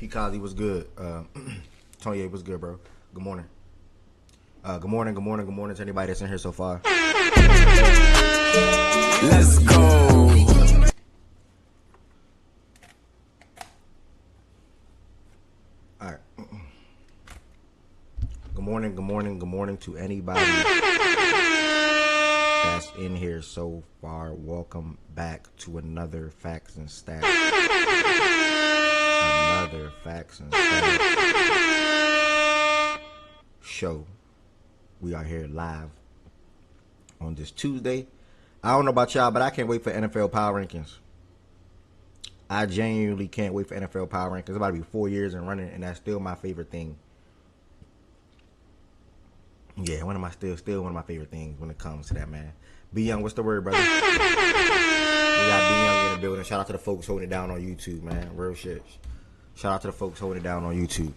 P. Cosby was good. Tony was good, bro. Good morning. Good morning to anybody that's in here so far. Let's go. All right. Good morning to anybody that's in here so far. Welcome back to another Facts and Stats. Another Facts and Stats show. We are here live on this Tuesday. I don't know about y'all, but I can't wait for NFL Power Rankings. I genuinely can't wait for NFL Power Rankings. It's about to be 4 years and running, and that's still my favorite thing. Yeah, still one of my favorite things when it comes to that, man. Be Young, what's the word, brother? We got Be Young in the building. Shout out to the folks holding it down on YouTube, man. Real shit. Shout out to the folks holding it down on YouTube.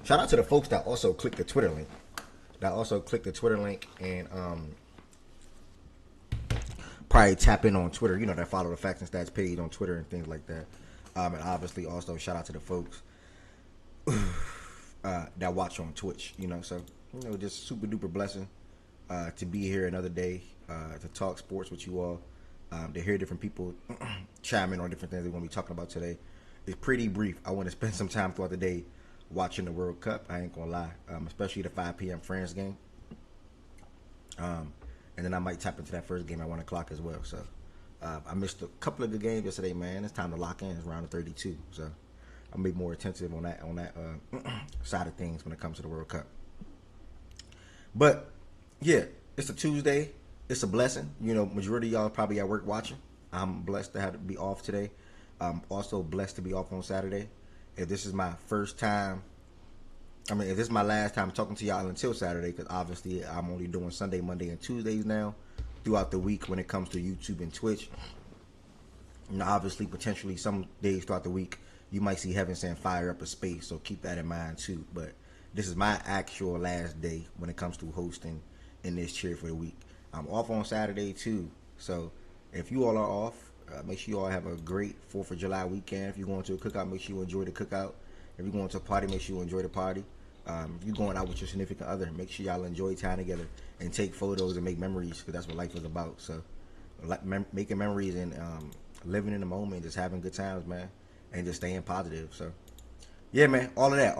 Shout out to the folks that also clicked the Twitter link. And probably tap in on Twitter. You know, that follow the Facts and Stats page on Twitter and things like that. And obviously also shout out to the folks that watch on Twitch. You know, so just super duper blessing to be here another day to talk sports with you all. To hear different people chime in on different things we're going to be talking about today. It's pretty brief. I want to spend some time throughout the day watching the World Cup. I ain't gonna lie, especially the 5 p.m. France game. And then I might tap into that first game at 1 o'clock as well. So I missed a couple of good games yesterday, man. It's time to lock in. It's round of 32. So I'm gonna be more attentive on that side of things when it comes to the World Cup. But yeah, it's a Tuesday. It's a blessing. You know, majority of y'all probably at work watching. I'm blessed to be off today. I'm also blessed to be off on Saturday. If this is my first time, if this is my last time talking to y'all until Saturday, because obviously I'm only doing Sunday, Monday, and Tuesdays now throughout the week when it comes to YouTube and Twitch. And obviously, potentially some days throughout the week, you might see Heaven saying fire up a space, so keep that in mind too. But this is my actual last day when it comes to hosting in this chair for the week. I'm off on Saturday too, so if you all are off, make sure you all have a great 4th of July weekend. If you're going to a cookout, make sure you enjoy the cookout. If you're going to a party, make sure you enjoy the party. If you're going out with your significant other, make sure y'all enjoy time together and take photos and make memories, because that's what life is about. So making memories and living in the moment, just having good times, man, and just staying positive. So yeah, man, all of that.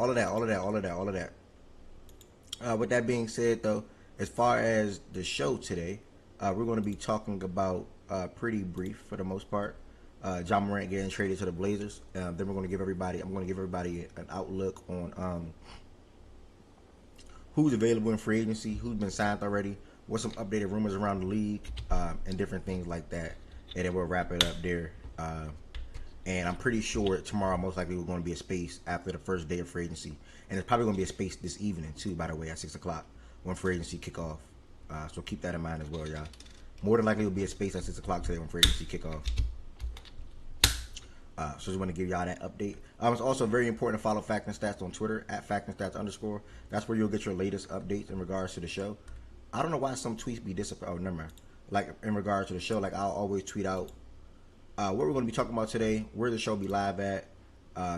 With that being said, though, as far as the show today, we're going to be talking about pretty brief for the most part. John Morant getting traded to the Blazers. Then I'm going to give everybody an outlook on who's available in free agency, who's been signed already, what's some updated rumors around the league, and different things like that. And then we'll wrap it up there. And I'm pretty sure tomorrow most likely we're going to be a space after the first day of free agency. And it's probably going to be a space this evening too, by the way, at 6 o'clock when free agency kick off. So keep that in mind as well, y'all. More than likely, it'll be a space at 6 o'clock today when free agency kick off. So just want to give y'all that update. It's also very important to follow Fact and Stats on Twitter at @FactandStats_. That's where you'll get your latest updates in regards to the show. I don't know why some tweets be disappearing. Oh, never mind. Like in regards to the show, like I'll always tweet out what we're going to be talking about today, where the show be live at,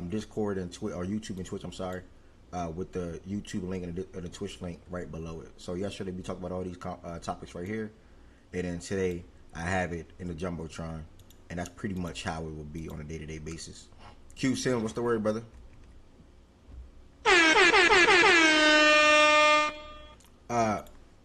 Discord and or YouTube and Twitch. I'm sorry, with the YouTube link and the Twitch link right below it. So yesterday we talked about all these topics right here. And then today, I have it in the Jumbotron. And that's pretty much how it will be on a day-to-day basis. Q Sim, what's the word, brother?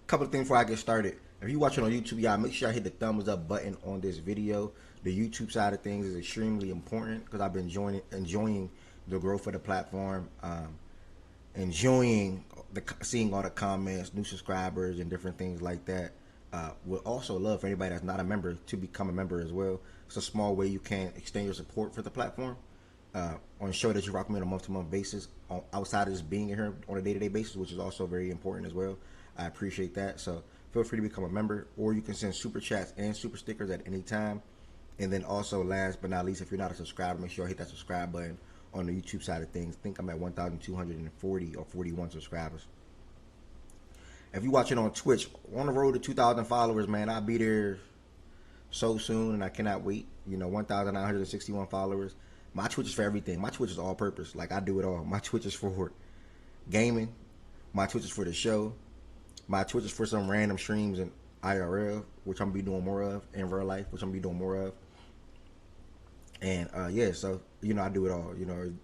Couple of things before I get started. If you're watching on YouTube, y'all, make sure I hit the thumbs up button on this video. The YouTube side of things is extremely important because I've been enjoying the growth of the platform. Enjoying seeing all the comments, new subscribers, and different things like that. Would also love for anybody that's not a member to become a member as well. It's a small way you can extend your support for the platform on a show that you rock me on a month-to-month basis, outside of just being here on a day-to-day basis, which is also very important as well. I appreciate that. So feel free to become a member, or you can send super chats and super stickers at any time. And then also, last but not least, if you're not a subscriber, make sure you hit that subscribe button on the YouTube side of things. I think I'm at 1,240 or 41 subscribers. If you're watching on Twitch, on the road to 2,000 followers, man, I'll be there so soon, and I cannot wait. 1,961 followers. My Twitch is for everything. My Twitch is all purpose. Like I do it all. My Twitch is for gaming. My Twitch is for the show. My Twitch is for some random streams in IRL, which I'm gonna be doing more of, in real life, which I'm gonna be doing more of. And yeah, so I do it all. You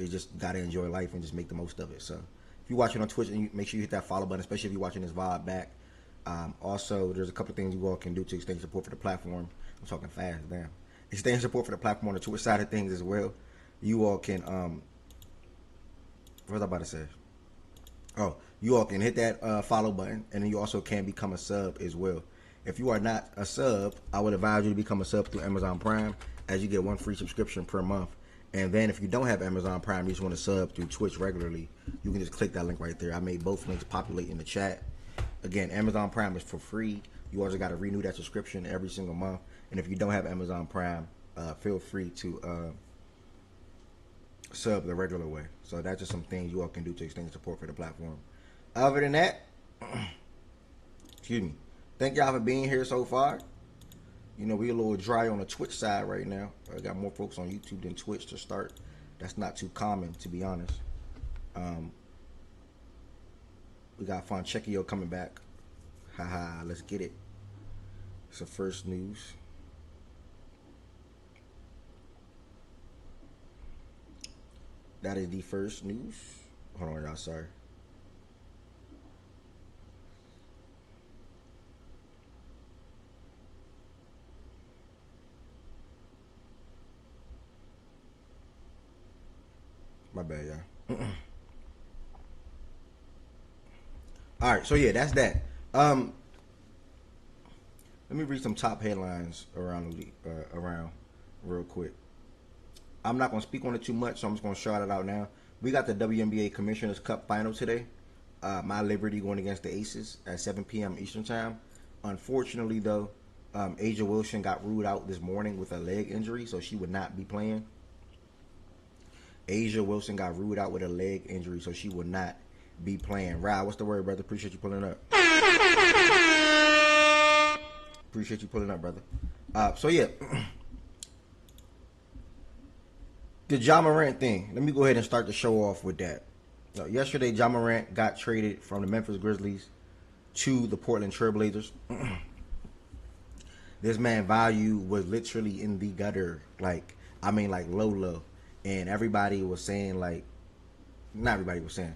just gotta enjoy life and just make the most of it. So if you're watching on Twitch, and make sure you hit that follow button, especially if you're watching this VOD back. Also, there's a couple things you all can do to extend support for the platform. I'm talking fast, damn. Extend support for the platform on the Twitch side of things as well. You all can what was I about to say? Oh, you all can hit that follow button, and then you also can become a sub as well. If you are not a sub, I would advise you to become a sub through Amazon Prime, as you get one free subscription per month. And then if you don't have Amazon Prime, you just want to sub through Twitch regularly, you can just click that link right there. I made both links populate in the chat. Again, Amazon Prime is for free. You also got to renew that subscription every single month. And if you don't have Amazon Prime, feel free to sub the regular way. So that's just some things you all can do to extend support for the platform. Other than that, excuse me, thank y'all for being here so far. We a little dry on the Twitch side right now. I got more folks on YouTube than Twitch to start. That's not too common, to be honest. We got Fonchekio coming back. Haha, let's get it. It's the first news. That is the first news. Hold on, y'all. Sorry. My bad, y'all. All right, so yeah, that's that. Let me read some top headlines around the league, around real quick. I'm not gonna speak on it too much, so I'm just gonna shout it out now. We got the WNBA Commissioner's Cup final today. My Liberty going against the Aces at 7 p.m. Eastern time. Unfortunately, though, Asia Wilson got ruled out this morning with a leg injury, so she would not be playing. Asia Wilson got ruled out with a leg injury, so she would not be playing. Ryan, what's the word, brother? Appreciate you pulling up. Appreciate you pulling up, brother. So yeah, the Ja Morant thing. Let me go ahead and start the show off with that. Yesterday, Ja Morant got traded from the Memphis Grizzlies to the Portland Trailblazers. This man value was literally in the gutter, like low. And everybody was saying, not everybody was saying,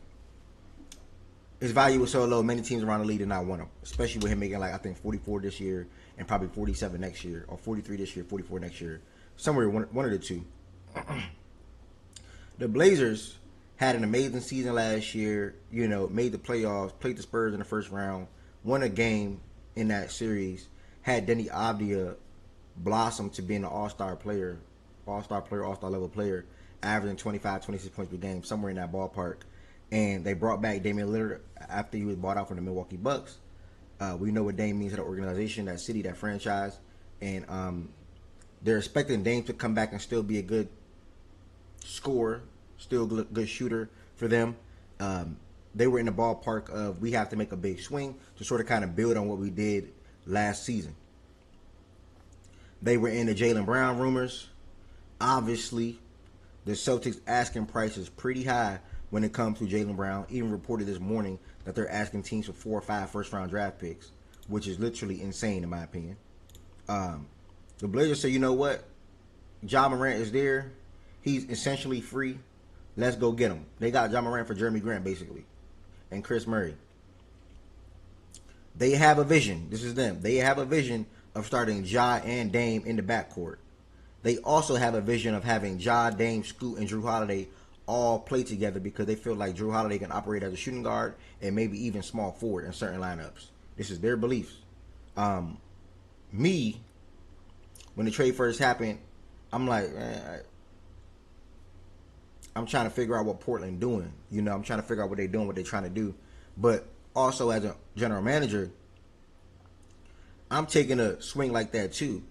his value was so low, many teams around the league did not want him. Especially with him making, I think, 44 this year and probably 47 next year. Or 43 this year, 44 next year. Somewhere, one of the two. The Blazers had an amazing season last year, made the playoffs, played the Spurs in the first round, won a game in that series, had Denny Avdia blossom to being an all-star level player, averaging 25, 26 points per game, somewhere in that ballpark. And they brought back Damian Lillard after he was bought out from the Milwaukee Bucks. We know what Dame means to the organization, that city, that franchise. And they're expecting Dame to come back and still be a good scorer, still a good shooter for them. They were in the ballpark of, we have to make a big swing to sort of kind of build on what we did last season. They were in the Jaylen Brown rumors. Obviously, the Celtics asking price is pretty high when it comes to Jaylen Brown. Even reported this morning that they're asking teams for 4 or 5 first-round draft picks, which is literally insane in my opinion. The Blazers say, you know what? Ja Morant is there. He's essentially free. Let's go get him. They got Ja Morant for Jeremy Grant, basically, and Chris Murray. They have a vision. This is them. They have a vision of starting Ja and Dame in the backcourt. They also have a vision of having Ja, Dame, Scoot, and Drew Holiday all play together because they feel like Drew Holiday can operate as a shooting guard and maybe even small forward in certain lineups. This is their beliefs. Me, when the trade first happened, I'm like, I'm trying to figure out what Portland doing. I'm trying to figure out what they're doing, what they're trying to do. But also as a general manager, I'm taking a swing like that too.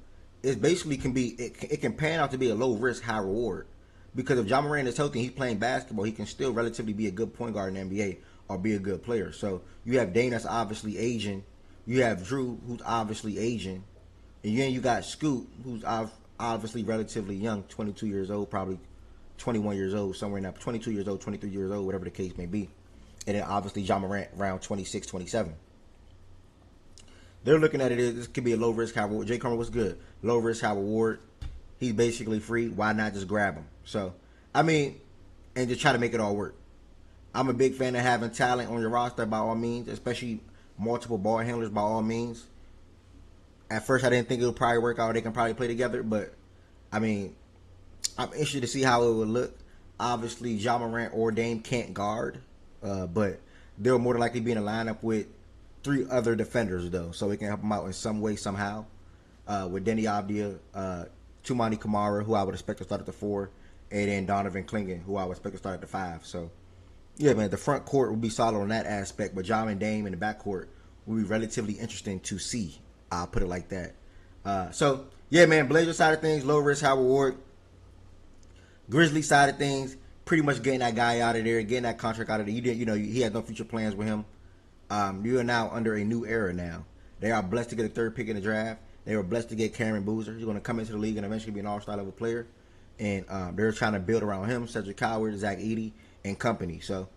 It basically it can pan out to be a low risk, high reward. Because if Ja Morant is healthy and he's playing basketball, he can still relatively be a good point guard in the NBA or be a good player. So you have Dane that's obviously aging. You have Drew who's obviously aging. And then you got Scoot who's obviously relatively young, 22 years old, probably 21 years old, somewhere in that, 22 years old, 23 years old, whatever the case may be. And then obviously Ja Morant around 26, 27. They're looking at it as this could be a low risk, high reward. Jay Cutler was good. Low risk, high reward. He's basically free. Why not just grab him? So, I mean, and just try to make it all work. I'm a big fan of having talent on your roster by all means, especially multiple ball handlers by all means. At first, I didn't think it would probably work out. They can probably play together, but I mean, I'm interested to see how it would look. Obviously, Ja Morant or Dame can't guard, but they'll more than likely be in a lineup with 3 other defenders, though, so it can help them out in some way, somehow. With Denny Avdia, Tumani Kamara, who I would expect to start at the 4, and then Donovan Clingan, who I would expect to start at the 5. So, yeah, man, the front court will be solid on that aspect, but Ja and Dame in the back court will be relatively interesting to see. I'll put it like that. So, yeah, man, Blazers side of things, low risk, high reward. Grizzlies side of things, pretty much getting that guy out of there, getting that contract out of there. He had no future plans with him. You are now under a new era now. They are blessed to get a 3rd pick in the draft. They were blessed to get Cameron Boozer. He's going to come into the league and eventually be an all-star level player. And they're trying to build around him, Cedric Howard, Zach Edey, and company. So,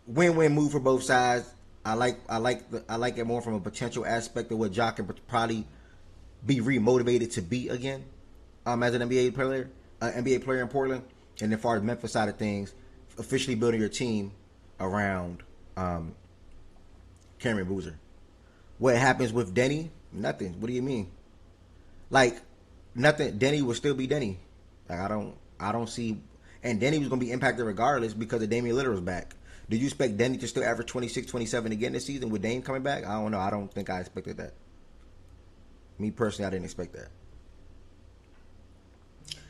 win-win move for both sides. I like it more from a potential aspect of what Ja can probably be remotivated to be again, as an NBA player in Portland. And as far as Memphis side of things, officially building your team around Cameron Boozer. What happens with Denny? Nothing. What do you mean? Like, nothing. Denny will still be Denny. Like, I don't see. And Denny was going to be impacted regardless because of Damian Lillard was back. Did you expect Denny to still average 26, 27 again this season with Dame coming back? I don't know. I don't think I expected that. Me personally, I didn't expect that.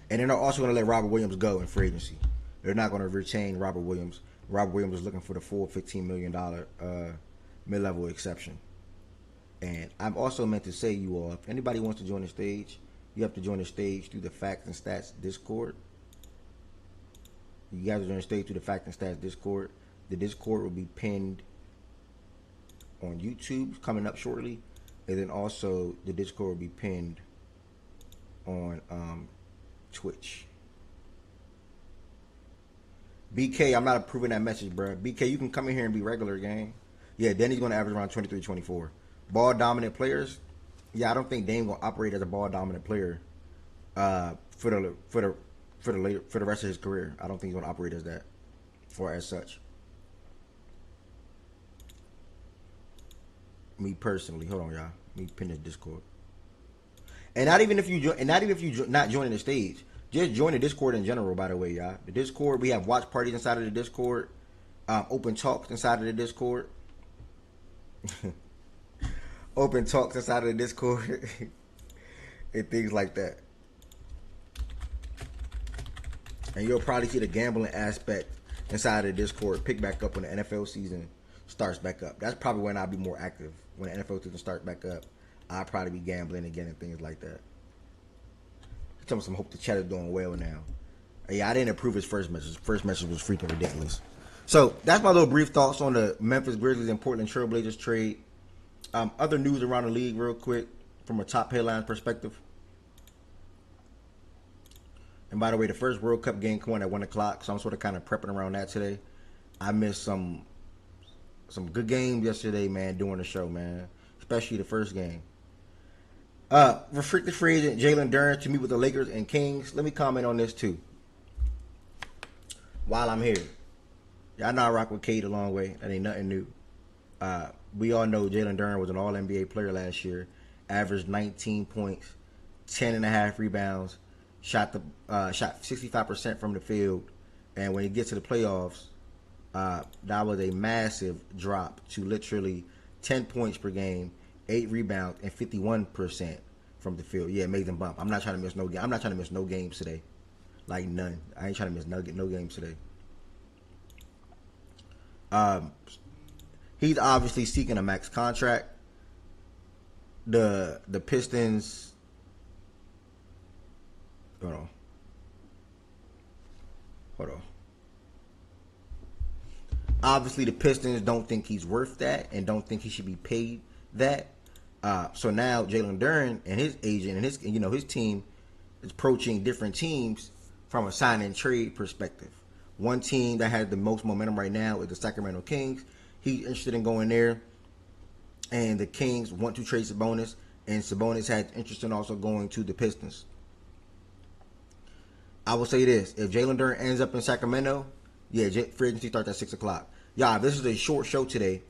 And they're also going to let Robert Williams go in free agency. They're not going to retain Robert Williams. Robert Williams is looking for the full $15 million mid-level exception. And I'm also meant to say, you all, if anybody wants to join the stage, you have to join the stage through the Facts and Stats Discord. You guys are joining the stage through the Facts and Stats Discord. The Discord will be pinned on YouTube coming up shortly. And then also the Discord will be pinned on Twitch. BK, I'm not approving that message, bro. BK, you can come in here and be regular, gang. Yeah, Denny's going to average around 23, 24. Ball dominant players. Yeah, I don't think Dame going to operate as a ball dominant player for the rest of his career. I don't think he's going to operate as that or as such. Me personally, hold on, y'all. Let me pin this Discord. And not even if you not joining the stage, just join the Discord in general. By the way, y'all, the Discord, we have watch parties inside of the Discord, open talks inside of the Discord, open talks inside of the Discord, and things like that. And you'll probably see the gambling aspect inside of the Discord pick back up when the NFL season starts back up. That's probably when I'll be more active. When the NFL season starts back up, I'll probably be gambling again and things like that. Tell me some hope the chat is doing well now. Yeah, I didn't approve his first message. His first message was freaking ridiculous. So that's my little brief thoughts on the Memphis Grizzlies and Portland Trailblazers trade. Other news around the league real quick from a top headline perspective. And by the way, the first World Cup game come on at 1 o'clock, so I'm sort of kind of prepping around that today. I missed some good games yesterday, man, doing the show, man. Especially the first game. Restricted free agent Jalen Duren to meet with the Lakers and Kings. Let me comment on this too. While I'm here. Y'all know I rock with Cade a long way. That ain't nothing new. We all know Jalen Duren was an All-NBA player last year. Averaged 19 points, 10.5 rebounds, shot 65% from the field. And when he gets to the playoffs, that was a massive drop to literally 10 points per game, 8 rebounds, and 51% from the field. Yeah, amazing bump. I'm not trying to miss no game. I'm not trying to miss no games today. Like none. I ain't trying to miss no games today. He's obviously seeking a max contract. The Pistons. Hold on. Obviously, the Pistons don't think he's worth that and don't think he should be paid that. So now Jalen Duren and his agent and his team is approaching different teams from a sign and trade perspective. One team that has the most momentum right now is the Sacramento Kings. He's interested in going there, and the Kings want to trade Sabonis, and Sabonis had interest in also going to the Pistons. I will say this: if Jalen Duren ends up in Sacramento, yeah, free agency starts at 6 o'clock. Yeah, this is a short show today.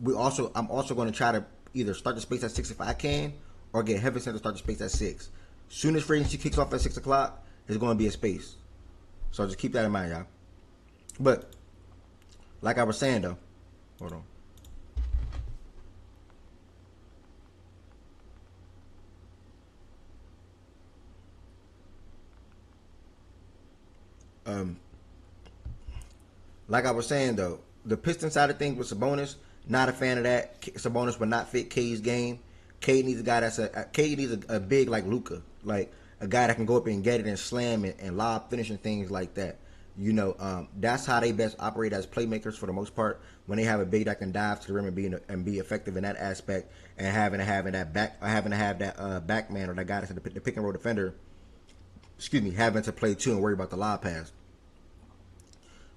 I'm also going to try to either start the space at 6 if I can, or get Heaven Sent to start the space at 6. Soon as free agency kicks off at 6 o'clock, there's going to be a space. So just keep that in mind, y'all. But like I was saying though, hold on. Like I was saying though, the Piston side of things with Sabonis, not a fan of that. Sabonis would not fit K's game. K needs a guy K needs a big like Luka, like a guy that can go up and get it and slam it and lob finishing things like that. That's how they best operate as playmakers for the most part. When they have a big that can dive to the rim and be effective in that aspect, and having to have that back man or that guy that's the pick and roll defender. Excuse me, having to play too and worry about the lob pass.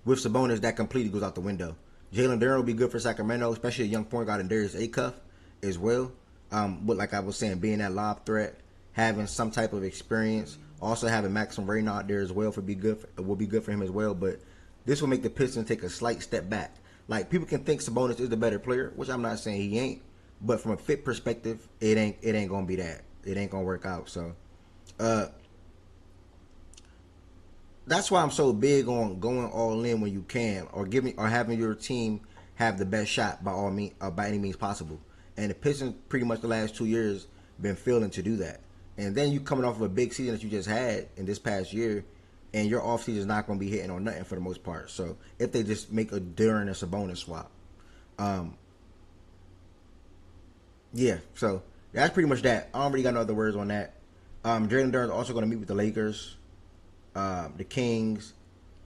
With Sabonis, that completely goes out the window. Jalen Duren will be good for Sacramento, especially a young point guard in Darius Acuff as well. But like I was saying, being that lob threat, having some type of experience, also having Maxim Reynaud there as well will be good for him as well. But this will make the Pistons take a slight step back. Like, people can think Sabonis is the better player, which I'm not saying he ain't. But from a fit perspective, it ain't gonna be that. It ain't gonna work out. So, that's why I'm so big on going all in when you can, or having your team have the best shot by any means possible. And the Pistons, pretty much the last 2 years, been failing to do that. And then you coming off of a big season that you just had in this past year, and your offseason is not going to be hitting on nothing for the most part. So if they just make a Duren and Sabonis swap, yeah. So that's pretty much that. I don't really got no other words on that. Jalen Duren is also going to meet with the Lakers, the Kings.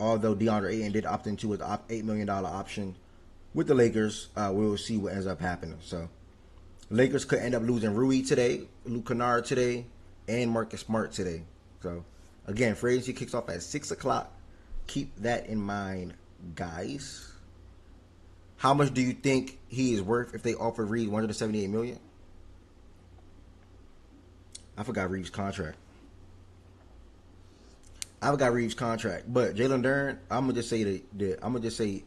Although DeAndre Ayton did opt into his $8 million option with the Lakers, we will see what ends up happening. So Lakers could end up losing Rui today, Luke Kennard today, and Marcus Smart today. So, again, free agency kicks off at 6 o'clock. Keep that in mind, guys. How much do you think he is worth if they offer Reeves $178 million? I forgot Reeves' contract. But Jalen Duren, I'm gonna just say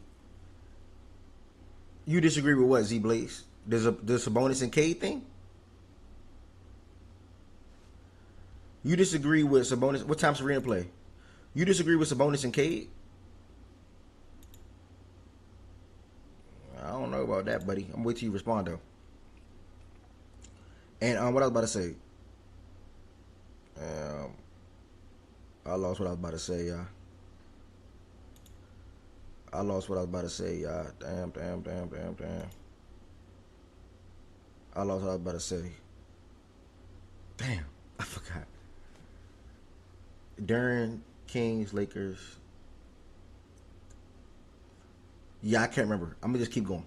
you disagree with what, Z Blaze? There's a Sabonis and Cade thing? You disagree with Sabonis? What time Serena play? You disagree with Sabonis and Cade? I don't know about that, buddy. I'm waiting till you respond though. And what I was about to say. I lost what I was about to say, y'all. Damn. I lost what I was about to say. Damn, I forgot. Duren, Kings, Lakers. Yeah, I can't remember. I'm gonna just keep going.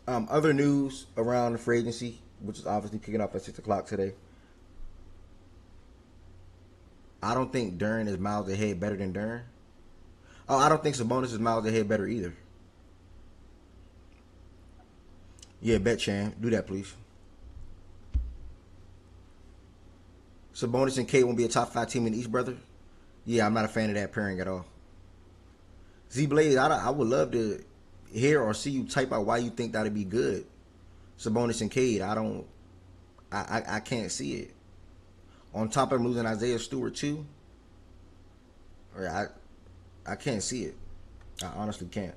Other news around the free agency, which is obviously kicking off at 6 o'clock today. I don't think Duren is miles ahead better than Duren. Oh, I don't think Sabonis is miles ahead better either. Yeah, bet Chan. Do that, please. Sabonis and K won't be a top 5 team in the East, brother. Yeah, I'm not a fan of that pairing at all. Z Blaze, I would love to hear or see you type out why you think that'd be good. Sabonis and Cade, I can't see it. On top of losing Isaiah Stewart too, I can't see it. I honestly can't.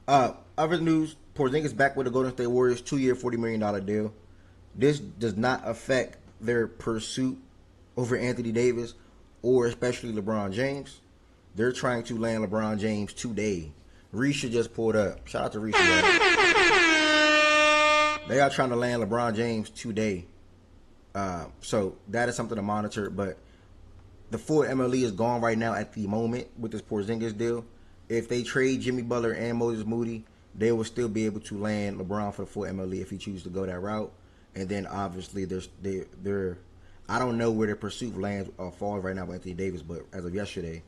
Other news: Porzingis back with the Golden State Warriors, 2-year, $40 million deal. This does not affect their pursuit over Anthony Davis or especially LeBron James. They're trying to land LeBron James today. Risha just pulled up. Shout out to Risha. They are trying to land LeBron James today. So that is something to monitor. But the full MLE is gone right now at the moment with this Porzingis deal. if they trade Jimmy Butler and Moses Moody, they will still be able to land LeBron for the full MLE if he chooses to go that route. And then obviously they're I don't know where their pursuit lands or falls right now with Anthony Davis, but as of yesterday,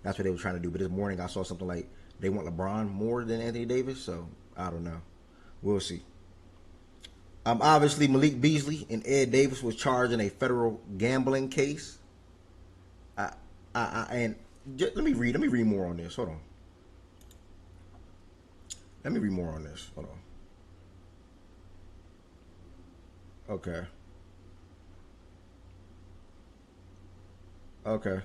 that's what they were trying to do. But this morning I saw something like they want LeBron more than Anthony Davis, so I don't know. We'll see. Obviously Malik Beasley and Ed Davis was charged in a federal gambling case. I, and let me read. Let me read more on this. Hold on. Let me read more on this. Hold on. Okay. Okay.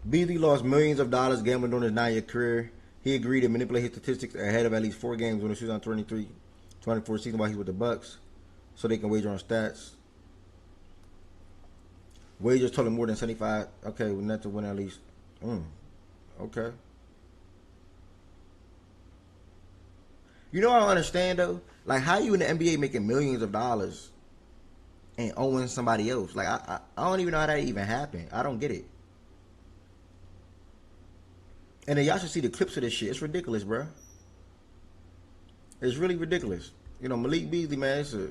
Beasley lost millions of dollars gambling during his 9-year career. He agreed to manipulate his statistics ahead of at least 4 games when the 2023-24 season while he's with the Bucks, so they can wager on stats. Wagers totaling more than 75. Okay, we net to win at least. Okay. You know what I don't understand though? Like how you in the NBA making millions of dollars and owing somebody else? Like I don't even know how that even happened. I don't get it. And then y'all should see the clips of this shit. It's ridiculous, bro. It's really ridiculous. You know, Malik Beasley, man, it's a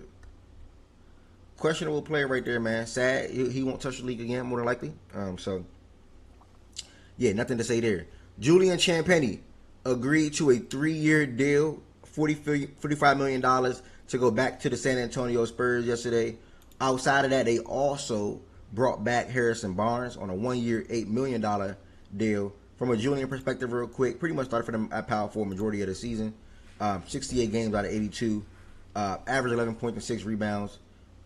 questionable player right there, man. Sad he won't touch the league again, more than likely. So yeah, nothing to say there. Julian Champagnie agreed to a 3-year deal, $45 million to go back to the San Antonio Spurs yesterday. Outside of that, they also brought back Harrison Barnes on a 1-year, $8 million deal. From a Julian perspective, real quick, pretty much started for them at power forward majority of the season. 68 games out of 82. Average 11 points and 6 rebounds.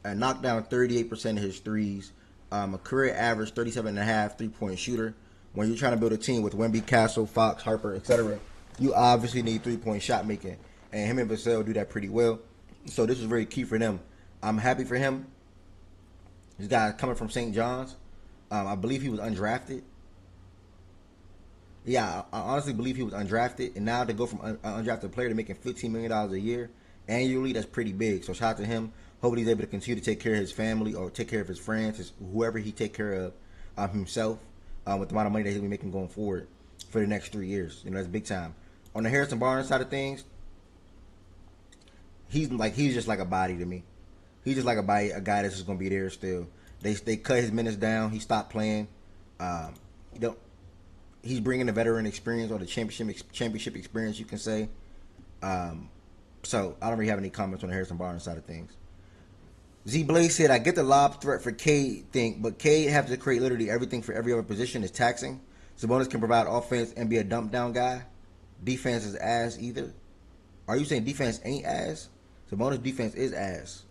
Knocked down 38% of his threes. A career average 37.5 3-point shooter. When you're trying to build a team with Wemby, Castle, Fox, Harper, etc., you obviously need 3-point shot making. And him and Vassell do that pretty well. So this was very key for them. I'm happy for him. This guy coming from St. John's. I believe he was undrafted. Yeah, I honestly believe he was undrafted, and now to go from an undrafted player to making $15 million a year annually, that's pretty big. So shout out to him. Hopefully he's able to continue to take care of his family or take care of his friends, whoever he take care of himself, with the amount of money that he'll be making going forward for the next 3 years. You know, that's big time. On the Harrison Barnes side of things, he's just like a body to me. He's just like a guy that's just gonna be there still. They cut his minutes down. He stopped playing. You know, he's bringing the veteran experience or the championship experience, you can say. So I don't really have any comments on the Harrison Barnes side of things. Z Blaze said, I get the lob threat for Cade thing, but Cade have to create literally everything for every other position is taxing. Sabonis can provide offense and be a dump down guy. Defense is ass either. Are you saying defense ain't ass? Sabonis defense is ass.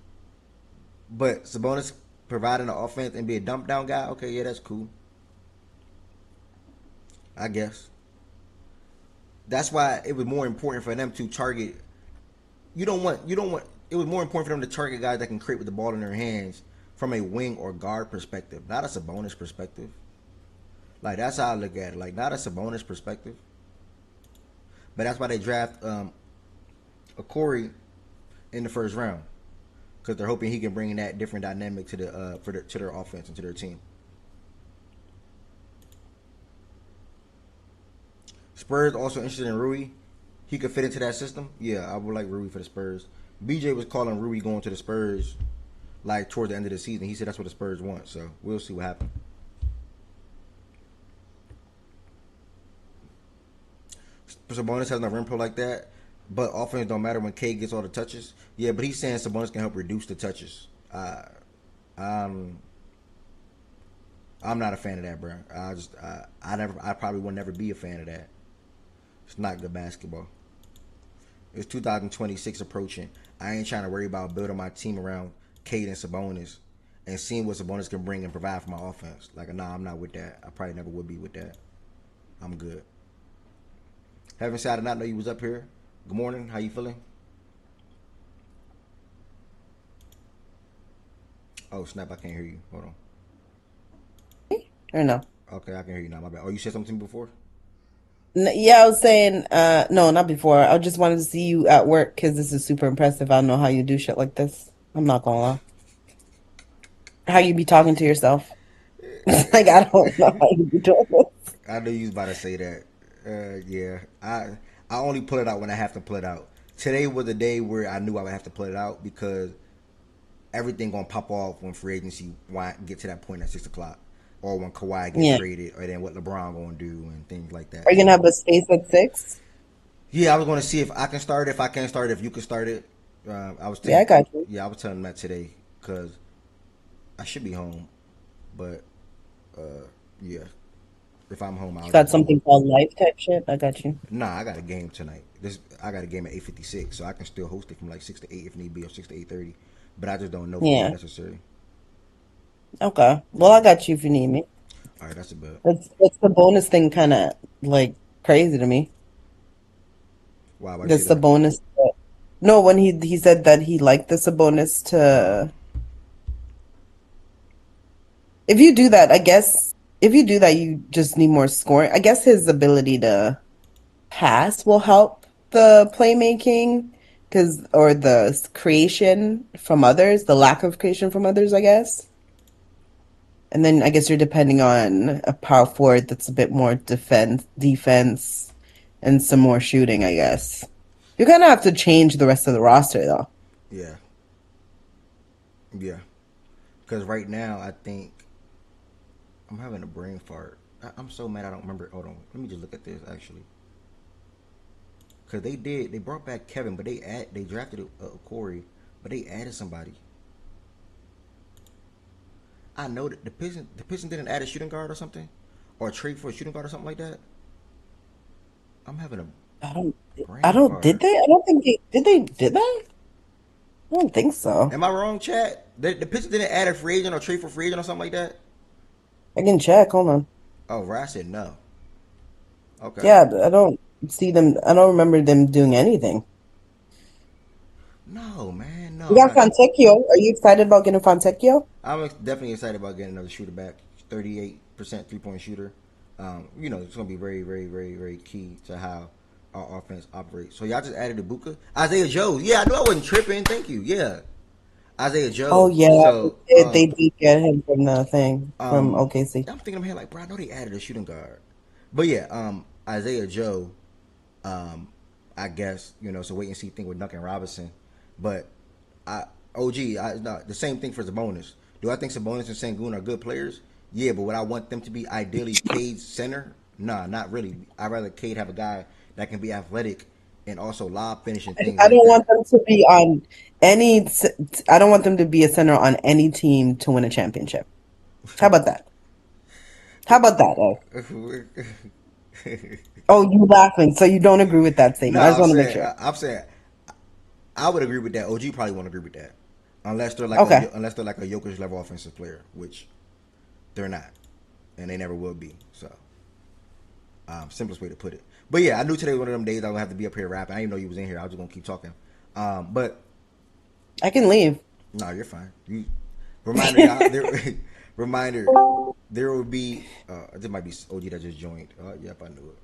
But Sabonis providing the offense and be a dump down guy? Okay, yeah, that's cool. I guess. That's why it was more important for them to target. You don't want. It was more important for them to target guys that can create with the ball in their hands from a wing or guard perspective, not a Sabonis perspective. Like that's how I look at it. Like not a Sabonis perspective. But that's why they draft a Corey in the first round because they're hoping he can bring that different dynamic to to their offense and to their team. Spurs also interested in Rui. He could fit into that system. Yeah, I would like Rui for the Spurs. BJ was calling Rui going to the Spurs like towards the end of the season. He said that's what the Spurs want. So we'll see what happens. Sabonis has no rim pro like that, but offense don't matter when K gets all the touches. Yeah, but he's saying Sabonis can help reduce the touches. I'm not a fan of that, bro. I probably will never be a fan of that. It's not good basketball. It's 2026 approaching. I ain't trying to worry about building my team around Cade and Sabonis and seeing what Sabonis can bring and provide for my offense. Like, nah, I'm not with that. I probably never would be with that. I'm good. Having said I did not know you was up here. Good morning. How you feeling? Oh, snap. I can't hear you. Hold on. Or no? Okay, I can hear you now. My bad. Oh, you said something to me before? Yeah, I was saying, no, not before. I just wanted to see you at work because this is super impressive. I don't know how you do shit like this. I'm not gonna lie. How you be talking to yourself? Like I don't know how you be doing this. I knew you was about to say that. Yeah, I only pull it out when I have to pull it out. Today was the day where I knew I would have to pull it out because everything gonna pop off when free agency get to that point at 6 o'clock, or when Kawhi get Yeah. traded, or then what LeBron gonna do and things like Are that. you gonna So have a space at 6? yeah, I was gonna see if I can start it. If I can't start it, if you can start it. I was Yeah, I thinking, got you. yeah, I was telling him that today because I should be home, but yeah, if I'm home, You I'll got just do something it. called life type shit? I got you. Nah, I got a game tonight. This I got a game at 8:56, so I can still host it from like 6 to 8 if need be, or 6 to 8:30. But I just don't know if it's gonna be Yeah. necessary. Okay. Well, Yeah. I got you if you need me. All right, that's a bit. That's the bonus thing kind of like crazy to me. Wow, why you say That's the that? bonus. No, when he said that he liked the Sabonis Oh, to if you do that, I guess if you do that, you just need more scoring. I guess his ability to pass will help the playmaking because or the creation from others, the lack of creation from others, I guess. And then I guess you're depending on a power forward that's a bit more defense, and some more shooting, I guess. You kind of have to change the rest of the roster, though. yeah, yeah. Because right now, I think I'm having a brain fart. I'm so mad I don't remember. Hold on, let me just look at this actually. Because they brought back Kevin, but they drafted Corey, but they added somebody. I know that the Pistons didn't add a shooting guard or something, or trade for a shooting guard or something like that. I'm having a I don't, I brain don't, did fart. they? I don't think did they? I don't think so. Am I wrong, Chad? The Pistons didn't add a free agent or trade for free agent or something like that. I can check. Hold on. Oh, right. I said no. Okay. Yeah, I don't see them. I don't remember them doing anything. No, man. No, We I'm got not. Fontecchio. Are you excited about getting Fontecchio? I'm definitely excited about getting another shooter back. 38% 3 point shooter. It's gonna be very, very, very, very key to how our offense operates. So y'all just added Ibuka, Isaiah Joe. Yeah, I knew I wasn't tripping. Thank you. Yeah, Isaiah Oh Joe. yeah, So they did get him from the thing from um, OKC. I'm thinking in my head like, bro, I know they added a shooting guard, but yeah, Isaiah Joe. Um, I guess so wait and see thing with Duncan Robinson, but I OG no, the same thing for Sabonis. Do I think Sabonis and Sengun are good players? Yeah, but would I want them to be ideally Cade's center? Nah, not really. I'd rather Cade have a guy that can be athletic and also lob finishing things I like don't want that. them to be on any. I don't want them to be a center on any team to win a championship. How about that? How about that? Oh, you laughing? So you don't agree with that No, statement? I just want to make sure. I'm saying I would agree with that. OG probably won't agree with that, Okay. unless they're like a Jokic level offensive player, which they're not, and they never will be. So, simplest way to put it. But yeah, I knew today was one of them days I would have to be up here rapping. I didn't know you was in here. I was just gonna keep talking. But I can leave. no, you're fine. You reminder y'all there. Reminder there will be. This might be OG that just joined. Yep, I knew it.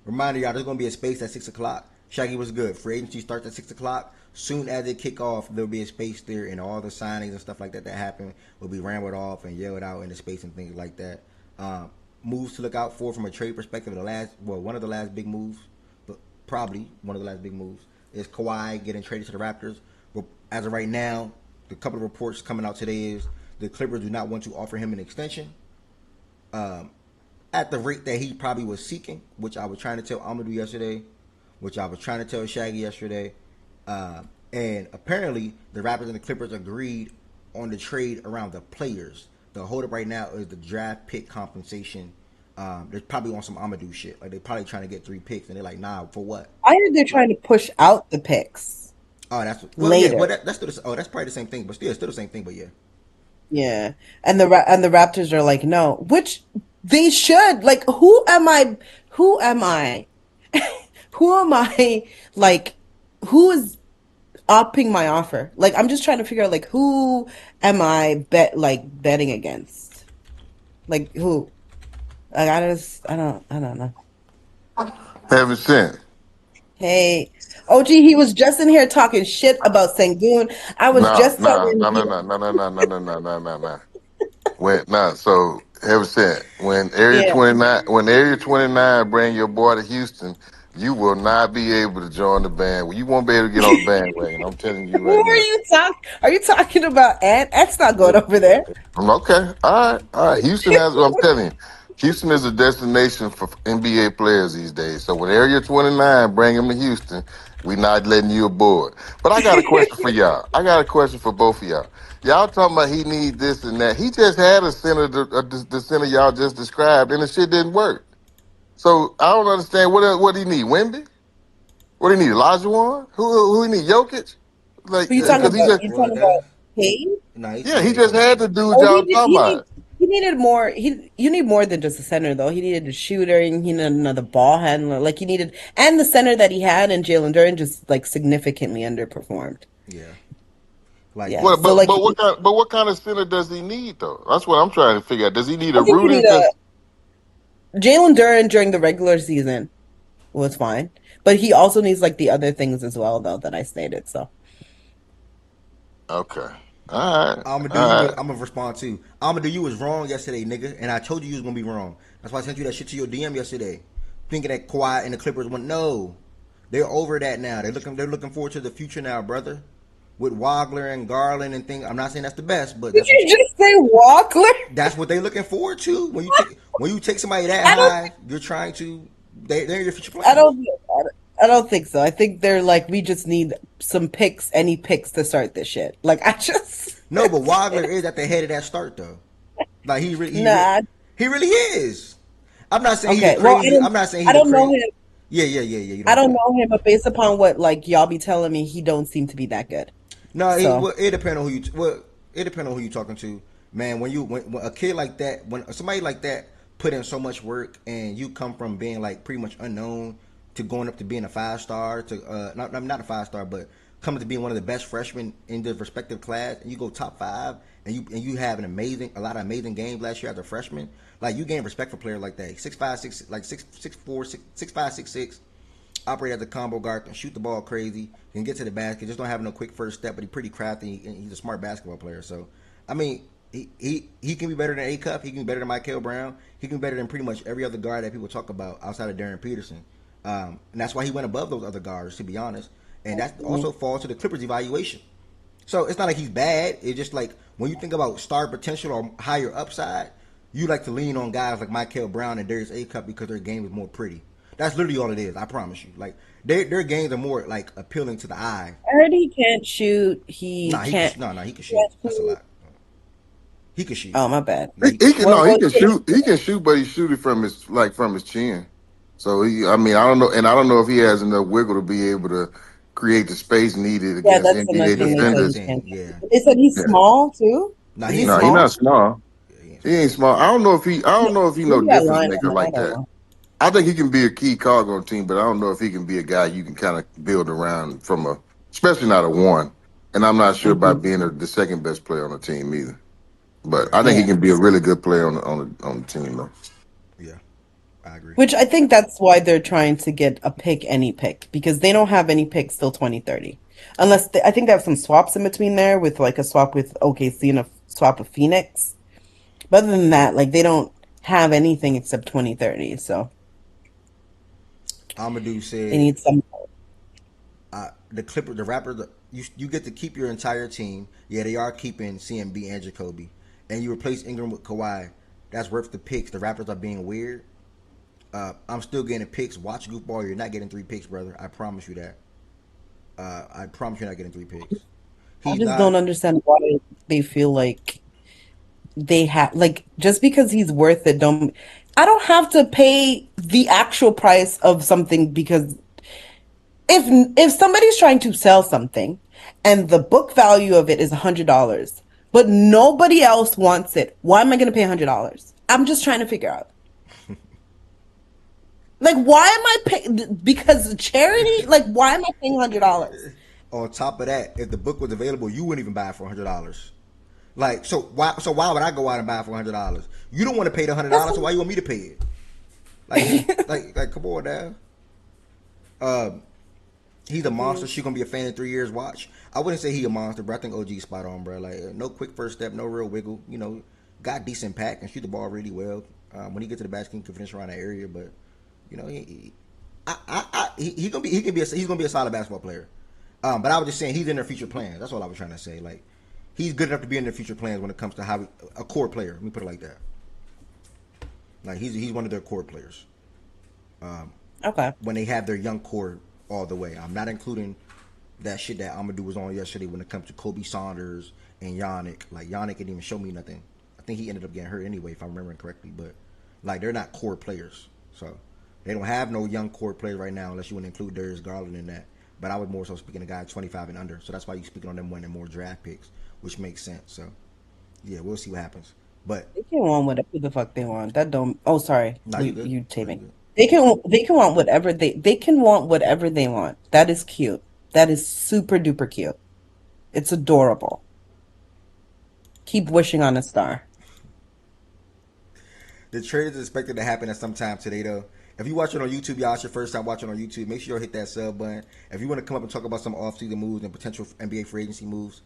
Reminder y'all, there's gonna be a space at 6 o'clock. Shaggy was good. Free agency starts at 6 o'clock. Soon as it kick off, there'll be a space there, and all the signings and stuff like that happen will be rambled off and yelled out in the space and things like that. Um, Moves to look out for from a trade perspective. One of the last big moves, but probably one of the last big moves is Kawhi getting traded to the Raptors. Well, as of right now, the couple of reports coming out today is the Clippers do not want to offer him an extension. Um, at the rate that he probably was seeking, which I was trying to tell Amadou yesterday, which I was trying to tell Shaggy yesterday. And apparently, the Raptors and the Clippers agreed on the trade around the players. The holdup right now is the draft pick compensation. They're probably on some Amadou shit. Like, they're probably trying to get 3 picks, and they're like, nah, for what? I heard they're trying to push out the picks Oh, yeah, later. but that's still that's probably the same thing, but still the same thing, but yeah. Yeah, and the Raptors are like, no, which they should. Like, who am I? Who am I? Who am I? Like, who is upping my offer? Like, I'm just trying to figure out like who am I betting against? Like who? Like, I don't know. Heaven sent. Hey, OG, he was just in here talking shit about Sengun. I was No, just no, telling no, no, you. no, no, no, no, no, no, no, no, no, no. Wait, no. So Ever since Yeah. When Area 29 bring your boy to Houston, you will not be able to join the band. You won't be able to get on the bandwagon. I'm telling you Who right are now. you talking? Are you talking about Ant? Ant's not going over there. Okay. All right. Houston has. I'm telling you, Houston is a destination for NBA players these days. So when Area 29 bring him to Houston, we not letting you aboard. But I got a question for y'all. I got a question for both of y'all. Y'all talking about he need this and that. He just had a center, the center y'all just described, and the shit didn't work. So I don't understand what he need. Wemby? What he need? Elijah? Who he need? Jokic? Like, Who you talking because he about? just You Well, talking about that Cade? no, yeah, yeah, he he just talking about had the Cade. dude Oh, y'all talking about. he needed more. You need more than just a center though. He needed a shooter, and he needed another ball handler. Like he needed, and the center that he had in Jalen Duren just like significantly underperformed. Yeah, like Yeah. he. What, So like, but what kind of center does he need though? That's what I'm trying to figure out. Does he need I a think you Rudy? need Because a Jalen Duren during the regular season was fine, but he also needs like the other things as well though that I stated. So okay, all right, I'm gonna do all you. right. I'm gonna respond to. I'm gonna do you was wrong yesterday, nigga, and I told you was gonna be wrong. That's why I sent you that shit to your DM yesterday, thinking that Kawhi and the Clippers went. No, they're over that now. They're looking forward to the future now, brother. With Wagler and Garland and things. I'm not saying that's the best, but did that's what you just say Walkler? they're looking forward to. When you take somebody that I don't. high, you're trying to. They're your future I plans. don't. I don't think so. I think they're like we just need some picks, any picks to start this shit. Like I just No, but Wagner is at the head of that start though. Like nah. he really is. I'm not saying he the Okay. Well, crazy. I'm not saying he I the don't know crazy. him. Yeah. You I don't don't say. know him, but based upon what like y'all be telling me, he don't seem to be that good. No, So it depends on who you. Well, it depends on who you talking to, man. When a kid like that, when somebody like that put in so much work, and you come from being like pretty much unknown to going up to being a 5 star to not a 5 star, but coming to being one of the best freshmen in the respective class, and you go top five, and you have a lot of amazing games last year as a freshman. Like you gain respect for players like that. 6'5", like 6'4", 6'5", 6'6", operate as a combo guard, can shoot the ball crazy, can get to the basket, just don't have no quick first step, but he's pretty crafty and he's a smart basketball player. So, I mean, he can be better than A Cup. He can be better than Michael Brown. He can be better than pretty much every other guard that people talk about outside of Darren Peterson. And that's why he went above those other guards, to be honest. And that also falls to the Clippers' evaluation. So it's not like he's bad. It's just like when you think about star potential or higher upside, you like to lean on guys like Michael Brown and Darius A Cup because their game is more pretty. That's literally all it is. I promise you. Like their games are more like appealing to the eye. I heard he can't shoot. He can't. He can shoot. Can't That's a shoot. lot. He can shoot. Oh my bad. Yeah, he can He shoot. can What no, he was can shoot. He can shoot, but he shoot it from his chin. So I mean, I don't know, and I don't know if he has enough wiggle to be able to create the space needed Yeah, against that's another NBA thing Yeah, they that's said the he defenders. thing. can't. Yeah. They said he's Yeah. small too. No, Is he he ain't No, he's small. not small? small. Yeah, he ain't He small. ain't small. I don't know if he no Maybe I difference lied maker on that. I like don't that. know. I think he can be a key cog on a team, but I don't know if he can be a guy you can kind of build around especially not a one. And I'm not sure Hmm. about being the second best player on the team either. But Right. I think he Yeah. can be a really good player on the team though. Yeah, I agree. Which I think that's why they're trying to get a pick, any pick, because they don't have any picks till 2030. I think they have some swaps in between there with like a swap with OKC and a swap with Phoenix. But other than that, like they don't have anything except 2030. So Amadou they said need some. the Clippers, the Raptors, you get to keep your entire team. Yeah, they are keeping CMB and Jacoby, and you replace Ingram with Kawhi. That's worth the picks. The Raptors are being weird. I'm still getting picks. Watch goofball. You're not getting 3 picks, brother. I promise you that. I promise you're not getting 3 picks. I He's just don't not. understand why they feel like they have like just because he's worth it. Don't I don't have to pay the actual price of something because if somebody's trying to sell something and the book value of it is $100, but nobody else wants it, why am I going to pay $100? I'm just trying to figure out. Like, why am I paying? Because charity? Like, why am I paying $100? On top of that, if the book was available, you wouldn't even buy it for $100. Like, so why would I go out and buy it for $100? You don't want to pay the $100, so why you want me to pay it? Like, come on now. Um, he's a monster. She's gonna be a fan in 3 years. Watch. I wouldn't say he a monster, but I think OG spot on, bro. Like no quick first step, no real wiggle. got decent pack and shoot the ball really well. When he gets to the basket, he can finish around that area. But you know, he gonna be he's gonna be a solid basketball player. But I was just saying he's in their future plans. That's all I was trying to say. Like he's good enough to be in their future plans when it comes to how a core player. Let me put it like that. Like he's one of their core players. Okay. When they have their young core all the way. I'm not including that shit that Amadou was on yesterday when it comes to Kobe Saunders and Yannick. Like Yannick didn't even show me nothing. I think he ended up getting hurt anyway, if I'm remembering correctly. But like they're not core players, so they don't have no young core players right now unless you want to include Darius Garland in that. But I was more so speaking to guys 25 and under, so that's why you speaking on them winning more draft picks, which makes sense. So yeah, we'll see what happens. But They can want whatever the fuck they want. That don't. Oh, sorry, nah, you good? you No, you taping. good? They can want whatever they can want whatever they want. That is cute. That is super duper cute. It's adorable. Keep wishing on a star. The trade is expected to happen at some time today, though. If you watch it on YouTube, y'all, it's your first time watching on YouTube, make sure you hit that sub button. If you want to come up and talk about some off-season moves and potential NBA free agency moves,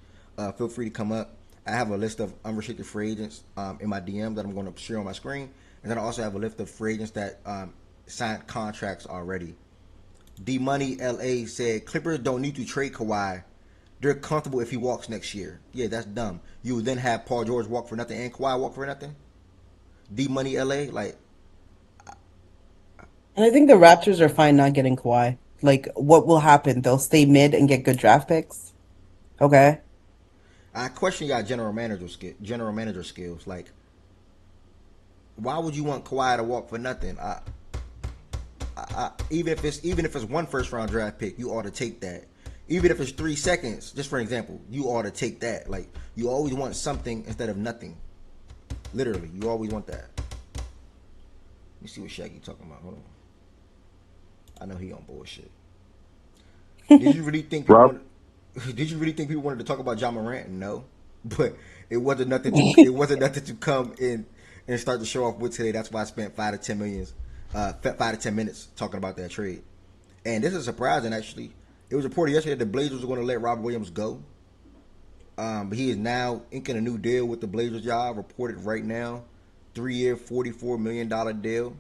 feel free to come up. I have a list of unrestricted free agents in my DM that I'm going to share on my screen. And then I also have a list of free agents that signed contracts already. D Money LA said Clippers don't need to trade Kawhi. They're comfortable if he walks next year. Yeah, that's dumb. You would then have Paul George walk for nothing and Kawhi walk for nothing. D Money LA, like And I think the Raptors are fine not getting Kawhi. Like, what will happen? They'll stay mid and get good draft picks. Okay. I question y'all general manager skills. Like, why would you want Kawhi to walk for nothing? Even if it's one first round draft pick, you ought to take that. Even if it's 3 seconds, just for example, you ought to take that. Like, you always want something instead of nothing. Literally, you always want that. Let me see what Shaggy talking about. Hold on. I know he on bullshit. Did you really think people Rob, wanted, Did you really think people wanted to talk about John Morant? No, but it wasn't nothing to come in and start the show off with today. That's why I spent 5 to 10 minutes talking about that trade. And this is surprising, actually. It was reported yesterday that the Blazers were going to let Robert Williams go. But he is now inking a new deal with the Blazers, y'all. Reported right now, 3-year, $44 million deal.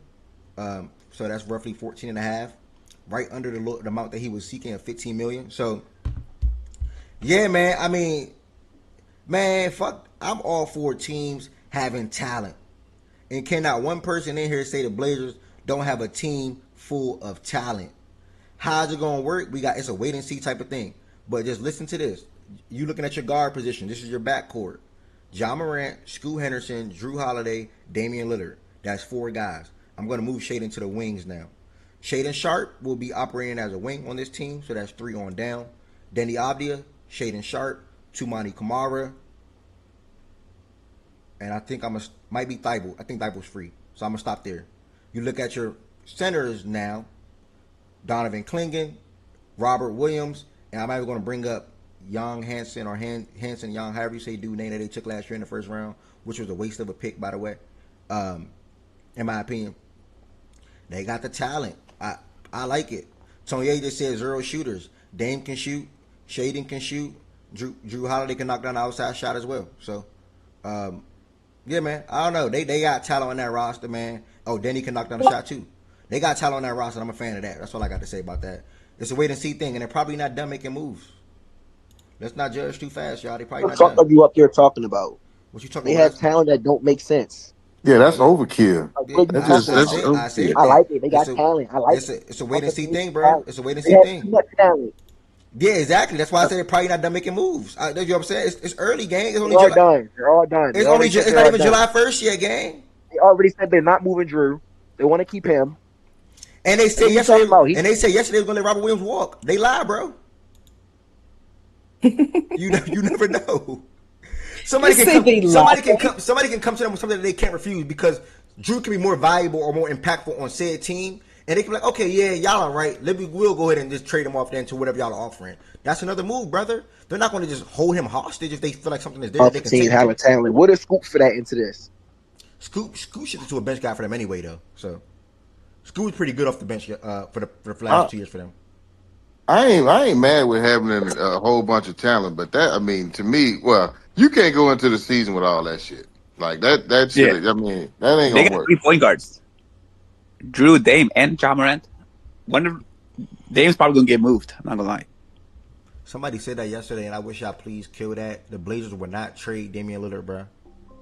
So that's roughly 14 and a half, right under the amount that he was seeking of 15 million. So yeah, man. I mean, man, fuck. I'm all for teams having talent, and cannot one person in here say the Blazers don't have a team full of talent. How's it gonna work? It's a wait and see type of thing. But just listen to this. You looking at your guard position. This is your backcourt. John Morant, Scoot Henderson, Drew Holiday, Damian Lillard. That's 4 guys. I'm going to move Shaden to the wings now. Shaden Sharp will be operating as a wing on this team, so that's 3 on down. Denny Abdia, Shaden Sharp, Tumani Kamara, and I think might be Thibault. I think Thibault's free, so I'm going to stop there. You look at your centers now, Donovan Clingan, Robert Williams, and I'm even going to bring up Young Hansen or Hansen Young, however you say dude name that they took last year in the first round, which was a waste of a pick, by the way. In my opinion, they got the talent. I like it. Tony just said 0 shooters. Dame can shoot. Shaden can shoot. Drew Holiday can knock down the outside shot as well. So, yeah, man. I don't know. They got talent on that roster, man. Oh, Denny can knock down the shot too. They got talent on that roster. I'm a fan of that. That's all I got to say about that. It's a wait and see thing, and they're probably not done making moves. Let's not judge too fast, y'all. They probably What not the fuck done. are you up here talking about? What you talking They about? have talent that don't make sense. yeah, that's Yeah, overkill. Like, yeah. what are you talking I That's about? say I said overkill. I that. like it. They It's got a talent. I like it. it's a wait Fuck and up see the thing, bro. talent. It's a wait and They see have too thing. much talent. Yeah, exactly. That's why I said they're probably not done making moves. You know what I'm saying? It's early, gang. It's They only are July. done. They're all done. They already said It's they not are even done. July 1st yet, gang. They already said they're not moving Drew. They want to keep him. And they And said what are you talking yesterday, about? they was gonna let Robert Williams walk. They lie, bro. You never know. You say they lie. Somebody can come to them with something that they can't refuse because Drew can be more valuable or more impactful on said team. And they can be like, okay, yeah, y'all are right. We'll go ahead and just trade him off then to whatever y'all are offering. That's another move, brother. They're not going to just hold him hostage if they feel like something is there that they Other can team take. having talent. What is Scoop for that into this? Scoot shit to a bench guy for them anyway, though. So Scoot was pretty good off the bench for the last I, 2 years for them. I ain't mad with having a whole bunch of talent, but that I mean to me, well, you can't go into the season with all that shit. Like that Yeah, shit. I mean, that ain't they gonna got work. three point guards: Drew, Dame, and Ja Morant. One of Dame's probably gonna get moved. I'm not gonna lie. Somebody said that yesterday, and I wish y'all please kill that. The Blazers would not trade Damian Lillard, bro.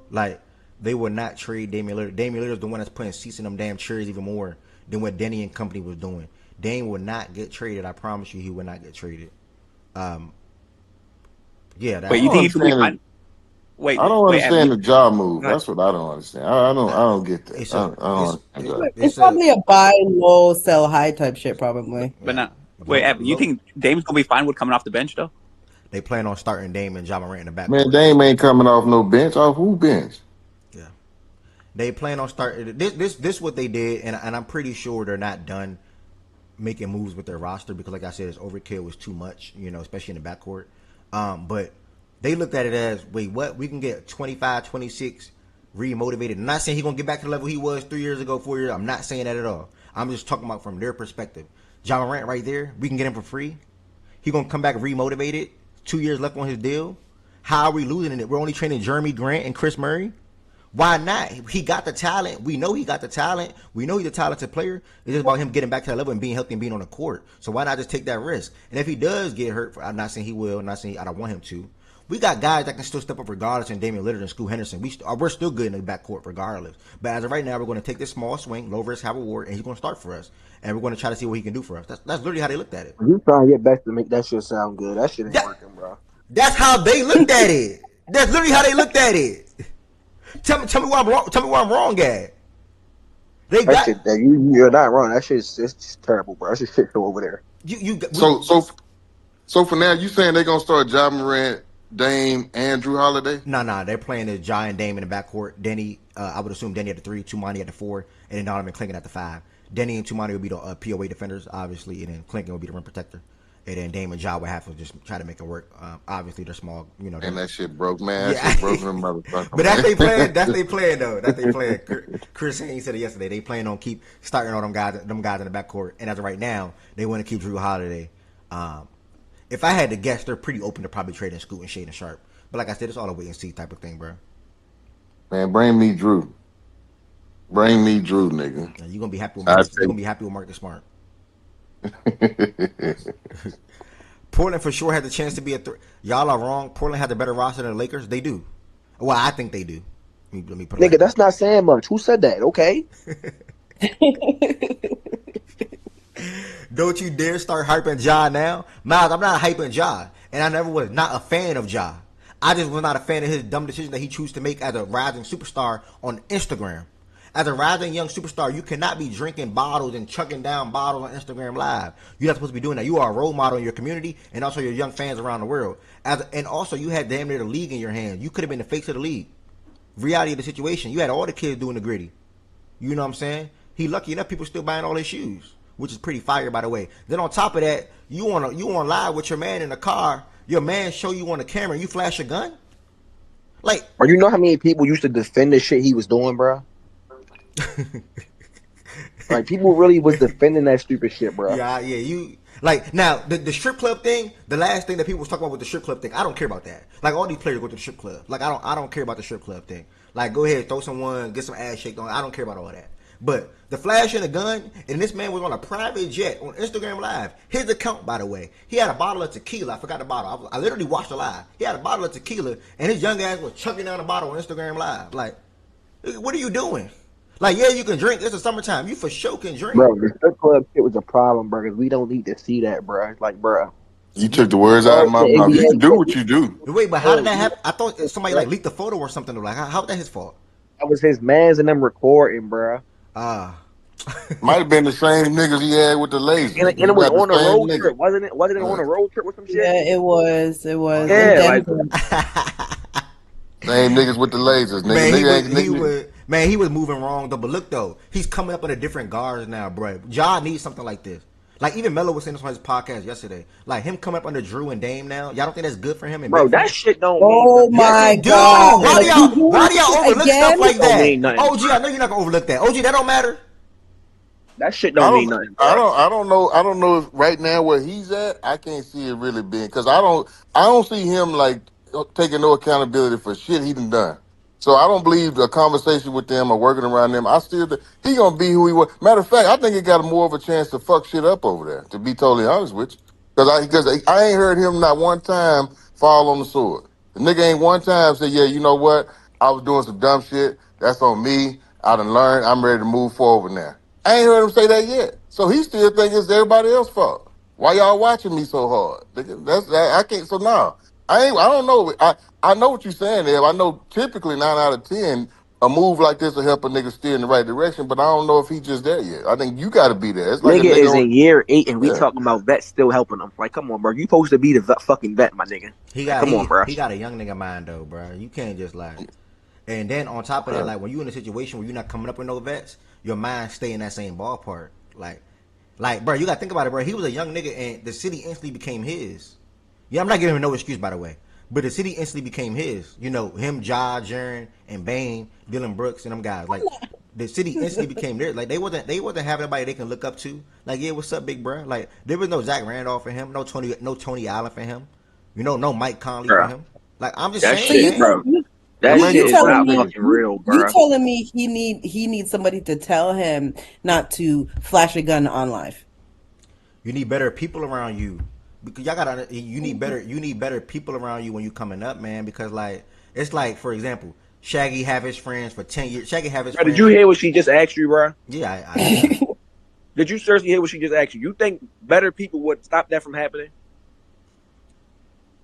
Like they would not trade Damian Lillard. Damian Lillard's the one that's putting seats in them damn chairs even more than what Denny and company was doing. Dame would not get traded. I promise you, he would not get traded. Um, yeah, I Wait, that you don't think he's gonna be understand it. fine? Wait, I don't wait, Evan. understand the job move. Go ahead. That's what I don't understand. I don't get that. it's a I don't understand that. It's it's a probably a buy low, sell high type shit, probably. But yeah, now, wait, Evan. You low. think Dame's gonna be fine with coming off the bench though? They plan on starting Dame and Ja Morant in the Man, backcourt. Dame ain't coming off no bench. Off who bench? Yeah, they plan on starting this what they did, and I'm pretty sure they're not done making moves with their roster because, like I said, it's overkill was too much, especially in the backcourt. But they looked at it as, wait, what? We can get 25, 26 remotivated. I'm not saying he's going to get back to the level he was 3 years ago, 4 years. I'm not saying that at all. I'm just talking about from their perspective. John Morant right there, we can get him for free. He going to come back remotivated. 2 years left on his deal. How are we losing in it? We're only training Jeremy Grant and Chris Murray. Why not? He got the talent. We know he got the talent. We know he's a talented player. It's just about him getting back to that level and being healthy and being on the court. So why not just take that risk? And if he does get hurt, I'm not saying he will. I'm not saying I don't want him to. We got guys that can still step up regardless, and Damian Lillard and Scoot Henderson. We're still good in the backcourt regardless. But as of right now, we're going to take this small swing, low risk, high reward, and he's going to start for us. And we're going to try to see what he can do for us. That's literally how they looked at it. You trying to get back to make that shit sound good? That shit ain't That, working, bro. that's how they looked at it. That's literally how they looked at it. Tell me where I'm wrong. Tell me where I'm wrong at. They That got shit that you're not wrong. That shit's it's just terrible, bro. That shit over there. you. We So so for now, you saying they gonna start Ja Morant, Dame, and Drew Holiday? nah. They're playing the Giant Dame in the backcourt. Denny, I would assume Denny at the three, Tumani at the four, and then Donovan Clingan at the five. Denny and Tumani will be the POA defenders, obviously, and then Clingan will be the rim protector. And then Dame and Ja would have to just try to make it work. Obviously, they're small, And they're that shit broke, man. That yeah. shit broke them motherfucker, But that's they plan. That's man. they plan though. That's they plan. Chris Haynes said it yesterday. They plan on keep starting all them guys in the backcourt. And as of right now, they want to keep Drew Holiday. If I had to guess, they're pretty open to probably trading Scoot and Shade and Sharp. But like I said, it's all a wait and see type of thing, bro. Man, bring me Drew. Bring me Drew, nigga. And you're gonna be happy with I Marcus. You're say. gonna be happy with Marcus Smart. Portland for sure had the chance to be y'all are wrong. Portland had the better roster than the Lakers. They do. Well, I think they do. Let me put it Nigga, like that's that. not saying much. Who said that? Okay. Don't you dare start hyping Ja now. Miles, I'm not hyping Ja. And I never was not a fan of Ja. I just was not a fan of his dumb decision that he chose to make as a rising superstar on Instagram. As a rising young superstar, you cannot be drinking bottles and chucking down bottles on Instagram Live. You're not supposed to be doing that. You are a role model in your community and also your young fans around the world. And also, you had damn near the league in your hands. You could have been the face of the league. Reality of the situation. You had all the kids doing the gritty. You know what I'm saying? He lucky enough people still buying all his shoes, which is pretty fire, by the way. Then on top of that, you on live with your man in the car. Your man show you on the camera and you flash a gun. Like, Or you know how many people used to defend the shit he was doing, bro? Like people really was defending that stupid shit, bro. yeah. You like now the strip club thing. The last thing that people was talking about with the strip club thing. I don't care about that. Like all these players go to the strip club. Like I don't care about the strip club thing. Like go ahead, throw someone, get some ass shaked on. I don't care about all that. But the flash and the gun, and this man was on a private jet on Instagram Live. His account, by the way, he had a bottle of tequila. I forgot the bottle. I literally watched the live. He had a bottle of tequila, and his young ass was chucking down the bottle on Instagram Live. Like, what are you doing? Like, yeah, you can drink. It's the summertime. You for sure can drink. Bro, the strip club shit was a problem, bro, because we don't need to see that, bro. It's like, bro. You took the words out All of my the mouth. You can do NBA what you do. Wait, but how did that happen? I thought somebody like right? leaked the photo or something. Like, how was that his fault? That was his mans and them recording, bro. Ah, Might have been the same niggas he had with the lasers. And You it was got the on a same road nigga. trip, wasn't it? Wasn't it on Uh, a road trip or some shit? Yeah, it was. It was in Yeah, like Denver. Same niggas with the lasers. Nigga, man, nigga ain't nigga. he was moving wrong though. But look though, he's coming up under different guards now, bro. Ja needs something like this. Like even Melo was saying this on his podcast yesterday. Like him coming up under Drew and Dame now. Y'all don't think that's good for him and bro, big for that him? shit don't mean Oh nothing. Yes, my it do. God! Why do Like you y'all? Why doing do y'all it overlook stuff again? like Don't that? mean nothing, OG, bro. I know you're not gonna overlook that. OG, that don't matter. That shit don't mean nothing, bro. I don't know if right now where he's at. I can't see it really being because I don't see him like taking no accountability for shit he done done. So I don't believe the conversation with them or working around them. He gonna be who he was. Matter of fact, I think he got more of a chance to fuck shit up over there. To be totally honest with you, because I ain't heard him not one time fall on the sword. The nigga ain't one time say, yeah, you know what? I was doing some dumb shit. That's on me. I done learned. I'm ready to move forward now. I ain't heard him say that yet. So he still think it's everybody else's fault. Why y'all watching me so hard? I can't. So now I don't know. I know what you're saying, Ev. I know typically 9 out of 10 a move like this will help a nigga steer in the right direction, but I don't know if he just there yet. I think you got to be there. It's like a Nigga is nigga. in year 8 and we Yeah. talking about vets still helping him. Like, come on, bro. You supposed to be the fucking vet, my nigga. He Like, got come on, bro. he got a young nigga mind though, bro. You can't just like. And then on top of that, like when you in a situation where you're not coming up with no vets, your mind stay in that same ballpark. Like, bro, you gotta think about it, bro. He was a young nigga, and the city instantly became his. Yeah, I'm not giving him no excuse, by the way. But the city instantly became his. You know, him, Ja, Jaren, and Bane, Dylan Brooks, and them guys. Like, the city instantly became theirs. Like, they wasn't having anybody they can look up to. Like, yeah, what's up, big bro? Like, there was no Zach Randolph for him, no Tony Allen for him. You know, no Mike Conley for Bro. him. Like, I'm just That saying, shit, man. bro. You, That Man, shit you is telling not me fucking real, you bro. telling me he needs somebody to tell him not to flash a gun on live. You need better people around you. Because y'all gotta you need better people around you when you coming up, man. Because like it's like, for example, Shaggy have his friends for 10 years. Shaggy have his Bro, did friends. you hear what she just asked you, bro? Yeah, yeah. Did you seriously hear what she just asked you? You think better people would stop that from happening?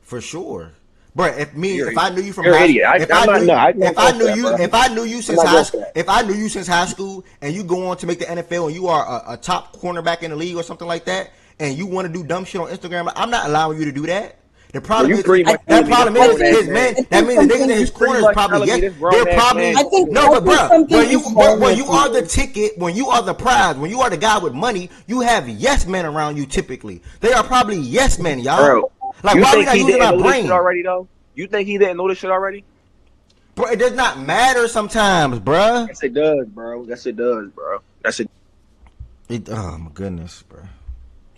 For sure. Bro, if I knew you from You're an high idiot. if I I'm knew not. I'm not if I going for knew that, you bro. if I knew you I'm since not high going for that. if I knew you since high school and you go on to make the NFL and you are a top cornerback in the league or something like that and you want to do dumb shit on Instagram, I'm not allowing you to do that. The Bro, problem you is pretty much I telling me this grown ass his man. man. I That think means the niggas in something his You pretty corner is much probably telling me yes. this They're grown ass probably man. I think no, but bro, something is wrong when with you are the you. ticket, when you are the prize, when you are the guy with money, you have yes men around you. Typically, they are probably yes men, y'all. Bro, Like, you why are we think not he using didn't our know this shit brain? already, though? You think he didn't know this shit already? Bro, it does not matter sometimes, bruh. Yes, it does, bro. Yes, it does, bro. That's it. Oh my goodness, bro.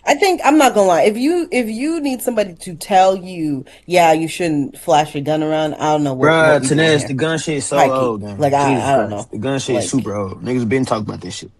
I think I'm not gonna lie. If you need somebody to tell you, yeah, you shouldn't flash your gun around. I don't know what Bruh, you doing Tenez, the here. gun shit is so High key, old, man. like Jesus I don't Christ. know, The gun shit is like super old. Niggas been talking about this shit.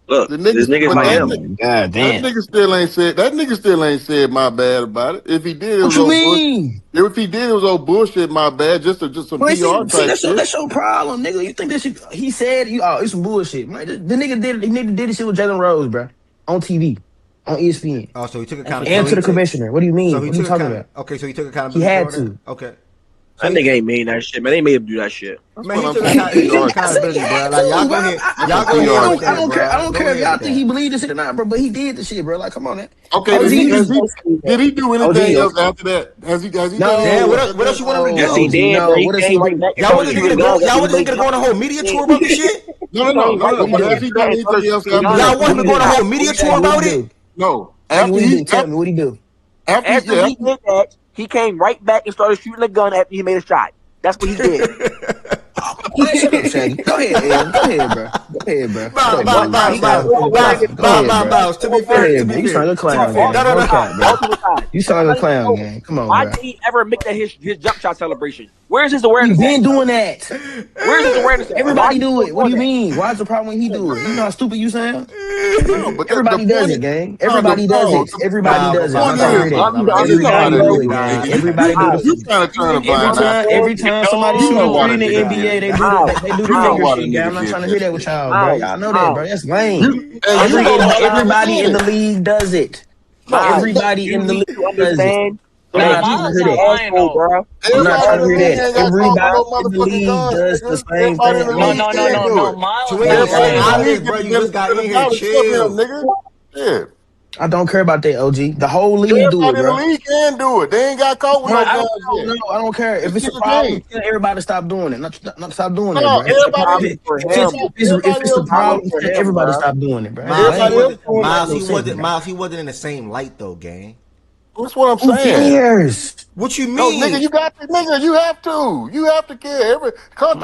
Look, The this niggas, nigga's but like that him. God that damn. nigga still ain't said. That nigga still ain't said my bad about it. If he did, it What was you old bullshit. mean? If he did, it was old bullshit. My bad. Just some Well, PR see, type shit. that's your problem, nigga. You think this shit, he said, it's some bullshit. Man, the nigga did this shit with Jalen Rose, bruh. On TV. On ESPN. Oh, so he took that's And to the accountability. ridiculous. commissioner. What do you So mean? he What are you took talking account. about? Okay, so he took He accountability for had all that. to. Okay. So That nigga ain't mean that shit, man. They made him do that shit. That's man, what he I'm took saying. PR. I said he accountability, bro. had Like, to, y'all bro. go ahead, That's some y'all go ahead PR with I that, shit. don't care. I bro. don't Go care if ahead y'all with think he that. believed this shit or not, bro. But he did the shit, bro. Like, come on, man. Okay, OG, did you he? just Has he? posted Did it. he do OG, anything else okay. after that? Has he done Damn, anything No, else what after else that? you want him to no, Yes, do? he OG, did, no. bro. He What does he came right do? back and Y'all started wasn't just shooting gonna the go. guns Y'all after he wasn't just made gonna go on a whole media tour about this shit. No, he no, no, came no, right no. back What But he and has do? he shooting done and started anything else shooting the after guns that? Y'all after want he him to made go the on a shot. whole What media he tour Shaggy, what about he it? do? No. Shaggy, After what he he do? Tell after, me, what he do? after After yeah he after, did that, he came right back and started shooting the gun after he made a shot. That's what he did. Man, shut up, Shaggy. Go ahead, Ev. Go ahead, bro. Go ahead, bro. Shut up, What? dude. Nah, You he got sound Bow, like a over one bow, nigga. clown. Go bow, ahead, bow, bro. bow. To be Go fair, ahead, bro. You sound like a clown, All no, gang. no, jokes No no. aside, cap, all bro. jokes aside. You Can I sound like tell a you something? clown, Though? gang. Come on, Why bro. did he ever make that his jump shot celebration? Where's his He awareness at, been bro? doing that. Where's his awareness at? Why Everybody he do still it. What do doing you that? mean? Why is the problem when he do it? You know how stupid you sound? no, but the Everybody does point it, is gang. no, Everybody does no, it. Everybody Bow, the does it. I bow, point don't trying to bow, hear is bow. that. I'm I'm you just know how Everybody saying, that do bro. it, nigga gang. is. Everybody do Alright, the You trying to turn a every blind eye. time, bro, every time somebody You shoot know a why three that in the nigga NBA, did they that. do how, the You know finger why the shit, gang. nigga I'm not did trying to hear that that with shit. y'all, bro. how, Y'all know that, how, bro. That's lame. You and you know why that nigga Everybody did in the it. league does it. how. Everybody You in the need league to does it. understand I'm that Nah, not trying he's to Miles hear an not that. lying asshole, though. bro. I'm He's an not Everybody trying in to the hear asshole. league that. ain't got caught with Everybody no in the motherfucking league guns, does the nigga. same Everybody in thing. the No, league no, no, can no, do no. it. Miles You not ain't Everybody saying in lying the all though. this, league bro. can You just got get in a here. dollar stuff him, Chill. nigga. Yeah. I don't care about that, OG. The whole league do it, Everybody in the bro. league can do it. They ain't got caught with No, no I don't. guns No, yet. I don't care. This If it's a nigga problem, can. tell everybody to stop doing it. Not stop doing that, No, bro. It's a everybody, problem for him. If everybody it's a else Problem doing problem, for tell him, everybody to bro. stop doing it, bro. That's Miles, he Everybody lame. else wasn't. doing Don't that make Miles, no he shit. sense, wasn't. bro. Miles, he wasn't in the same light though, gang. That's what I'm Who saying. cares? What you No, nigga, mean? you got to, nigga, you have to. You have to care.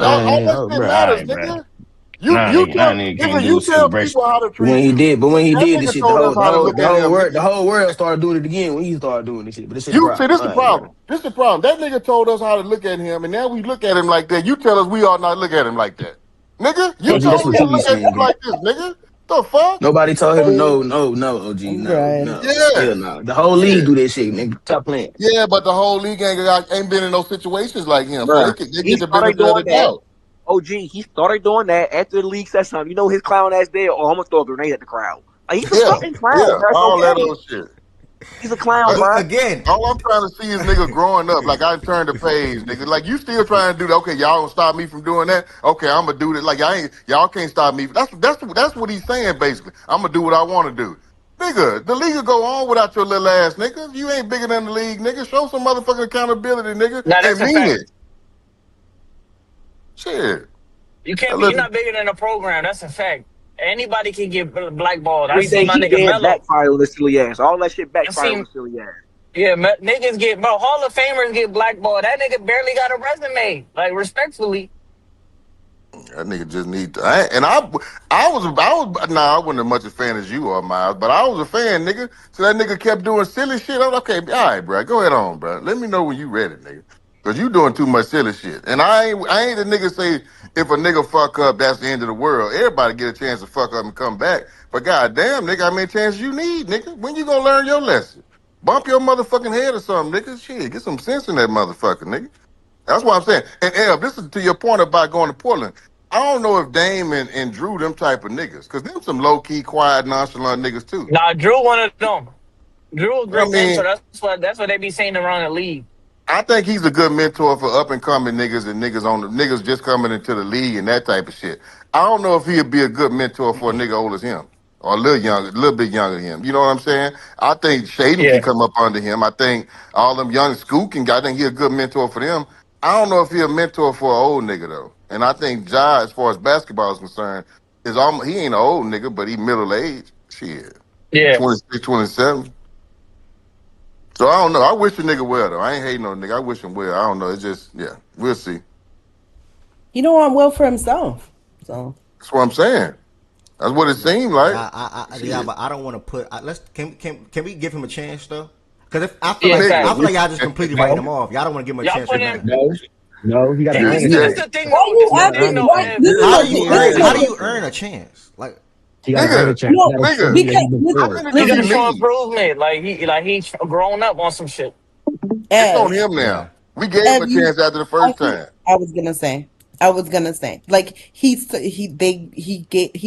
All Man, that oh, shit bro, all matters, right, bro. nigga. You tell nigga can't listen. do You a tell celebration. people how to But when treat he you. did, That this nigga shit, told us how to look at him, nigga. the whole world started doing it again when he started doing this shit. But this shit a You see, problem. this All the right, bro. problem. This the problem. That nigga told us how to look at him, and now we look at him like that. You tell us we ought not look at him like that, nigga. You OG, that's told us what to you be look at him saying, bro. like this, nigga. The fuck? Nobody told him no, OG, I'm no, crying. no. Hell Yes. no. The whole league Shit. do that shit, nigga. Stop playing. Yeah, but the whole league ain't been in those situations like him, so Bruh. they He get the started benefit of the doing that. doubt. OG, he started doing that after the league said something. You know his clown ass there. Oh, I'm gonna throw a grenade at the crowd. Like, he's a Yeah, fucking clown, yeah, bro. It's all that okay. old shit. He's a clown, I, But bro. again, all I'm trying to see is nigga growing up. Like I turned the page, nigga. Like you still trying to do that? Okay, y'all gonna stop me from doing that? Okay, I'm gonna do that. Like y'all can't stop me. That's what he's saying basically. I'm gonna do what I want to do. Nigga, the league will go on without your little ass, nigga. You ain't bigger than the league, nigga. Show some motherfucking accountability, nigga, Now and that's a mean fact. it. Shit. You I can't be. You're listen. not bigger than a program. That's a fact. Anybody can get blackballed. I see Everything my he nigga did Mello. backfired on his silly ass. All that shit I backfired on see. his silly ass. Yeah, niggas get bro. Hall of Famers get blackballed. That nigga barely got a resume. Like respectfully. That nigga just need to. Nah, I wasn't as much a fan as you are, Miles, but I was a fan, nigga. So that nigga kept doing silly shit. I was okay, all right, bro. Go ahead on, bro. Let me know when you ready, nigga. Cause you doing too much silly shit. And I ain't the nigga say if a nigga fuck up, that's the end of the world. Everybody get a chance to fuck up and come back. But goddamn, nigga, how many chances you need, nigga? When you gonna learn your lesson? Bump your motherfucking head or something, nigga. Shit, get some sense in that motherfucker, nigga. That's what I'm saying. And Ev, this is to your point about going to Portland. I don't know if Dame and Drew them type of niggas, cause them some low key, quiet, nonchalant niggas too. Nah, Drew one of them. Drew a I great mentor. mean, That's what they be saying around the league. I think he's a good mentor for up and coming niggas and niggas just coming into the league and that type of shit. I don't know if he'd be a good mentor for a nigga old as him or a little bit younger than him. You know what I'm saying? I think Shaden can Yeah, come up under him. I think all them young Scoot can. I think he a good mentor for them. I don't know if he a mentor for an old nigga though. And I think Ja, as far as basketball is concerned, he ain't an old nigga, but he middle aged. Shit, yeah. 26, 27. So I don't know. I wish the nigga well though. I ain't hating on the nigga. I wish him well. I don't know. It's just we'll see. He don't want well for himself. So That's what I'm saying. That's what it seemed like. yeah, Shit. but I don't want to put. Let's can we give him a chance though? Because I feel Yeah, like fact. y'all just completely writing him off. Y'all don't want to give him a Y'all chance for put him. nothing. No, you got to And earn this, a this Yeah, chance. the thing why though. you This the You got to thing earn a though, why chance. Ev. this is How no do you this is earn? no How do you different. earn a chance? Like You got to earn a nigga, chance. You No, got to show nigga. me that because you've been How through it. many He do listen, you gotta show need? improvement. Like he grown up on some shit. It's on Ev, him yeah, now. We gave him Ev, a chance after the I first think time. I was gonna say, like he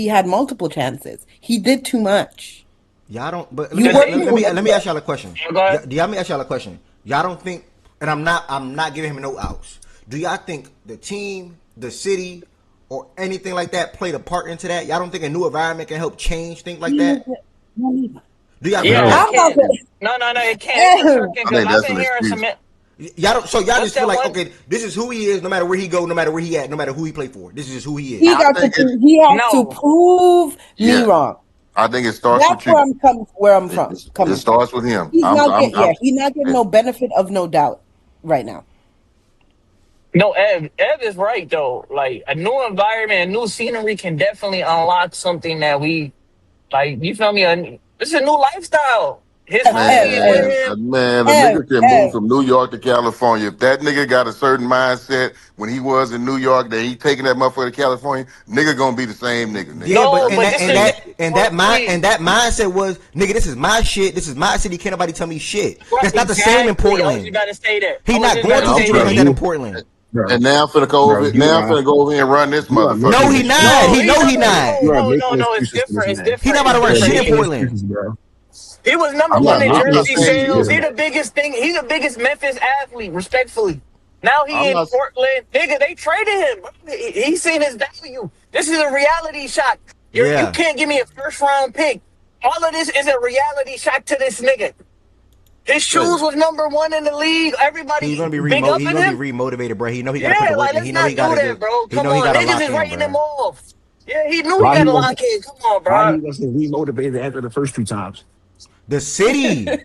had multiple chances. He did too much. y'all don't. But You The work thing, with let me ask y'all a question. go ahead. Let me ask y'all a question. Y'all don't think? And I'm not giving him no outs. Do y'all think the team, the city, or anything like that played a part into that? Y'all don't think a new environment can help change things like that? Do y'all think Yeah, No. it that? I'm not can. gonna. No, it can. It for sure Ev, can. I Cause think I've that's been an hearing some. excuse. Y'all don't. So y'all What's just feel that like, one? okay, this is who he is, no matter where he go, no matter where he at, no matter who he play for. This is just who he he is. I got to think it. prove. He has to No, prove me Yeah, wrong. I think it starts That's with where you. I'm coming. Where I'm It, from it coming from. starts with him. He's not getting. I'm Yeah, he's not getting no benefit of no doubt right now. no. Ev is right though. Like a new environment, a new scenery can definitely unlock something that we like. You feel me? This is a new lifestyle. His Ev, Ev, homie is Ev, with Man, him. man, a Ev, nigga can move Ev. from New York to California. If that nigga got a certain mindset when he was in New York, that he taking that motherfucker to California, nigga gonna be the same nigga. Yeah, but No, but this is and that mindset was, nigga, this is my shit. This is my city. Can't nobody tell me shit. right, That's not the same in exactly. I was Portland. just gotta say that. He I was not just going gotta to a I'm say situation that. like Bro, that in you, Portland. bro, And now I'm finna go bro, over it. Now I'm finna go over here and run this you are No, motherfucker. making he excuses. not. No, He he's know not. he not. You are No. making No. It's excuses for this different. It's man. He not different. about It's to run You are shit different. in making Portland. excuses, bro. He was number I'm You are not. one in I'm making not jersey saying excuses he for sales. this is. He man. the biggest thing. He's the biggest Memphis athlete, respectfully. Now he I'm in not. Portland. Nigga, they traded him. Bro. He seen his value. This is a reality shock. You Yeah, can't give me a first round pick. All of this is a reality shock to this nigga. His shoes Nigga. was number one in the league. he's Everybody gonna be big He's upping gonna be him. remotivated, bro. He know he got to put the Yeah, work like in. let's not do that, bro. He Come know he on. got to Niggas lock is in, writing him bro. off. Yeah, he knew he Why got he to wasn't lock in. Come on, why bro. he wasn't remotivated after the first two times? The city.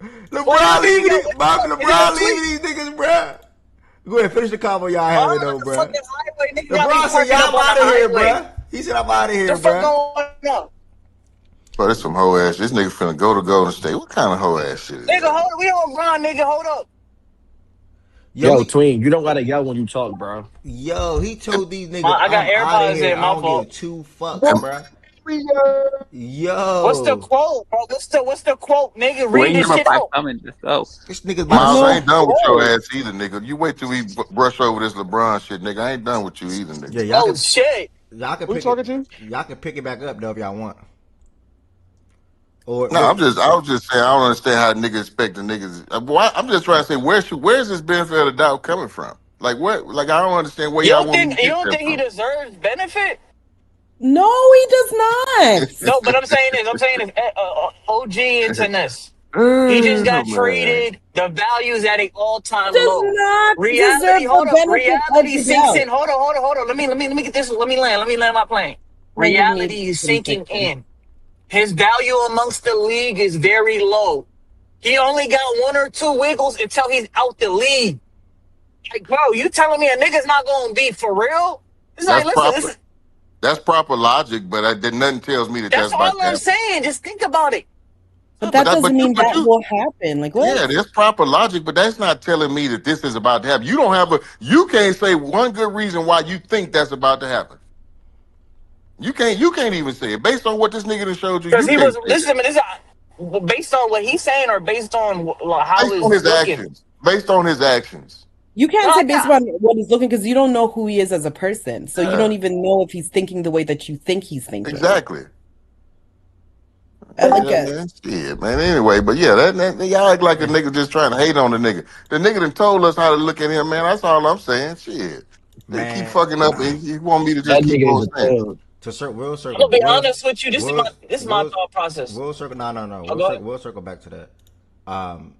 Well, LeBron you leaving got these, Mark, it's in the LeBron tweet. leaving these niggas, bruh. Go ahead, finish the combo y'all Oh, having though, the bro. fucking highway. Nigga got me LeBron said, parking "Yeah, up I'm on out the of here, highway. bro." He said, "I'm out of The here, fuck bro." going on? Bro, this some hoe ass. This nigga finna go to Golden State. What kind of hoe ass shit is Nigga, that? hold up. We on Bron, nigga. Hold up. Yo, Yo, twin, you don't gotta yell when you talk, bro. he told these niggas, I got "I'm out of AirPods here. in. I My don't give fault. two fucks, And bro." Warrior. What's the Yo, quote, bro? What's the quote, nigga? We Read ain't this number shit five out. coming. Let's go. this nigga's about to Miles, I No ain't done with your quote. ass either, nigga. You wait till we brush over this LeBron shit, nigga. I ain't done with you either, yeah. nigga. Oh shit. Y'all can Who you pick it. talking to? Y'all can pick it back up though if y'all want. Or No, what? I was just saying, I don't understand how niggas expect the niggas. I'm just trying to say, where's this benefit of the doubt coming from? Like what? Like I don't understand where y'all want me to You get don't that think he from. deserves benefit? No, he does not. No, but I'm saying is OG into this. He just Oh, got man. traded. The value's at an all-time Does low. not Reality, deserve hold the up. benefit of Reality the sinks doubt. in. Hold on. Let me get this. Let me land my plane. Don't give me Reality is some sinking fiction. in. His value amongst the league is very low. He only got one or two wiggles until he's out the league. Like, bro, you telling me a nigga's not gonna be for real? It's like, That's listen, proper. That's proper logic, but nothing tells me that that's that's about all to I'm happen. saying. Just think about it. But But that doesn't mean but that you, will happen. Like what? yeah, there's proper logic, but that's not telling me that this is about to happen. You don't have you can't say one good reason why you think that's about to happen. You can't even say it based on what this nigga done showed you. Because You he can't was, say that listen, this is based on what he's saying or based on how based on it's his looking. actions. Based on his actions, You can't say Like, based on what he's looking because you don't know who he is as a person. So you yeah, don't even know if he's thinking the way that you think he's thinking. exactly. Like, Yeah, man. Shit, man. Anyway, but yeah, y'all act like a nigga just trying to hate on the nigga. The nigga done told us how to look at him, man. That's all I'm saying. Shit. They keep Man, fucking up. He want me to That just keep nigga on is a saying. thug. Will I'm circle, gonna be honest with you. This is my Will, thought process. Will circle. No. I'll go ahead. We'll circle back to that. Um,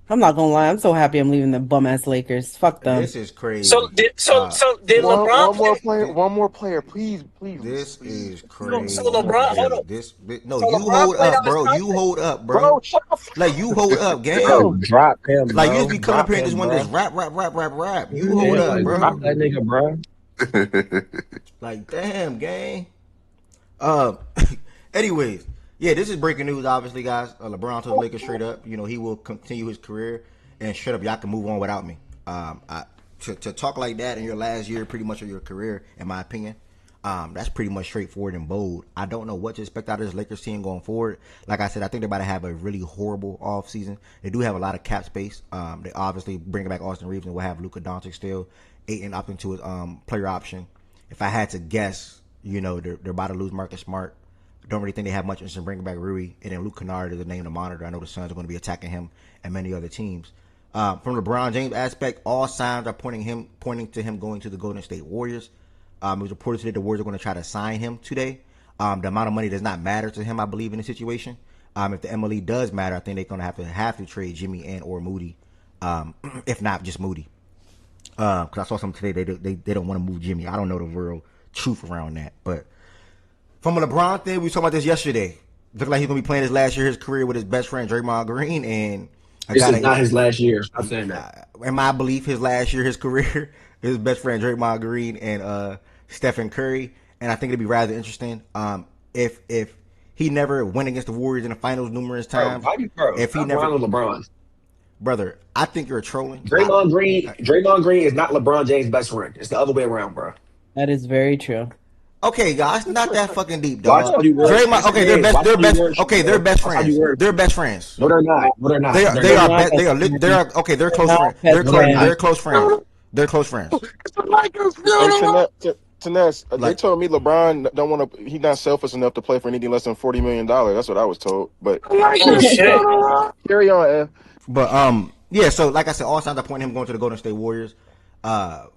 I'm not gonna lie, I'm so happy I'm leaving the bum ass Lakers. Fuck them. this is crazy. So did LeBron play? One more player, please, please, This please. is So crazy, LeBron, hold gang. up. No, So you LeBron hold played up, out his bro. You contract. hold up, bro. Bro, shut the fuck Like you hold up, gang. Bro, up. drop him, Like you just bro. be coming up Drop here and just him, want to bro. just rap. You hold Yeah, up, like drop bro. that nigga, bro. Like damn, gang. Uh, anyways, yeah, this is breaking news. Obviously, guys, LeBron told the Lakers straight up. You know he will continue his career, and straight up, y'all can move on without me. To talk like that in your last year, pretty much of your career, in my opinion, that's pretty much straightforward and bold. I don't know what to expect out of this Lakers team going forward. Like I said, I think they're about to have a really horrible offseason. They do have a lot of cap space. They obviously bring back Austin Reeves and will have Luka Doncic still. Ayton opting to his player option. If I had to guess, you know, they're about to lose Marcus Smart. Don't really think they have much interest in bringing back Rui. And then Luke Kennard is the name to monitor. I know the Suns are going to be attacking him and many other teams. From the LeBron James aspect, all signs are pointing to him going to the Golden State Warriors. It was reported today the Warriors are going to try to sign him today. The amount of money does not matter to him, I believe, in the situation. If the MLE does matter, I think they're going to have to trade Jimmy and or Moody, if not just Moody. Because I saw something today they don't want to move Jimmy. I don't know the real truth around that, but from a LeBron thing, we were talking about this yesterday. Looked like he's gonna be playing his last year of his career with his best friend Draymond Green, and I This got is not to, his last year. Stop saying that. in my belief, his last year of his career, his best friend Draymond Green and Stephen Curry, and I think it'd be rather interesting. If he never went against the Warriors in the finals numerous Bro, times, why you bro? if he Stop never, lying on LeBron. brother, I think you're trolling. Draymond Green is not LeBron James' best friend. It's the other way around, bro. that is very true. Okay, guys, not that fucking deep, Watch dog. how you word. Draymond. Yes, it Okay, is. Watch how you word shit, Okay, they're bro. best Watch how you friends. word They're shit. best friends. No, they're not. No, they're not. They are. They're They They're not. are. not best friends. They're okay. They're They're close not friends. best No, they're not. They're friends. close friends. They're close friends. It's the Lakers Hey, funeral. Taness, they Like, told me LeBron don't want to. He's not selfish enough to play for anything less than $40 million. That's what I was told. But Oh shit. carry on, F. but yeah. So like I said, all signs are pointing him going to the Golden State Warriors. Uh,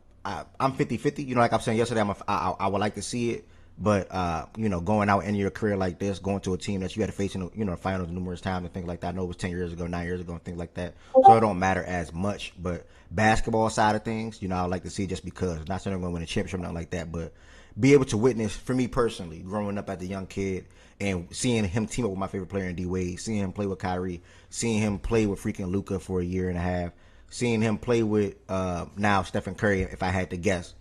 I'm 50-50. You know, like I was saying yesterday, I would like to see it, but you know, going out in your career like this, going to a team that you had to face in the finals numerous times and things like that. I know it was 10 years ago, 9 years ago, and things like that. So it don't matter as much. But basketball side of things, you know, I would like to see just because. Not saying they're going to win a championship, nothing like that, but be able to witness, for me personally, growing up as a young kid and seeing him team up with my favorite player in D Wade, seeing him play with Kyrie, seeing him play with freaking Luka for a year and a half, seeing him play with now Stephen Curry, if I had to guess,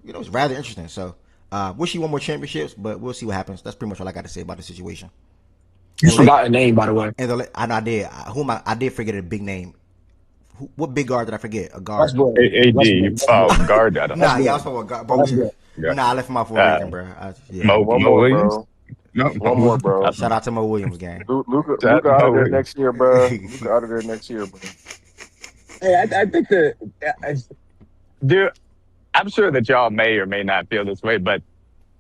it's rather interesting. So wish he won more championships, but we'll see what happens. That's pretty much all I got to say about the situation. You forgot a name, by the way. And I did. I did forget a big name. What big guard did I forget? A guard. Westbrook. AD, guard. I don't Nah, know. yeah, I was talking about guard. But Westbrook. Yeah. I left him out for a reason, bro. Mo One more, Williams. bro. No, One more, bro. Shout out to Mo Williams, gang. Luka Shout out out of Mo there Williams. next year, bro. Luka out of there next year, bro. Hey, I think I'm sure that y'all may or may not feel this way, but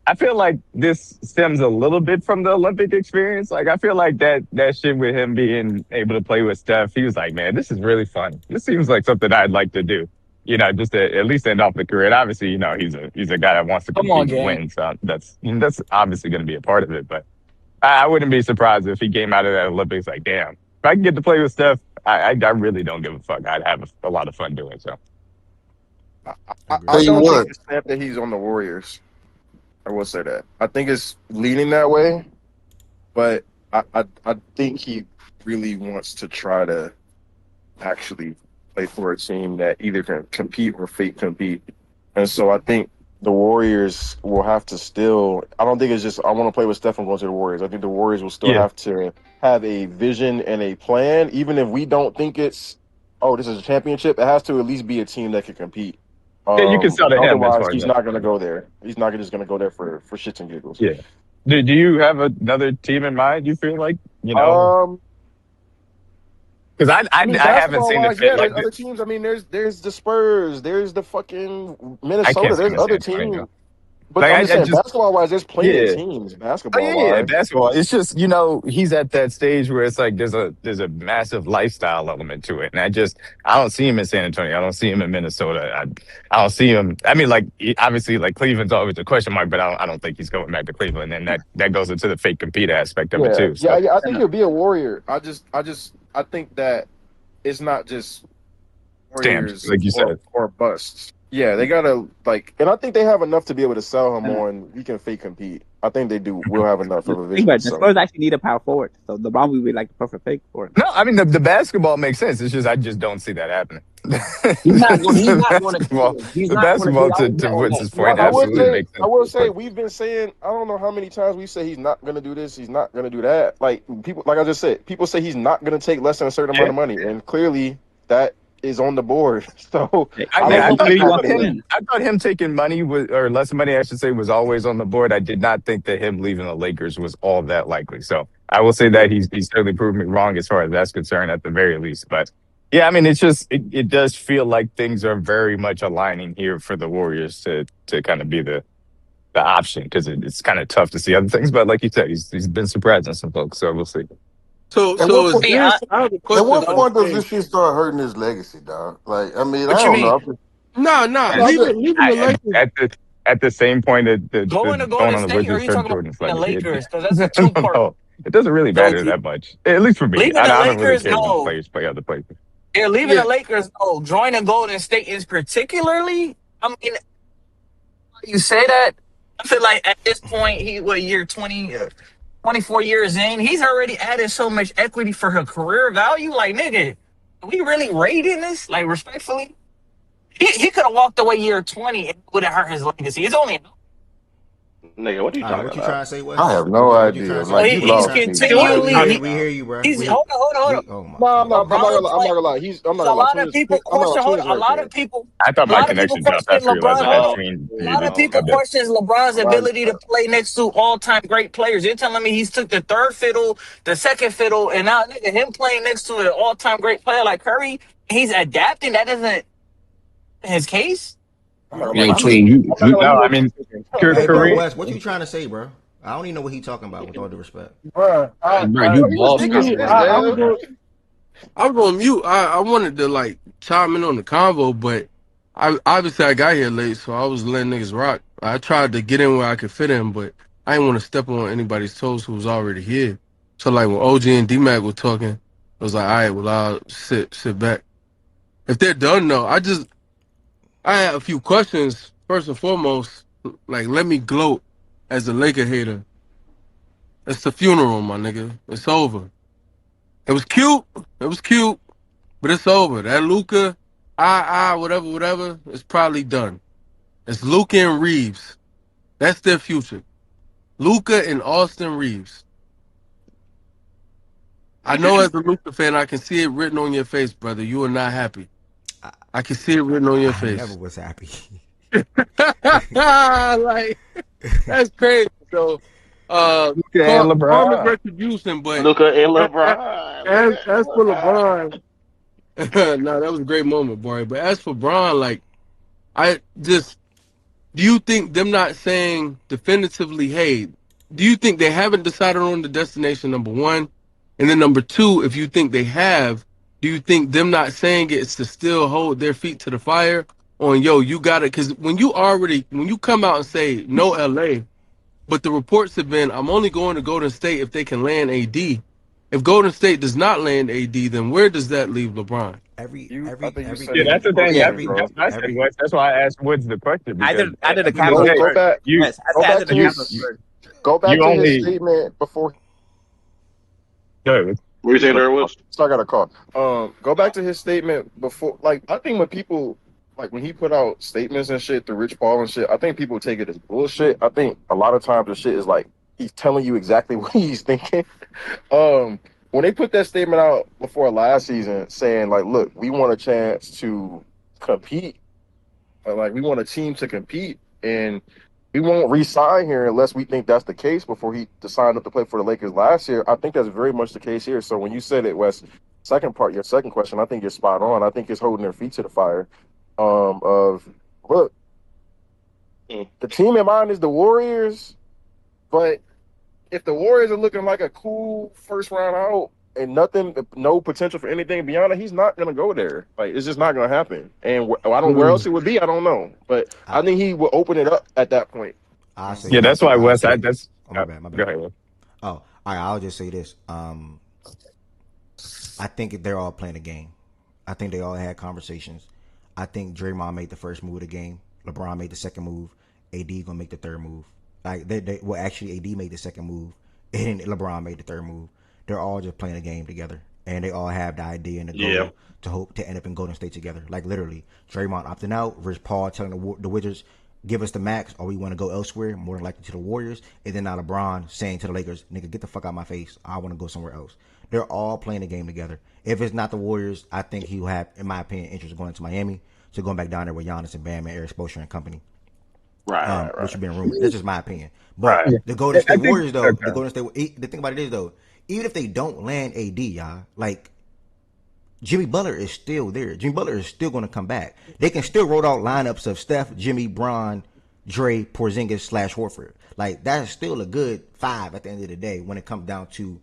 I feel like this stems a little bit from the Olympic experience. Like, I feel like that shit with him being able to play with Steph, he was like, man, this is really fun. This seems like something I'd like to do. Just to at least end off the career. And obviously, he's a guy that wants to Come on, compete and gang. win. So that's obviously going to be a part of it. But I wouldn't be surprised if he came out of that Olympics like, damn, if I can get to play with Steph, I really don't give a fuck. I'd have a lot of fun doing so. I Tell you don't what. think it's snap that he's on the Warriors. I will say that. I think it's leaning that way, but I think he really wants to try to actually play for a team that either can compete or fake compete. And so I think the Warriors will have to still. I don't think it's just I want to play with Steph and going to the Warriors. I think the Warriors will still have to have a vision and a plan, even if we don't think it's this is a championship. It has to at least be a team that can compete. Yeah, you can sell to him as Otherwise, far as he's that. not going to go there. He's not just going to go there for shits and giggles. Yeah. Do you have another team in mind? You feel like because I haven't seen the basketball-wise, fit like there's other this. teams. I mean, there's the Spurs, there's the fucking I Minnesota, can't see there's him in other San Antonio. teams. But Like, I'm I just saying, just basketball-wise, there's plenty of yeah. teams. Oh Basketball-wise, basketball. It's just he's at that stage where it's like there's a massive lifestyle element to it, and I don't see him in San Antonio. I don't see him in Minnesota. I don't see him. I mean, like obviously, like Cleveland's always a question mark, but I don't think he's going back to Cleveland, and that goes into the fake compete aspect of it too. So I think he'll be a Warrior. I think that it's not just Warriors like you said. or busts. Yeah, they gotta and I think they have enough to be able to sell him on. We can fake compete. I think they do. We'll have enough of a vision. The Spurs actually need a power forward, so LeBron would be like the perfect fake for it. No, I mean the basketball makes sense. It's just I just don't see that happening. He's not going to The basketball to Witz's point absolutely makes sense. I will say we've been saying I don't know how many times we say he's not gonna do this, he's not gonna do that. Like people, like I just said, people say he's not gonna take less than a certain amount of money, and clearly that is on the board. So I thought him taking money or less money, I should say, was always on the board. I did not think that him leaving the Lakers was all that likely. So I will say that he's certainly proved me wrong as far as that's concerned, at the very least. But yeah, I mean, it's just it does feel like things are very much aligning here for the Warriors to kind of be the option, because it's kind of tough to see other things. But like you said, he's been surprising some folks, so we'll see. So At is what this? I have a At question. what point does this shit start hurting his legacy, dog? Like, I mean, What I you don't mean? know. No, leaving the Lakers. At the same point that Going to going Golden on the State, or are Wizards you hurt talking about Jordan's the legacy. Lakers? Because that's a two-part. No, it doesn't really matter that much, at least for me. Leaving the I don't really Lakers, care when no. players play other places. Yeah, leaving the Lakers, no. Joining Golden State is particularly. I mean, you say that. I feel like at this point, year 20, 24 years in, he's already added so much equity for her career value. Like, nigga, are we really rating this? Like, respectfully, he could have walked away year 20 and it would have hurt his legacy. It's only. Nigga, what are you talking What you about? trying to say? Wes? I have no What you idea. trying to say? Like, He's you lost me. continually. We hear you, bro. He's hold on. Oh my No, I'm not God. gonna lie. I'm not gonna lie. A lot of people question. Hold on. A lot of people. I thought A my lot of people connection dropped question after you realized I had LeBron. screen A lot of muted. people Okay. questions LeBron's ability to play next to all-time great players. You're telling me he's took the third fiddle, the second fiddle, and now nigga, him playing next to an all-time great player like Curry, he's adapting. That isn't his case. No, I mean, Hey, bro, Kareem. Wes, what you trying to say, bro? I don't even know what he talking about. With all due respect. Bro, Bro, you lost. I was on mute. I wanted to like chime in on the convo, but obviously I got here late, so I was letting niggas rock. I tried to get in where I could fit in, but I didn't want to step on anybody's toes who was already here. So like when OG and D-Mac were talking, I was like, all right, well I'll sit back. If they're done though, I had a few questions. First and foremost, like let me gloat as a Laker hater. It's the funeral, my nigga. It's over. It was cute. It was cute, but it's over. That Luca, whatever, it's probably done. It's Luca and Reeves. That's their future. Luca and Austin Reeves. I know as a Luca fan, I can see it written on your face, brother. You are not happy. I can see it written on your I never face. was happy. Like that's crazy. So, Luka and karma's LeBron. retribution. But Luca and as, LeBron. as Luca and as for LeBron. LeBron, no, that was a great moment, boy. But as for Bron, like I just do you think them not saying definitively, hey, do you think they haven't decided on the destination, number one? And then number two, if you think they have, do you think them not saying it is to still hold their feet to the fire on, yo, you got it? Because when you come out and say no LA, but the reports have been, I'm only going to Golden State if they can land AD. If Golden State does not land AD, then where does that leave LeBron? I think you said Yeah, it Everything, that's the thing. perfectly, every, bro. That's what I said, every. Wes. That's why I asked what's the question because Either at the the end of Cavs the or day, Go Spurs. back. you Yes, I Go say back either the to Cavs or his. Spurs. Go back you to his only statement before. go ahead. What you saying there was? So I got a call. Go back to his statement before. Like, I think when people like when he put out statements and shit to Rich Paul and shit, I think people take it as bullshit. I think a lot of times the shit is like he's telling you exactly what he's thinking. When they put that statement out before last season, saying like, "Look, we want a chance to compete. Like, we want a team to compete, and we won't re-sign here unless we think that's the case." Before he signed up to play for the Lakers last year, I think that's very much the case here. So when you said it, Wes, second part, your second question, I think you're spot on. I think it's holding their feet to the fire. Of look, the team in mind is the Warriors, but if the Warriors are looking like a cool first round out and nothing, no potential for anything beyond it, he's not gonna go there. Like it's just not gonna happen. And I don't where else it would be. I don't know, but I I, think he will open it up at that point. I'll say Yeah, this. that's why I'll Wes. say. That's Oh my bad. My go bad. ahead. Wes. Oh, all right. I'll just say this. I think they're all playing a game. I think they all had conversations. I think Draymond made the first move of the game. LeBron made the second move. AD gonna make the third move. Like well, actually, AD made the second move, and LeBron made the third move. They're all just playing a game together, and they all have the idea and the Yeah. goal to hope to end up in Golden State together. Like literally, Draymond opting out, Rich Paul telling the Wizards, "Give us the max, or we want to go elsewhere, more than likely to the Warriors." And then now LeBron saying to the Lakers, "Nigga, get the fuck out my face. I want to go somewhere else." They're all playing the game together. If it's not the Warriors, I think he'll have, in my opinion, interest in going to Miami. So going back down there with Giannis and Bam and Eric Spoelstra and company, which have been rumored. That's just my opinion. But Right. the Golden I State think Warriors, though, the okay. Golden State, the thing about it is, though, even if they don't land AD, y'all, like Jimmy Butler is still there. Jimmy Butler is still going to come back. They can still roll out lineups of Steph, Jimmy, Bron, Dre, Porzingis / Horford. Like that's still a good five at the end of the day when it comes down to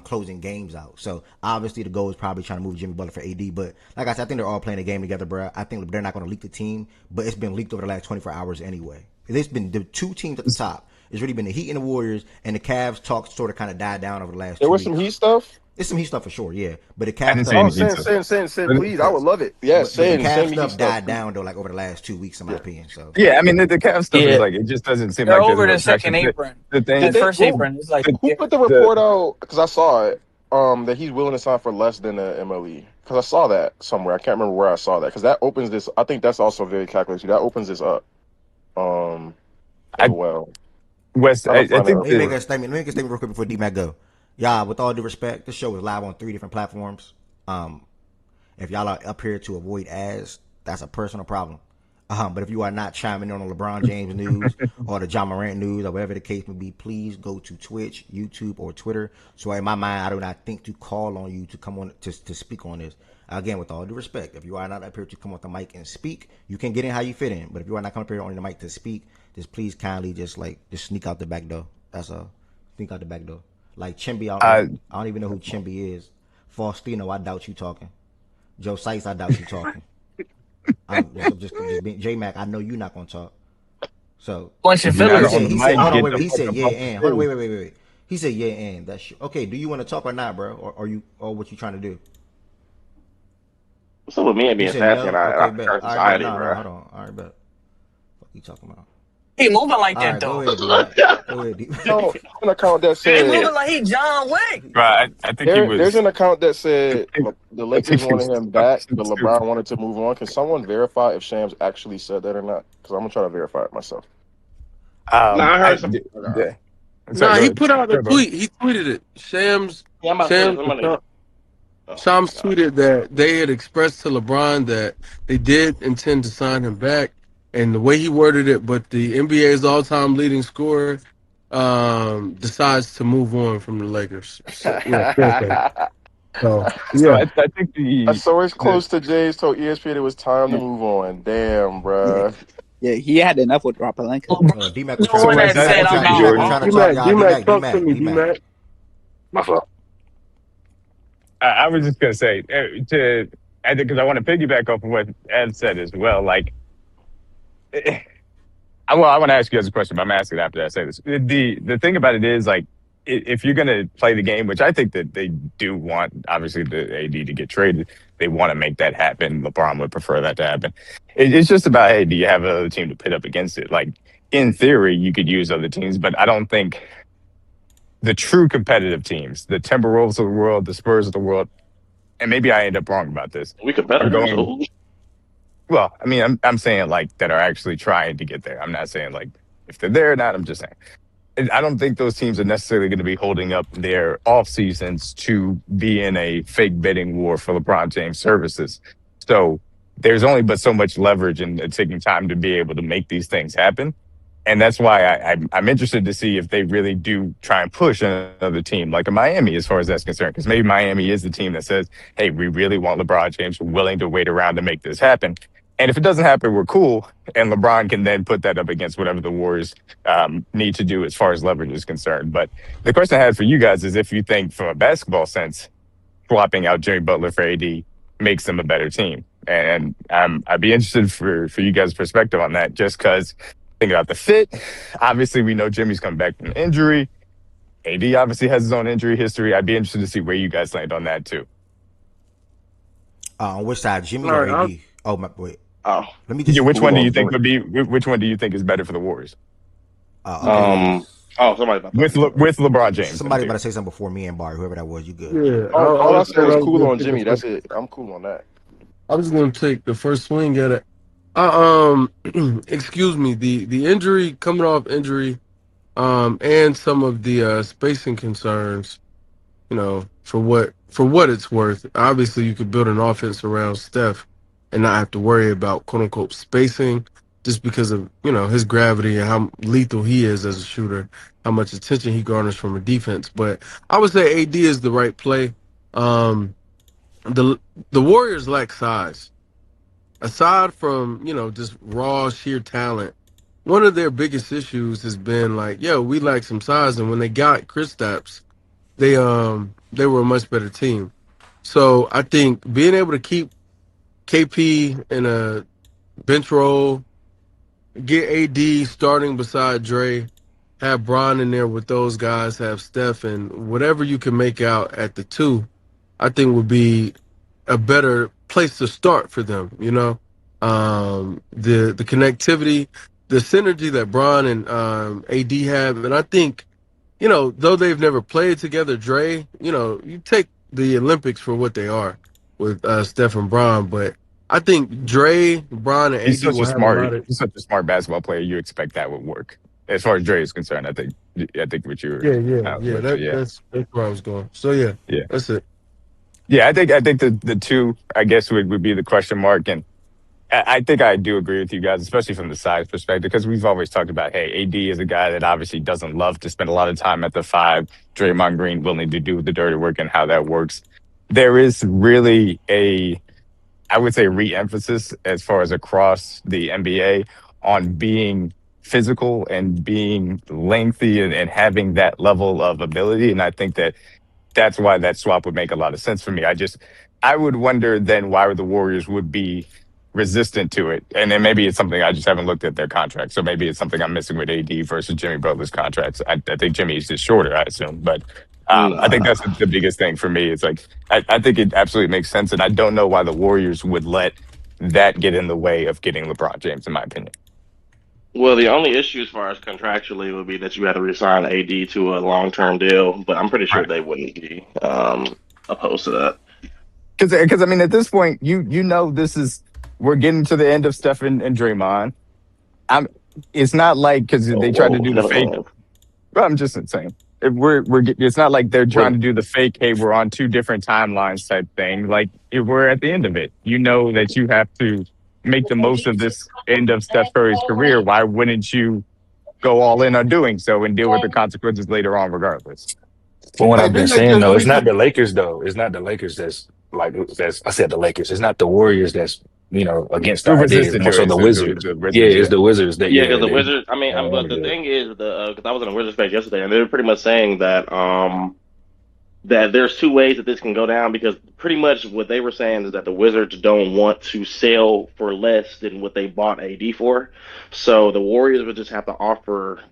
closing games out. So obviously the goal is probably trying to move Jimmy Butler for AD. But like I said, I think they're all playing a game together, bro. I think they're not going to leak the team, but it's been leaked over the last 24 hours anyway. It's been the two teams at the top. It's really been the Heat and the Warriors, and the Cavs talk sort of kind of died down over the last There 2 was some weeks. Heat stuff. It's some Heat stuff for sure, yeah. But the I Cavs didn't see stuff, Oh, any heat send, stuff. send, send, send, But please. I would love it. Yes, but the send Cavs me Heat stuff stuff, died please. down though, like over the last 2 weeks, in my Yeah. opinion. So Yeah, I mean the Cavs stuff is Yeah, like it just doesn't seem they're like there's over no the second attraction. apron. The Did thing, they? First apron. It's like Who yeah. put the the report out? Because I saw it. That he's willing to sign for less than the MLE. Because I saw that somewhere. I can't remember where I saw that. Because that opens this. I think that's also very calculated. That opens this up. As I well. West. Trying to I find think let me that. make that a statement. Let me make a statement real quick before D-Mac go. Y'all, with all due respect, this show is live on 3 different platforms. If y'all are up here to avoid ads, that's a personal problem. But if you are not chiming in on the LeBron James news or the John Morant news or whatever the case may be, please go to Twitch, YouTube, or Twitter. So in my mind, I do not think to call on you to come on to speak on this. Again, with all due respect, if you are not up here to come on the mic and speak, you can get in how you fit in. But if you are not coming up here on the mic to speak, just please kindly just sneak out the back door. That's a sneak out the back door. Like Chimby, I don't even know who Chimby is. Faustino, I doubt you talking. Joe Sykes, I doubt you talking. I'm just being J Mac. I know you're not gonna talk. So Bunch of if you're he not fillers. on said the he said mic, hold on get wait the he fuck said up yeah off the and hold on stage. wait he said yeah and that's okay. Do you want to talk or not, bro? Or what you trying to do? What's up with me He being said sassy in no. our Okay, bet. current All right, bet. society, No, bro? hold on. All right, bet. What you talking about? He moving like All that right, go though. ahead, D Mac. Go ahead, D. No, an account that He said moving like he John Wick. Right. I think he there's was. an account that I said think, The I think Lakers he wanted was him back, talking but to. LeBron wanted to move on. Can someone verify if Shams actually said that or not? Because I'm gonna try to verify it myself. No, I I heard something. Okay. yeah. I'm sorry. Nah, Go he ahead. put out Go a ahead, bro. tweet. He tweeted it. Yeah, I'm about to say somebody. Oh, Shams God. tweeted that they had expressed to LeBron that they did intend to sign him back, and the way he worded it, but the NBA's all-time leading scorer decides to move on from the Lakers. So, fair play. So So yeah, I think So it's the close to James told ESPN it was time to Yeah, move on. Damn, yeah, bruh. yeah. He had enough with Rob Pelinka. D Mac The was trying. one so that D Mac said was I I'm trying. think D not Mac was Jordan. trying to D talk. Mac, Y'all, D D Mac, Mac, D talk to Mac, me, D D Mac. Mac. My fault. I was just gonna say to I think because I want to piggyback off of what Ed said as well. Like, I want to ask you guys a question, but I'm asking it after I say this. The thing about it is like if you're going to play the game, which I think that they do want, obviously the AD to get traded, they want to make that happen. LeBron would prefer that to happen. It's just about, hey, do you have another team to pit up against it? Like in theory, you could use other teams, but I don't think the true competitive teams, the Timberwolves of the world, the Spurs of the world, and maybe I end up wrong about this, We are competitors. going. Oh, Well, I mean, I'm saying like that are actually trying to get there. I'm not saying like if they're there or not. I'm just saying. And I don't think those teams are necessarily going to be holding up their off seasons to be in a fake bidding war for LeBron James services. So there's only but so much leverage and taking time to be able to make these things happen. And that's why I'm interested to see if they really do try and push another team like a Miami as far as that's concerned. Because maybe Miami is the team that says, hey, we really want LeBron James. We're willing to wait around to make this happen. And if it doesn't happen, we're cool. And LeBron can then put that up against whatever the Warriors need to do as far as leverage is concerned. But the question I had for you guys is if you think, from a basketball sense, swapping out Jimmy Butler for AD makes them a better team. And I'd be interested for you guys' perspective on that, just because thinking about the fit, obviously we know Jimmy's coming back from injury. AD obviously has his own injury history. I'd be interested to see where you guys land on that too. On which side, Jimmy All or right, AD? Oh my, wait. oh, Let me Yeah, just. which who one do going you think for it? would be? Which one do you think is better for the Warriors Okay. Oh, somebody about to. with LeBron James in the Somebody about team? to say something before me and Barry, whoever that was. You good? yeah. All I I said said was I was cool gonna on take the Jimmy. That's first. it. I'm cool on that. I was gonna take the first swing at it. Excuse me. The injury coming off injury, and some of the spacing concerns. For what it's worth. Obviously, you could build an offense around Steph and not have to worry about quote unquote spacing, just because of his gravity and how lethal he is as a shooter, how much attention he garners from a defense. But I would say AD is the right play. Um, the the Warriors lack size. Aside from just raw sheer talent, one of their biggest issues has been like, yo, we lack some size, and when they got Kristaps, they were a much better team. So I think being able to keep KP in a bench role, get AD starting beside Dre, have Bron in there with those guys, have Steph, and whatever you can make out at the two, I think would be a better place to start for them. The connectivity, the synergy that Bron and AD have, and I think though they've never played together, Dre, you take the Olympics for what they are with Steph and Bron, but I think Dre, Bron, and AD will have a lot of. He's such a smart basketball player. You expect that would work. As far as Dre is concerned, I think what you were, Yeah. but yeah, That's where I was going. So yeah, yeah, that's it. yeah. I think the two, I guess, would be the question mark, and I think I do agree with you guys, especially from the size perspective, because we've always talked about, hey, AD is a guy that obviously doesn't love to spend a lot of time at the five. Draymond Green willing to do the dirty work and how that works. There is really I would say, re-emphasis as far as across the NBA on being physical and being lengthy and having that level of ability. And I think that's why that swap would make a lot of sense for me. I would wonder then why the Warriors would be resistant to it. And then maybe it's something I just haven't looked at their contract. So maybe it's something I'm missing with AD versus Jimmy Butler's contracts. I think Jimmy's just shorter, I assume. But I think Nah. that's the biggest thing for me. It's like, I think it absolutely makes sense. And I don't know why the Warriors would let that get in the way of getting LeBron James, in my opinion. Well, the only issue as far as contractually would be that you had to resign AD to a long-term deal, but I'm pretty sure Right. they wouldn't be opposed to that. Because I mean, at this point, you know, this is we're getting to the end of Steph and Draymond. I'm. It's not like because Oh, they tried to whoa, do the never fake. mind. Well, I'm just saying. If it's not like they're trying Well, to do the fake. Hey, we're on two different timelines type thing. Like if we're at the end of it, you know that you have to make the most of this end of Steph Curry's career. Why wouldn't you go all in on doing so and deal with the consequences later on, regardless? From what Hey, I've been didn't they saying just though, it's not recently? the Lakers though. It's not the Lakers that's I said the Lakers. It's not the Warriors that's against the Who idea. It's resisted more your so the Wizards. the Yeah, Wizards? it's Yeah. the Wizards that yeah, because the they Wizards. I mean, don't want but to the do it. thing is, because I was in the Wizards space yesterday, and they were pretty much saying that there's two ways that this can go down because pretty much what they were saying is that the Wizards don't want to sell for less than what they bought AD for. So the Warriors would just have to offer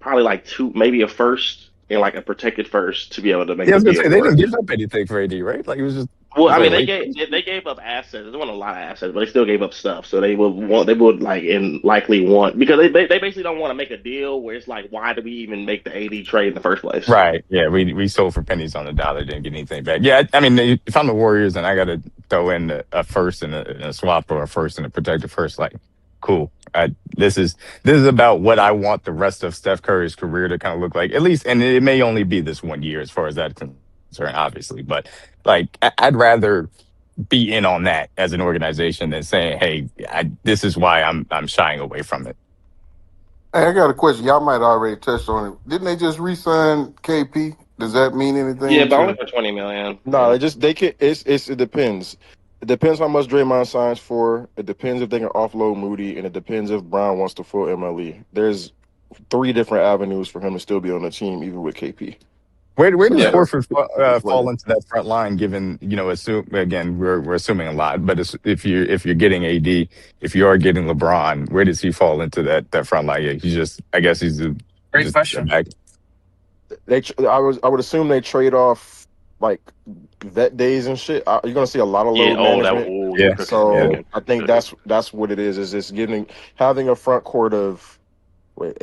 probably like two, maybe a first and like a protected first to be able to make Yeah, I the was gonna deal say they didn't work. give up anything for AD, right? Like it was just Well, I like mean, late. they gave up assets. They want a lot of assets, but they still gave up stuff. So they would like and likely want because they basically don't want to make a deal where it's like, why do we even make the AD trade in the first place? Right. Yeah. We sold for pennies on the dollar, didn't get anything back. Yeah. I mean, if I'm the Warriors and I got to throw in a first and a swap or a first and a protected first, like, cool. This is about what I want the rest of Steph Curry's career to kind of look like. At least, and it may only be this 1 year as far as that's concerned, obviously. But like, I'd rather be in on that as an organization than saying, "Hey, this is why I'm shying away from it." Hey, I got a question. Y'all might already touched on it. Didn't they just re-sign KP? Does that mean Yeah, anything but only to? for 20 million. No, they can. It depends. It depends how much Draymond signs for. It depends if they can offload Moody, and it depends if Brown wants to full MLE. There's three different avenues for him to still be on the team, even with KP. Where So does Yeah, Horford that's fall later. into that front line? Given assume again we're assuming a lot, but if you're getting AD, if you are getting LeBron, where does he fall into that front line? Yeah, he's just I guess Great just a question. back. I would assume they trade off like vet days and shit. You're gonna see a lot of yeah. load Oh, that. management. Oh, you Yeah, cooking? You yeah. So cooking? I You think cooking? that's what it is. Is just getting having a front court of AD,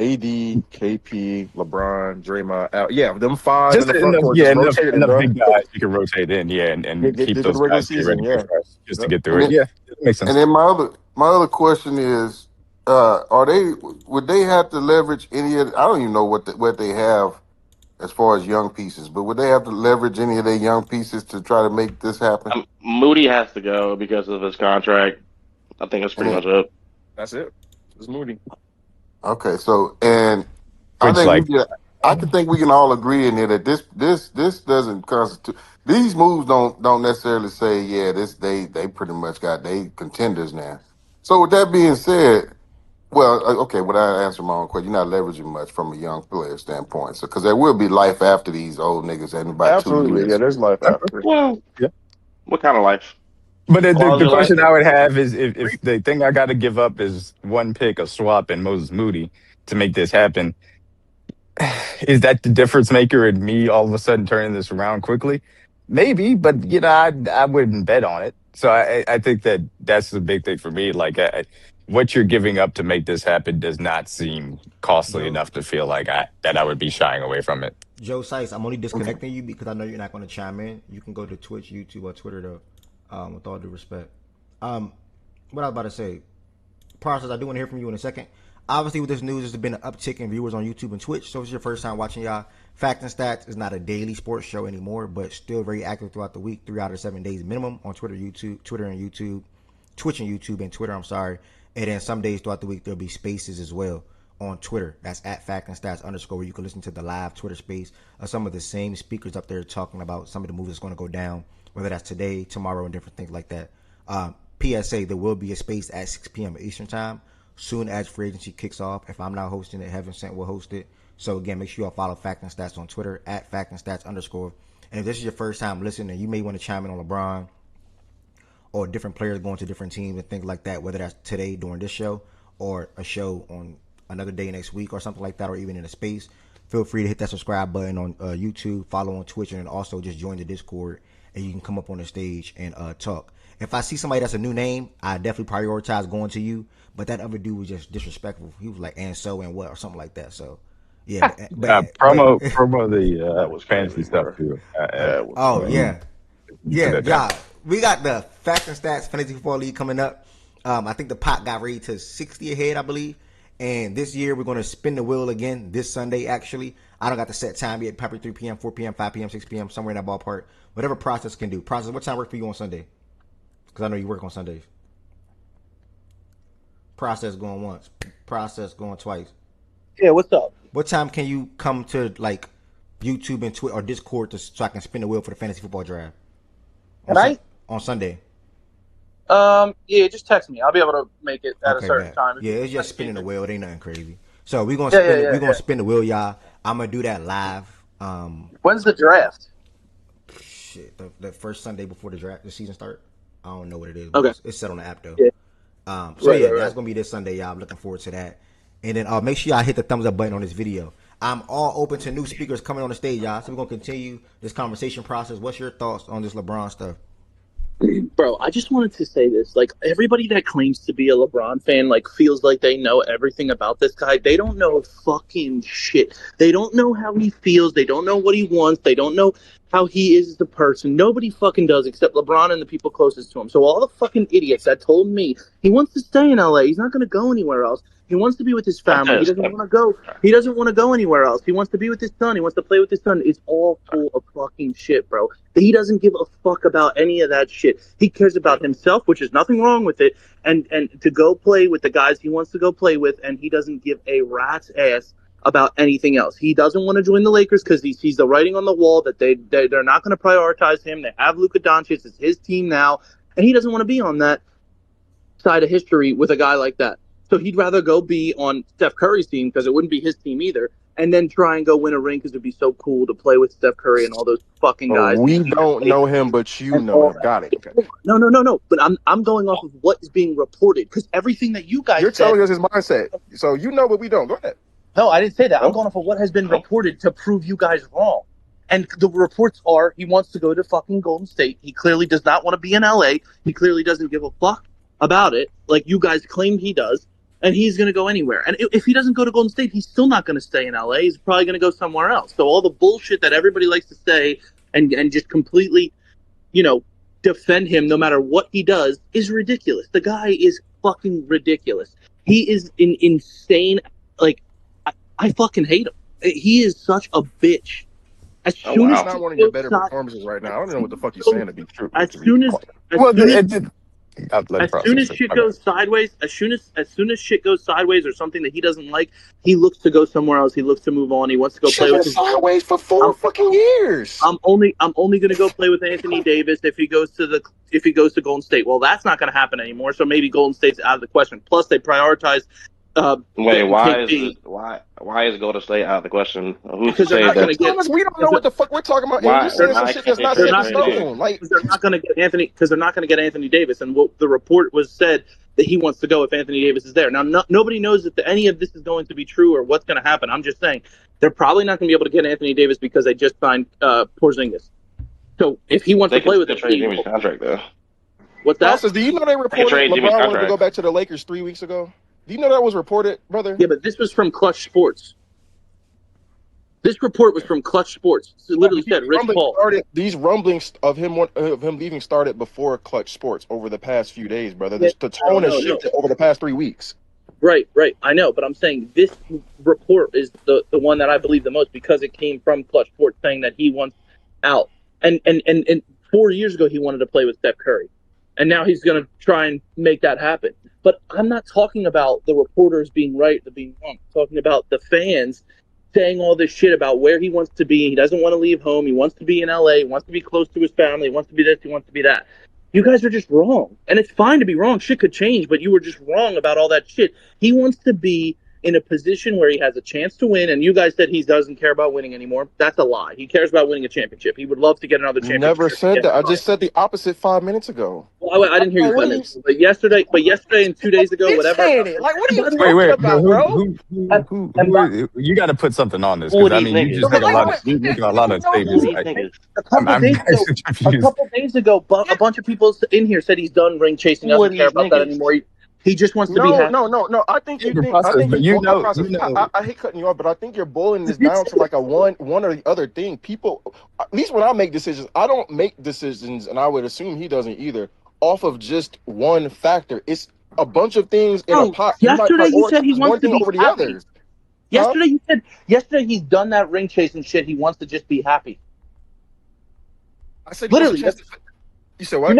KP, LeBron, Draymond. Yeah, them five in Just the front court just rotated and enough done. big guys you can rotate in, yeah, and Get keep through those the regular guys get ready season. to go Yeah. fresh just to Yep. get through And it. then, Yeah, it makes and sense. then my other question is, are they would they have to leverage any of? I don't even know what they have as far as young pieces, but would they have to leverage any of their young pieces to try to make this happen? Moody has to go because of his contract. I think that's And pretty then, much it. That's it. It's Moody. okay, so and I Which think we like can. I can think we can all agree in here that this doesn't constitute these moves don't necessarily say yeah they pretty much got they contenders now. So with that being said, well okay, without answering my own question, you're not leveraging much from a young player standpoint. So because there will be life after these old niggas in about two Absolutely. Yeah, years. there's life after. Well, yeah. what kind of life? But the Quality of life? question I would have is if the thing I got to give up is one pick, a swap, and Moses Moody to make this happen, is that the difference maker in me all of a sudden turning this around quickly? Maybe, but I wouldn't bet on it. So I think that's the big thing for me. Like what you're giving up to make this happen does not seem costly Joe, enough to feel like I would be shying away from it. Joe Sykes, I'm only Okay. disconnecting you because I know you're not going to chime in. You can go to Twitch, YouTube, or Twitter though. With all due respect. Um, what I was about to say, Process, I do want to hear from you in a second. Obviously, with this news, there's been an uptick in viewers on YouTube and Twitch. So if it's your first time watching y'all, Fact and Stats is not a daily sports show anymore, but still very active throughout the week, 3 out of 7 days minimum on Twitter and YouTube, Twitch and YouTube and Twitter. I'm sorry, and then some days throughout the week there'll be spaces as well on Twitter. That's at Fact and Stats _ where you can listen to the live Twitter space of some of the same speakers up there talking about some of the moves that's going to go down, whether that's today, tomorrow, and different things like that. PSA, there will be a space at 6 p.m. Eastern Time soon as free agency kicks off. If I'm not hosting it, Heaven Sent will host it. So again, make sure y'all follow Fact and Stats on Twitter at Fact and Stats _. And if this is your first time listening, you may want to chime in on LeBron or different players going to different teams and things like that, whether that's today during this show or a show on another day next week or something like that, or even in a space. Feel free to hit that subscribe button on YouTube, follow on Twitch, and then also just join the Discord and you can come up on the stage and talk. If I see somebody that's a new name, I definitely prioritize going to you. But that other dude was just disrespectful. He was like, "And so and what," or something like that. So, yeah, Promo the That was fantasy crazy, stuff bro. too. That was oh crazy. yeah, Put yeah, that down. y'all. We got the Facts and Stats Fantasy Football League coming up. I think the pot got raised to 60 ahead, I believe. And this year we're going to spin the wheel again this Sunday. Actually, I don't got the set time yet. Probably 3 p.m., 4 p.m., 5 p.m., 6 p.m. somewhere in that ballpark. Whatever process can do. Process. What time work for you on Sunday? Because I know you work on Sundays. Process going once. Process going twice. Yeah, what's up? What time can you come to like YouTube and Twitter or Discord so I can spin the wheel for the fantasy football draft on Tonight? on Sunday? Yeah, just text me. I'll be able to make it at a Okay, certain bet. time. Yeah, it's just spinning the wheel. It ain't nothing crazy. So we're gonna Yeah, yeah, spin it. yeah, We're gonna yeah. spin the wheel, y'all. I'm gonna do that live. When's the draft? Shit, the first Sunday before the season start. I don't know what it is, but Okay. it's set on the app though. Yeah. So Right, yeah, right, that's right. gonna be this Sunday, y'all. I'm looking forward to that. And then make sure y'all hit the thumbs up button on this video. I'm all open to new speakers coming on the stage, y'all. So we're gonna continue this conversation process. What's your thoughts on this LeBron stuff? Bro, I just wanted to say this. Like, everybody that claims to be a LeBron fan, like, feels like they know everything about this guy. They don't know fucking shit. They don't know how he feels. They don't know what he wants. They don't know how he is as a person. Nobody fucking does except LeBron and the people closest to him. So all the fucking idiots that told me he wants to stay in LA, he's not going to go anywhere else. He wants to be with his family. He doesn't want to go. He doesn't want to go anywhere else. He wants to be with his son. He wants to play with his son. It's all full of fucking shit, bro. He doesn't give a fuck about any of that shit. He cares about himself, which is nothing wrong with it, and to go play with the guys he wants to go play with, and he doesn't give a rat's ass about anything else. He doesn't want to join the Lakers because he sees the writing on the wall that they're not going to prioritize him. They have Luka Doncic. It's his team now, and he doesn't want to be on that side of history with a guy like that. So he'd rather go be on Steph Curry's team because it wouldn't be his team either, and then try and go win a ring because it'd be so cool to play with Steph Curry and all those fucking Oh, guys. we don't know him, but you And know all him. Got it. Okay. No. But I'm going off of what is being reported because everything that you guys You're said. telling us his mindset, so you know, but we don't. Go ahead. No, I didn't say that. I'm No? going off of what has been reported to prove you guys wrong. And the reports are he wants to go to fucking Golden State. He clearly does not want to be in LA. He clearly doesn't give a fuck about it, like you guys claim he does. And he's going to go anywhere. And if he doesn't go to Golden State, he's still not going to stay in LA. He's probably going to go somewhere else. So all the bullshit that everybody likes to say and just completely, defend him no matter what he does is ridiculous. The guy is fucking ridiculous. He is insane. Like, I fucking hate him. He is such a bitch. As soon That's as not shit one of your goes better side- performances right now. I don't know what the fuck you're saying to be true. as To be soon as quiet. as Well, soon as I'll let as the soon as process. shit goes sideways, as soon as shit goes sideways or something that he doesn't like, he looks to go somewhere else. He looks to move on. He wants to go play Shit with been his. sideways for 4 fucking years. I'm only going to go play with Anthony Davis if he goes to Golden State. Well, that's not going to happen anymore. So maybe Golden State's out of the question. Plus, they prioritize. Wait, why is KD. this, why is Golden State out of the question? Who's to Because they're say not going that? to get. Thomas, we don't know what the fuck we're talking about, and you're saying some Why shit that's can't not they set in not trade him? stone. Like, because they're not going to get Anthony. Because they're not going to get Anthony Davis. And what the report was said that he wants to go if Anthony Davis is there. Now, nobody knows if any of this is going to be true or what's going to happen. I'm just saying they're probably not going to be able to get Anthony Davis because they just signed Porzingis. So if he wants They to play could with still him, trade Jimmy's contract though. what's that? Process, do you know they reported trade Jimmy's LeBron wanted to go contract. back to the Lakers 3 weeks ago? Do you know that was reported, brother? Yeah, but this was from Clutch Sports. This report was from Clutch Sports. It literally said Rich Paul. These rumblings of him leaving started before Clutch Sports over the past few days, brother. Yeah, The tone has no. shifted over the past 3 weeks. Right. I know, but I'm saying this report is the one that I believe the most because it came from Clutch Sports saying that he wants out. And 4 years ago he wanted to play with Steph Curry, and now he's going to try and make that happen. But I'm not talking about the reporters being right or being wrong. I'm talking about the fans saying all this shit about where he wants to be. He doesn't want to leave home. He wants to be in LA. He wants to be close to his family. He wants to be this. He wants to be that. You guys are just wrong. And it's fine to be wrong. Shit could change, but you were just wrong about all that shit. He wants to be in a position where he has a chance to win, and you guys said he doesn't care about winning anymore. That's a lie. He cares about winning a championship. He would love to get another championship. Never said that. I just said the opposite 5 minutes ago. Well, I didn't hear you What 5 are minutes ago, but yesterday and 2 days ago, Been whatever. saying it. Like, what are you By the talking way, Wait, but about, bro? you got to put something on this Who are because I these mean, you niggas? just make a lot of you making a lot of Who are statements. these niggas? a couple I'm days ago, actually confused. a bunch of people in here said he's done ring chasing. Who are Doesn't care these about that niggas? anymore. He just wants to be No, happy. no. I think you The think. I process, think but you. you know, Process. I hate cutting you off, but I think you're boiling this down to like a one or the other thing. People, at least when I make decisions, I don't make decisions, and I would assume he doesn't either, off of just one factor. It's a bunch of things in a pot. You might Yesterday you said he prioritize one wants to thing be over the happy. others. Yesterday he's done that ring chasing shit. He wants to just be happy. I said Literally. You said what?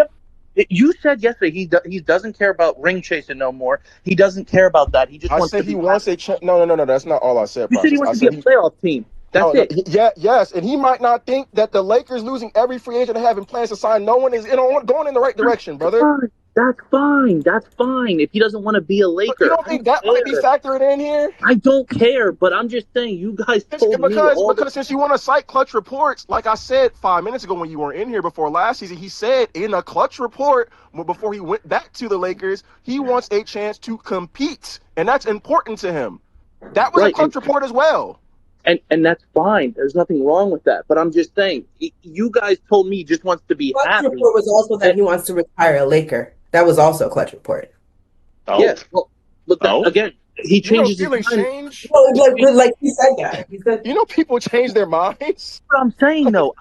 You said yesterday he doesn't care about ring chasing no more. He doesn't care about that. He just I wants said to be he wants a no. That's not all I said. You said he wants to be a playoff team. That's it. Yes, and he might not think that the Lakers losing every free agent and having plans to sign no one is going in the right direction, brother. That's fine. If he doesn't want to be a Laker, but you don't think that might be factored in here? I don't care, but I'm just saying you guys told me because since you want to cite clutch reports, like I said 5 minutes ago when you were in here before last season, he said in a clutch report before he went back to the Lakers, he wants a chance to compete, and that's important to him. That was a clutch report as well. And that's fine. There's nothing wrong with that. But I'm just saying, you guys told me he just wants to be happy. Clutch report was also that he wants to retire a Laker. That was also a clutch report. Oh. Yes. Well, again, he changes his mind. Change? Like he said that. He said, people change their minds. What I'm saying though,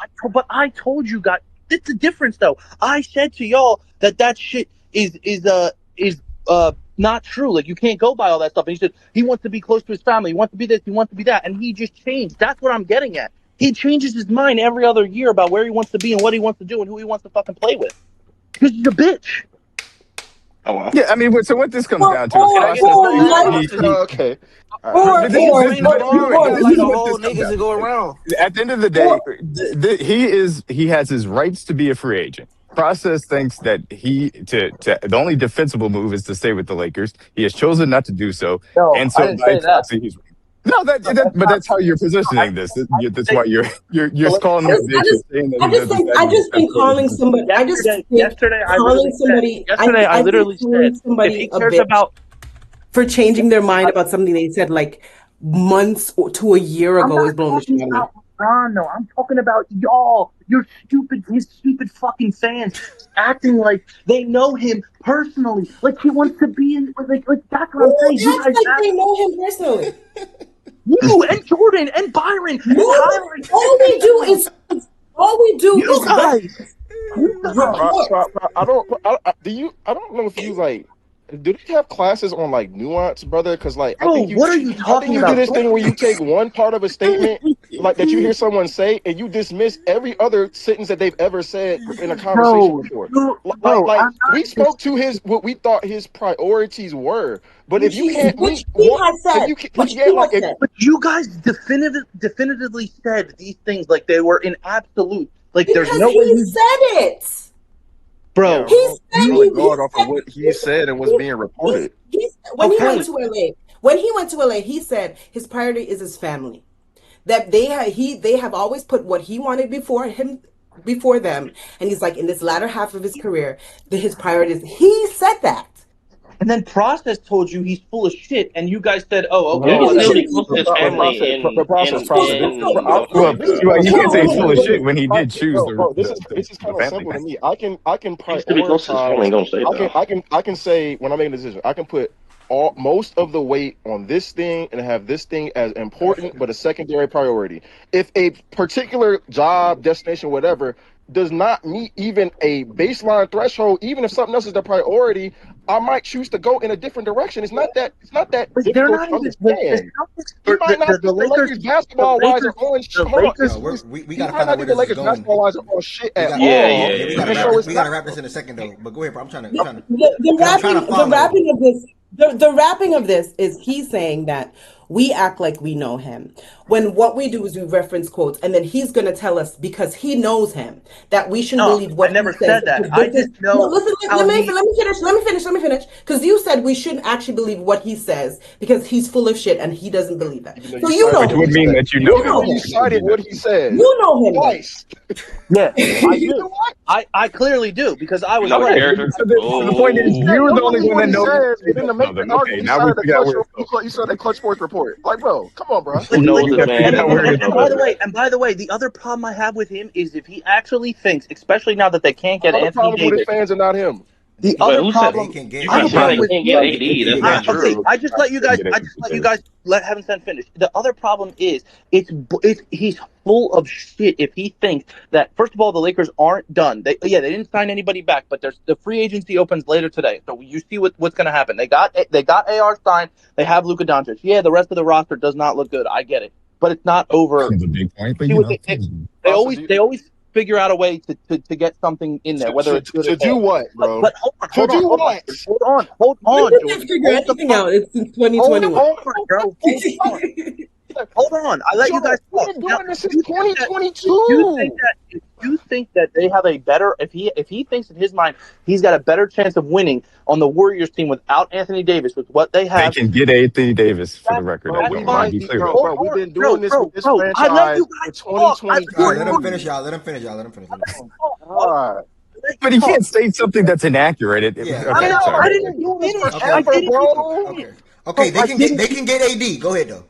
I told you guys. It's the difference though. I said to y'all that shit is not true. Like you can't go by all that stuff. And he said he wants to be close to his family. He wants to be this. He wants to be that. And he just changed. That's what I'm getting at. He changes his mind every other year about where he wants to be and what he wants to do and who he wants to fucking play with. Because he's a bitch. Oh wow. Yeah, I mean, so what this comes down to is okay. At the end of the day, he has his rights to be a free agent. Process thinks that the only defensible move is to stay with the Lakers. He has chosen not to do so, and so by proxy, he's. No, but that's how you're positioning this. That's why you're calling him a bitch. I just think calling somebody. Yesterday, I literally said somebody if he a cares bitch about for changing their mind about something they said like months to a year ago is blowing the shit out of me. No, I'm talking about y'all. His stupid fucking fans acting like they know him personally. Like he wants to be in. Like that's what I'm saying. You guys like they know him personally. You and Jordan and Byron and Tyler. All we do is you guys. I don't know if you like. Do they have classes on like nuance, brother? Because like, Bro, I think what are you talking about? do this thing where you take one part of a statement, like that you hear someone say, and you dismiss every other sentence that they've ever said in a conversation before. We spoke to what we thought his priorities were, but if you can't, but you guys definitively said these things like they were in absolute. Like because there's no way he said it. Bro, he's really going off of what he said and what's being reported. When he went to LA, he said his priority is his family. That they have always put what he wanted before them, and he's like in this latter half of his career, his priorities. He said that. And then Process told you he's full of shit, and you guys said, "Oh, okay." Well, you can't say he's full of shit when he did choose. This is kind of simple to me. I can prioritize. I can say when I make a decision, I can put most of the weight on this thing and have this thing as important, but a secondary priority. If a particular job, destination, whatever, does not meet even a baseline threshold, even if something else is the priority, I might choose to go in a different direction. It's not that difficult to understand. The Lakers basketball wise are on. We gotta find out where this is going. Basketball wise are on shit at all. We gotta wrap this in a second though. But go ahead, bro. I'm trying to the wrapping of this. the wrapping of this is he's saying that we act like we know him when what we do is we reference quotes, and then he's going to tell us because he knows him that we shouldn't No, believe I what he never says said that. because I this is just no, know listen, how he. let me finish because you said we shouldn't actually believe what he says because he's full of shit and he doesn't believe it. Even though So you you cited know Which what would he him. mean said. that you know You him. know Even you him That would cited be what better. he said you know him then. twice. Yeah, I You do. know what? I clearly do because I You was know his Okay, present. character. so the point is, He said you're Oh, the only literally one what that he knows says, and then to make the something. Okay, argument, he now we cited the figure out clutch. where it's He said the clutch sports report. Like, bro, come on, bro. Who Like, knows we this got to man figure out doesn't where know it his is. and number? by the way, the other problem I have with him is if he actually thinks, especially now that they can't get All the Anthony problems with his Davis, fans are not him. They the can Wait, other get who said They problem can you get I have keep a saying problem they AD. with can't get look. They can AD? That's get not AD. Okay, true. I just let you guys. Get it. I just let you guys haven't said finish. The other problem is it's he's full of shit. If he thinks that first of all the Lakers aren't done, they didn't sign anybody back, but there's the free agency opens later today, so you see what's going to happen. They got AR signed. They have Luka Doncic. Yeah, the rest of the roster does not look good. I get it, but it's not over. Kind of a big point, but See you what know. they Also, always figure out a way to get something in there, whether it's good or to do bad. what, But bro? but To do what? hold When on, did they Jordan. figure Hold the anything fuck. out? It's since Hold 2021. on, bro. Hold on. I let you Jordan, guys we've talk. been Now, doing this since 2022. if you think that they have a better, if he thinks in his mind he's got a better chance of winning on the Warriors team without Anthony Davis with what they They have, can get Anthony Davis for the record. Bro, I that's we don't want to fine. might be be, clear. Hold we've on, been doing this with this bro. I let franchise you for guys talk. I, 2022. All right, Jordan, let him Jordan, finish, y'all. Let him finish, y'all. Let him finish. Let him finish. God. let But you he talk. can't say something that's inaccurate. Yeah. I Okay. know. I We've Okay. been didn't doing this finish. I forever, didn't Okay. bro. Okay. Okay. bro. They I can get. didn't. They can get AD. Go ahead though.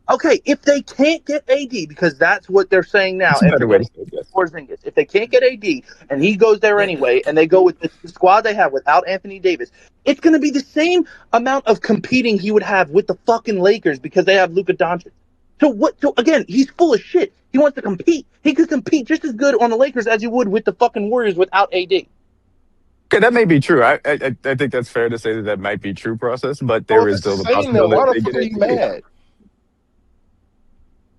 Okay, if they can't get AD, because that's what they're saying now That's a after better way to getting say it. Yes. Porzingis. If they can't get AD and he goes there anyway, and they go with the squad they have without Anthony Davis, it's going to be the same amount of competing he would have with the fucking Lakers because they have Luka Doncic. So what? So again, he's full of shit. He wants to compete. He could compete just as good on the Lakers as he would with the fucking Warriors without AD. Okay, that may be true. I think that's fair to say that that might be true process, but So there if is it's the still the same, then possibility why that the they fuck get are you AD. mad?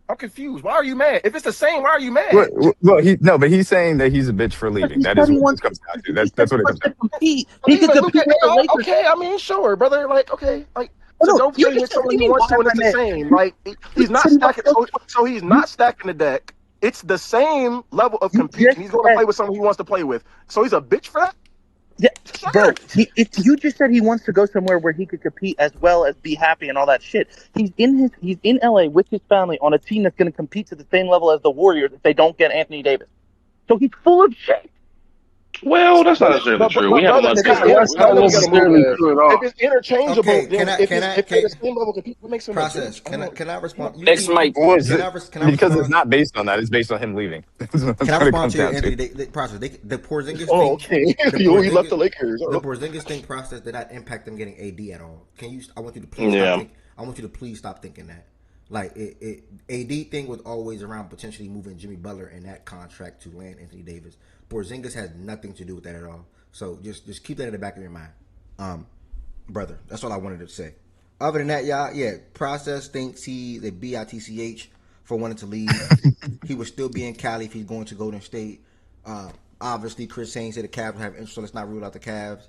I'm confused. Why are you mad? If it's the same, why are you Well, mad? well, he no, but he's saying that he's a bitch for leaving. He That said is he what this wants. comes down to. He said That's what he it comes wants to down to. compete. But He could even Luca, compete with the Lakers. okay, I mean, sure, brother. Like, okay, like Oh, to no, go you say just it's said. What do something you he mean? wants Why to, am and I it's the mad? same. Like, You he's not said he wants stacking. to go. So he's You not stacking the deck. It's the same level of you competing. just He's going to said. play with someone he wants to play with. So he's a bitch for that. Yeah, Sure. bro. You just said he wants to go somewhere where he could compete as well as be happy and all that shit. He's in LA with his family on a team that's going to compete to the same level as the Warriors if they don't get Anthony Davis. So he's full of shit. Well, that's not necessarily true. We But have a brother, much if it's different. inter- That's We have now not a then we got to move necessarily there. true at If all. it's interchangeable, Okay. then Can I? if Can it's I? if they're Can the same level, compete, what makes him a process? bitch? I Can I? don't. Can I respond? You Next, keep. Mike. Was Can it I? Can I because it's respond? not based on that. It's based on him leaving. Can That's I what it respond comes to your down to. Anthony process? The Porzingis Oh, thing, okay. the Yo, he left Porzingis, the Lakers. the Oh. Porzingis thing process did not impact them getting AD at all. Can you? I want you to please stop yeah. think. I want you to please stop thinking that. Like AD thing was always around potentially moving Jimmy Butler in that contract to land Anthony Davis. Porzingis has nothing to do with that at all. So just keep that in the back of your mind, brother. That's all I wanted to say. Other than that, y'all, yeah, process thinks he's a bitch for wanting to leave. He would still be in Cali if he's going to Golden State. Obviously, Chris Haynes said the Cavs will have interest, so let's not rule out the Cavs.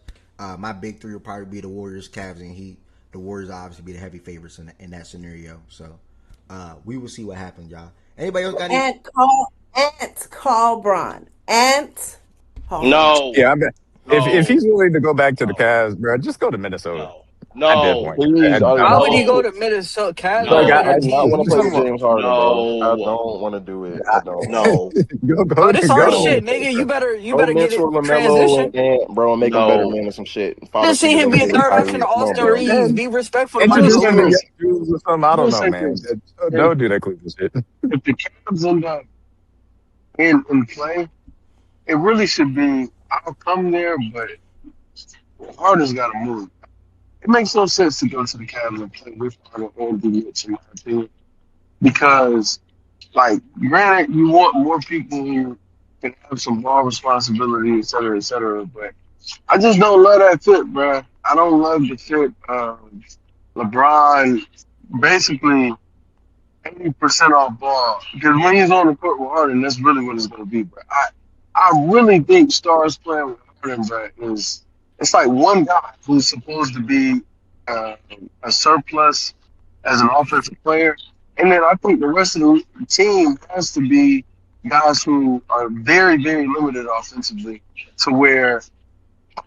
My big three will probably be the Warriors, Cavs, and Heat. The Warriors obviously be the heavy favorites in that scenario. So we will see what happens, y'all. Anybody else got any? Call Braun. Call him. No. Yeah, I bet if No. he's willing to go back to the No. Cavs, bro, just go to Minnesota No. at that No. point. Please, I do Why not would want he to go No. play. to Minnesota? Cavs are Like a No, better I No. do not team. want What to you play talking with about? James Harden, bro. I No. don't want to do it. I don't. No. go Bro, to this our go. No. shit, nigga. You Go better get it Mitchell, LaMelo, transition. and Ant, bro, and make them better No. men or some shit. I Father just seen figure him them be a kids, third option Kyrie. to Come on, Austin bro. Reeves. Be respectful to my Introduce dude. him to young Fellas, dudes or something. I I don't will know, say man. this: if Don't do that Cleveland shit. if the Cavs end up in play, it really should be. I'll come there, but Harden's got to move. It makes no sense to go to the Cavs and play with Harden and D Mitch, in my opinion, because like, granted, you want more people who can have some ball responsibility, et cetera, et cetera. But I just don't love that fit, bro. I don't love the fit of LeBron basically 80% off ball. Because when he's on the court with Harden, that's really what it's going to be, bro. I really think stars playing with Harden, bro, is it's like one guy who's supposed to be a surplus as an offensive player. And then I think the rest of the team has to be guys who are very, very limited offensively to where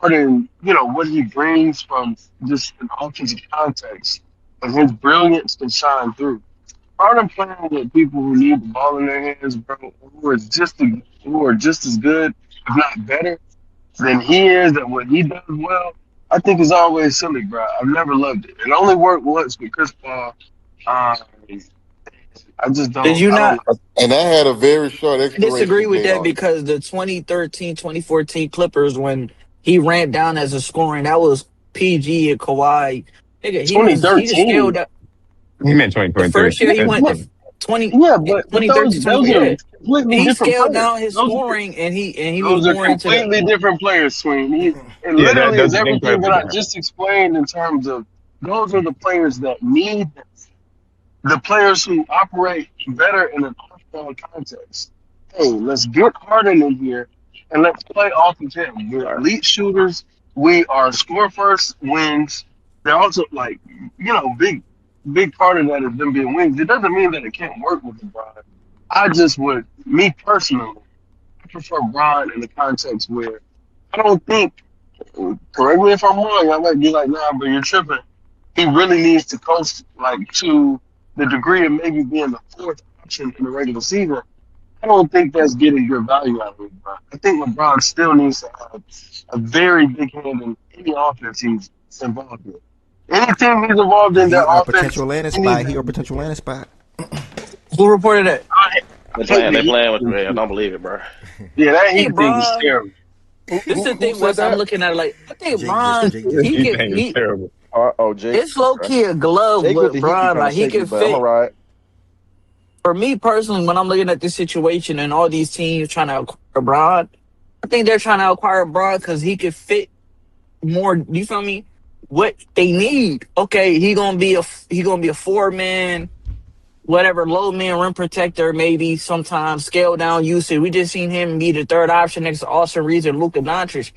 Harden, what he brings from just an offensive context and his brilliance can shine through. Harden playing with people who need the ball in their hands, bro, who are just as good, if not better, than he is at what he does well, I think is always silly, bro. I've never loved it. It only worked once with Chris Paul. I just Did don't. you I don't. not And that had a very short disagree expiration with date that? on it. Because the 2013, 2014 Clippers, when he ramped down as a scoring, that was PG and Kawhi. Nigga, he just 2013. scaled up. He meant The 2023. first year he went Yeah, the 20, yeah, but 2013, those 24. are Yeah. completely He different scaled players. down his scoring and he was Those are more into the completely different players, Swing. It Yeah, literally those is are everything incredibly that I different. just explained in terms of those are the players that need the players who operate better in an off-ball context. Hey, let's get Harden in here and let's play off of him. We're elite shooters. We are score first wings. They're also like, big part of that is them being wings. It doesn't mean that it can't work with LeBron. I just would, me personally, I prefer Bron in the context where I don't think, correct me if I'm wrong, I might be like, nah, but you're tripping. He really needs to coach like to the degree of maybe being the fourth option in the regular season. I don't think that's getting good value out of LeBron. I think LeBron still needs to have a very big hand in any offense he's involved in. Any team he's involved in He their our offense, potential landing he needs spot. to He have our a big potential hand. landing spot. who reported that. They I hate playing. the They Heat playing with thing me. I too. don't believe it, bro. Yeah, that Hey, Heat thing is bro. terrible. This is the Who thing, said Wes. I'm that? looking at it like I think Jake just Bron. Jake just He did He it. could think it's he. terrible. Oh, Jake. It's low Okay. key a glove Jake with with the Heat be Bron. kind of Like he shaky, could but I'm fit. alright. For me personally, when I'm looking at this situation and all these teams trying to acquire Bron, I think they're trying to acquire Bron because he could fit more. You feel me? What they need? Okay, he gonna be a 4 man, whatever, low man rim protector. Maybe sometimes scale down usage. We just seen him be the third option next to Austin Reeves and Luka Doncic,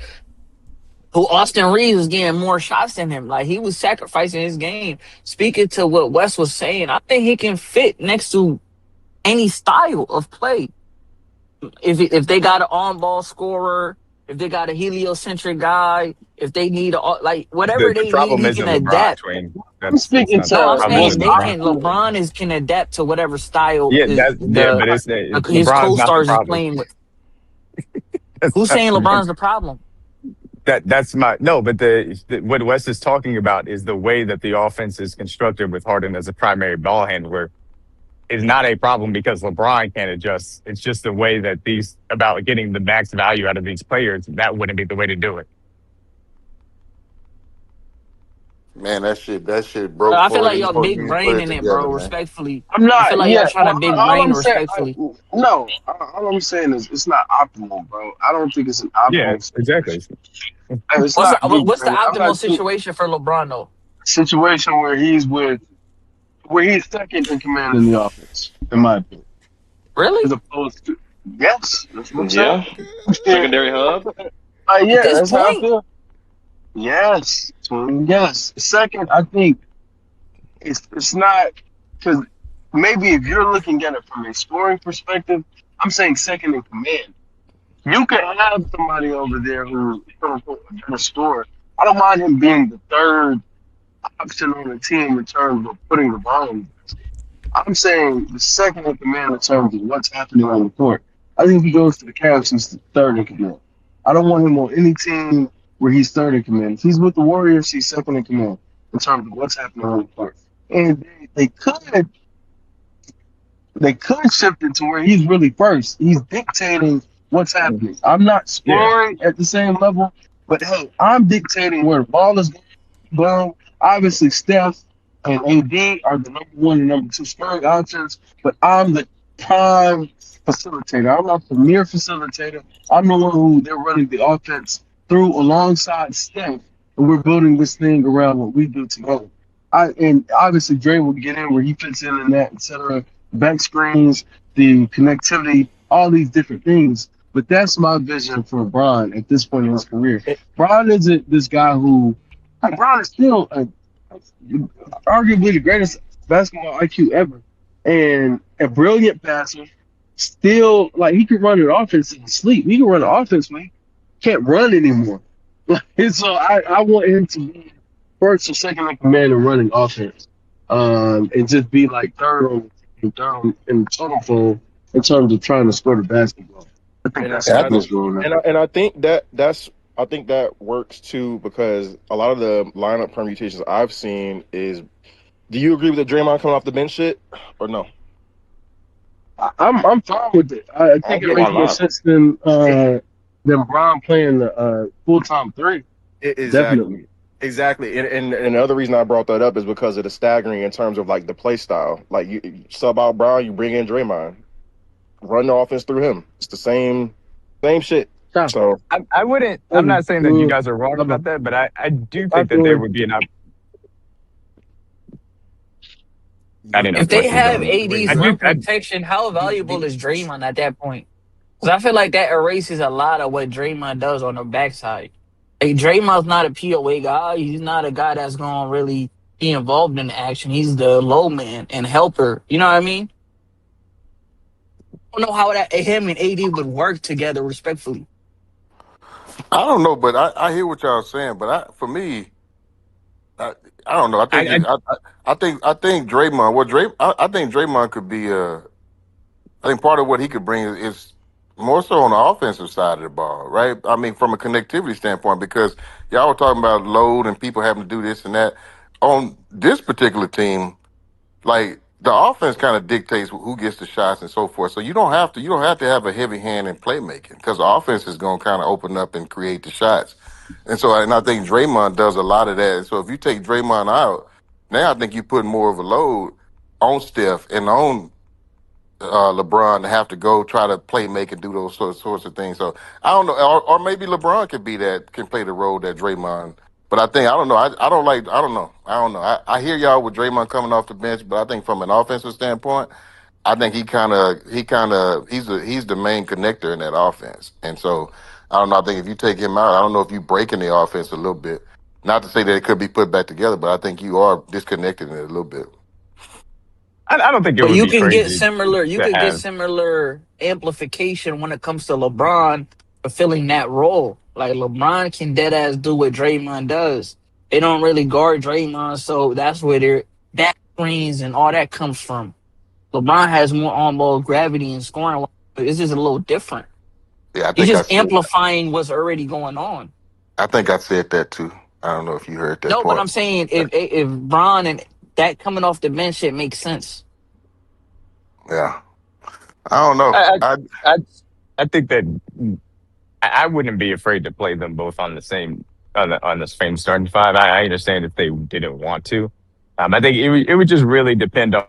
who Austin Reeves was getting more shots than him. Like he was sacrificing his game. Speaking to what Wes was saying, I think he can fit next to any style of play. If they got an on ball scorer, if they got a heliocentric guy, if they need like whatever The they need, problem he isn't can LeBron, adapt. Twain. I'm That's speaking not No, the I'm to problem. saying most Isn't they LeBron. can. optimal. Can adapt to whatever style Yeah, is that's yeah, the but it's his LeBron's not the co-stars is problem. playing with. That's Who's not saying the, LeBron's the problem? that's my no, but what Wes is talking about is the way that the offense is constructed with Harden as a primary ball handler is not a problem because LeBron can't adjust. It's just the way that these about getting the max value out of these players. That wouldn't be the way to do it. Man, that shit broke I feel before like they y'all before big they even put it braining it, together, bro. man. Respectfully, I'm I feel not. like y'all Yeah. trying to big All brain I'm saying, respectfully. no. All I'm saying is it's not optimal, bro. I don't think it's an Yeah, optimal exactly. situation. And it's not big What's the brain. I'm not optimal think situation for LeBron though? situation where he's second in command in the offense, in my opinion, as Really? opposed to yes. That's what I'm saying. Yeah. Secondary hub. At Yeah, this that's how I point, feel. Yes, yes. Second, I think it's not because maybe if you're looking at it from a scoring perspective, I'm saying second in command. You can have somebody over there who quote unquote, a better scorer. I don't mind him being the third option on the team in terms of putting the ball in. I'm saying the second in command in terms of what's happening on the court. I think if he goes to the Cavs, he's the third in command. I don't want him on any team where he's third in command. If he's with the Warriors, he's second in command in terms of what's happening on the court. And they could shift it to where he's really first. He's dictating what's happening. I'm not Yeah, scoring at the same level, but hey, I'm dictating where the ball is going. Obviously, Steph and AD are the number one and number two scoring options, but I'm the prime facilitator. I'm not the mere facilitator. I'm the one who they're running the offense through alongside Steph, and we're building this thing around what we do together. And obviously Dre will get in where he fits in that, etc. Back screens, the connectivity, all these different things. But that's my vision for Bron at this point in his career. it, Bron isn't this guy who Bron is still a arguably the greatest basketball IQ ever, and a brilliant passer. Still, like he could run an offense in his sleep. He can run an offense, man. Can't run anymore. And so I want him to be first or second in command of running offense, and just be like third on the team, third on, in the totem pole in terms of trying to score the basketball. I think And I, that's and how I this role now. and I think I think that works too because a lot of the lineup permutations I've seen is. Do you agree with the Draymond coming off the bench shit or no? I'm fine with it. I think it Yeah, Why makes more not? sense than Bron playing the full time three. Exactly. Definitely. Exactly. And the other reason I brought that up is because of the staggering in terms of like the play style. Like you sub out Brown, you bring in Draymond, run the offense through him. It's the same shit. So So I wouldn't. I'm not saying that you guys are wrong about that, but I do think that there would be an. I didn't know If if they Flex was have going. AD's I do. rim protection, how valuable is Draymond at that point? Because I feel like that erases a lot of what Draymond does on the backside. Like Draymond's not a POA guy. He's not a guy that's gonna really be involved in the action. He's the low man and helper. You know what I mean? I don't know how that him and AD would work together respectfully. I don't know, but I hear what y'all saying. But for me, I, I don't know. I think I I think Draymond. I think Draymond could be. I think part of what he could bring is more so on the offensive side of the ball, right? I mean, from a connectivity standpoint, because y'all were talking about load and people having to do this and that. On this particular team, like the offense kind of dictates who gets the shots and so forth. So you don't have to have a heavy hand in playmaking because the offense is going to kind of open up and create the shots. And I think Draymond does a lot of that. And so if you take Draymond out, now I think you put more of a load on Steph and on LeBron to have to go try to play make and do those sorts of things. So I don't know, or maybe LeBron can play the role that Draymond. But I don't know. I don't know. I don't know. I hear y'all with Draymond coming off the bench, but I think from an offensive standpoint, I think he's the main connector in that offense. And so I don't know. I think if you take him out, I don't know if you breaking the offense a little bit. Not to say that it could be put back together, but I think you are disconnecting it a little bit. I don't think it But would you be can get crazy similar. You to could get have. similar amplification when it comes to LeBron fulfilling that role. Like LeBron can dead ass do what Draymond does. They don't really guard Draymond, so that's where their back screens and all that comes from. LeBron has more on ball gravity and scoring. It's just a little different. Yeah, I He's think I just said amplifying what's already going on. I think I said that too. I don't know if you heard that No, but part. I'm saying if Bron and that coming off the bench, it makes sense. Yeah. I don't know. I I I think that I wouldn't be afraid to play them both on the same on the same starting five. I understand if they didn't want to. I think it would just really depend on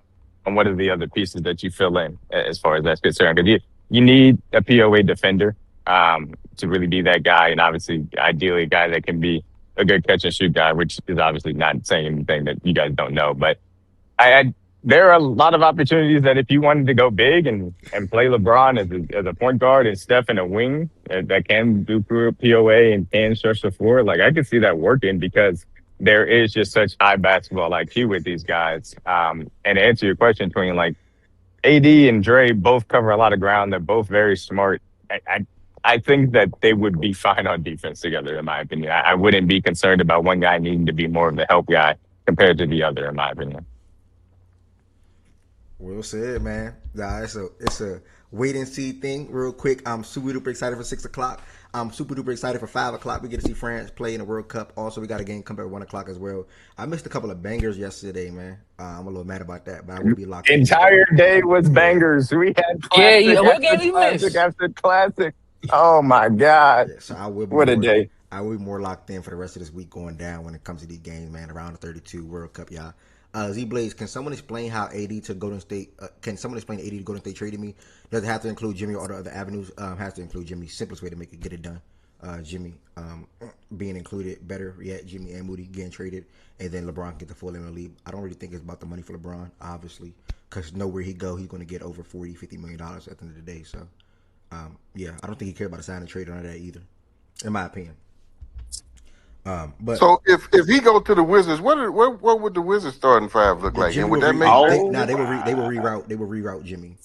what are the other pieces that you fill in as far as that's concerned. Because you need a POA defender to really be that guy, and obviously, ideally, a guy that can be a good catch and shoot guy, which is obviously not saying anything that you guys don't know. But I there are a lot of opportunities that if you wanted to go big and play LeBron as a point guard and Steph in a wing that can do POA and can stretch the floor, like I could see that working because there is just such high basketball IQ with these guys. And to answer your question, Twin, like AD and Dre both cover a lot of ground. They're both very smart. I think that they would be fine on defense together, in my opinion. I wouldn't be concerned about one guy needing to be more of the help guy compared to the other, in my opinion. Well said, man. Nah, it's a wait and see thing. Real quick, I'm super duper excited for 6 o'clock. I'm super duper excited for 5 o'clock. We get to see France play in the World Cup. Also, we got a game come back at 1 o'clock as well. I missed a couple of bangers yesterday, man. I'm a little mad about that, but I will be locked in. Entire day was Yeah, bangers. We had Yeah, classic what after game you classic miss? after classic. Oh my God. yeah. So I will be What a more. day. I will be more locked in for the rest of this week going down when it comes to these games, man. Around the 32 World Cup, y'all. Z Blaze, can someone explain how AD to Golden State? Can someone explain AD to Golden State traded me? Does it have to include Jimmy or the other avenues? Has to include Jimmy. Simplest way to get it done. Jimmy being included, better yet. Jimmy and Moody getting traded, and then LeBron get the full MLE. I don't really think it's about the money for LeBron, obviously, because nowhere he go, he's going to get over $40-50 million at the end of the day. So, yeah, I don't think he cared about a sign and trade on that either, in my opinion. But So if he go to the Wizards, what would the Wizards starting five look the like? And Jimmy would will that re make they sense? Oh, nah they will reroute Jimmy.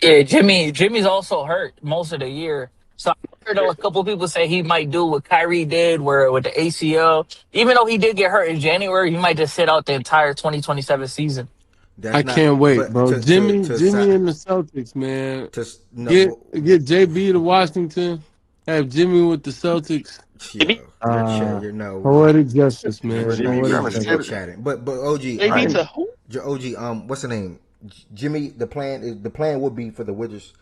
Yeah, Jimmy's also hurt most of the year. So I heard a couple people say he might do what Kyrie did, where with the ACL, even though he did get hurt in January, he might just sit out the entire 2027 season. That's I not, can't wait, but bro. to Jimmy and the Celtics, man. to no, Get JB to Washington. Have Jimmy with the Celtics. JB, yo, you're no, Poetic justice, man. Jimmy you're Poetic trying to you're sit justice. it. chatting. But OG, JB to who? OG, what's the name? Jimmy. The plan would be for the Wizards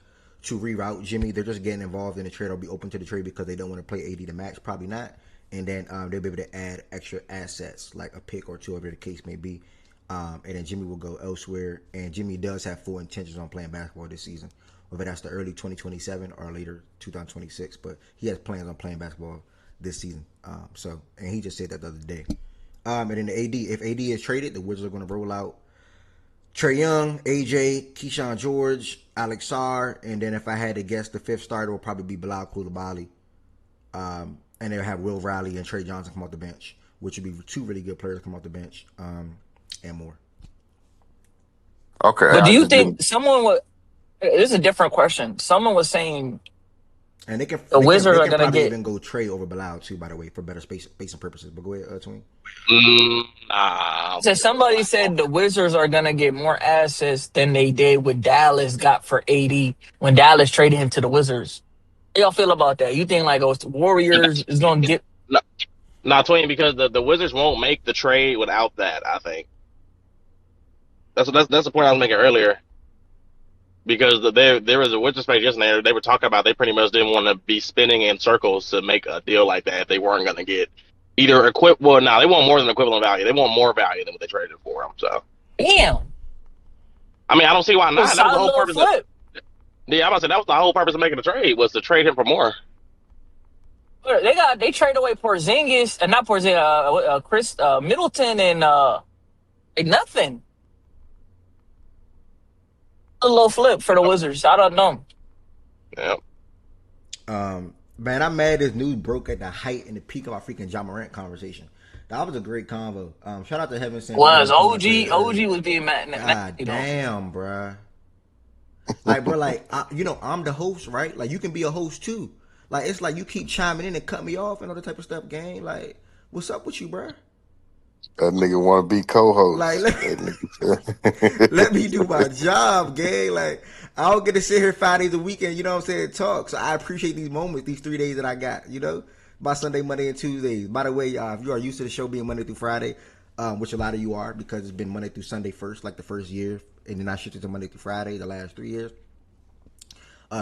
to reroute Jimmy. They're just getting involved in the trade. Or be open to the trade because they don't want to play AD the max. Probably not. And then they'll be able to add extra assets like a pick or two, whatever the case may be. And then Jimmy will go elsewhere. And Jimmy does have full intentions on playing basketball this season, whether that's the early 2027 or later 2026. But he has plans on playing basketball this season. And he just said that the other day. And then the AD, if AD is traded, the Wizards are going to roll out Trae Young, AJ, Keyshawn George, Alex Sarr, and then if I had to guess, the fifth starter will probably be Bilal Coulibaly. And they'll have Will Riley and Trey Johnson come off the bench, which would be two really good players come off the bench, and more. Okay, But I do you can think do. someone would? This is a different question. Someone was saying And the Wizards they are can gonna probably get. even go Trey over Bilal too, by the way, for better spacing purposes. But go ahead, Twin. Nah. So somebody said the Wizards are gonna get more assets than they did what Dallas got for 80 when Dallas traded him to the Wizards. How y'all feel about that? You think like the Warriors is gonna get? Nah, nah, Twin, because the Wizards won't make the trade without that. I think that's the point I was making earlier. Because there was a Wizards page yesterday. They were talking about they pretty much didn't want to be spinning in circles to make a deal like that if they weren't going to get either equip. Well, no, they want more than equivalent value. They want more value than what they traded for them. So, Damn, I mean, I don't see why it was a not. That was the solid whole little purpose. Of, flip. yeah, I'm about to say that was the whole purpose of making the trade was to trade him for more. They traded away Porzingis and not Porzingis, Chris Middleton and like nothing. A little flip for the Wizards. I don't know. Yeah. Man, I'm mad this news broke at the height and the peak of our freaking John Morant conversation. That was a great convo. Shout out to Heaven Sent for Was coming up here OG early. was being mad? God damn, bruh. Like, bro, like, I'm the host, right? Like, you can be a host too. Like, it's like you keep chiming in and cut me off and all that type of stuff, gang. Like, what's up with you, bruh? That nigga want to be Like, co-host. let me do my job, gang. Like, I don't get to sit here 5 days a weekend, you know what I'm saying, talk. So I appreciate these moments, these 3 days that I got, by Sunday, Monday, and Tuesdays. By the way, if you are used to the show being Monday through Friday, which a lot of you are because it's been Monday through Sunday first, like the first year, and then I shifted to Monday through Friday the last 3 years.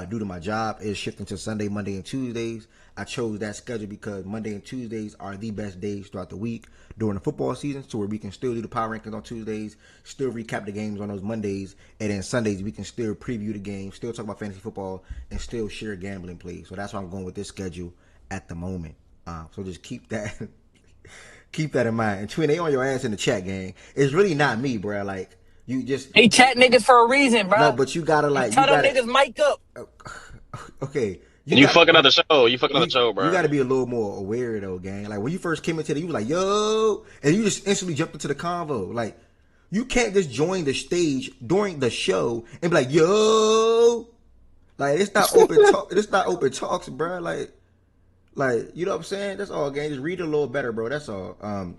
Due to my job is shifting to Sunday, Monday, and Tuesdays. I chose that schedule because Monday and Tuesdays are the best days throughout the week during the football season, to where we can still do the power rankings on Tuesdays, still recap the games on those Mondays, and then Sundays we can still preview the game, still talk about fantasy football, and still share gambling plays. So that's why I'm going with this schedule at the moment. So just keep that keep that in mind. And Twin, they on your ass in the chat, gang. It's really not me, bro. Like, you just They chat niggas for a reason, bro. no, but you gotta like Tell them niggas mic up. okay. And you fucking up the show. You fucking up the show, bro. You got to be a little more aware, though, gang. Like, when you first came into it, you was like, yo, and you just instantly jumped into the convo. Like, you can't just join the stage during the show and be like, yo. Like, it's not open talk. It's not open talks, bro. Like, you know what I'm saying? That's all, gang. Just read it a little better, bro. That's all.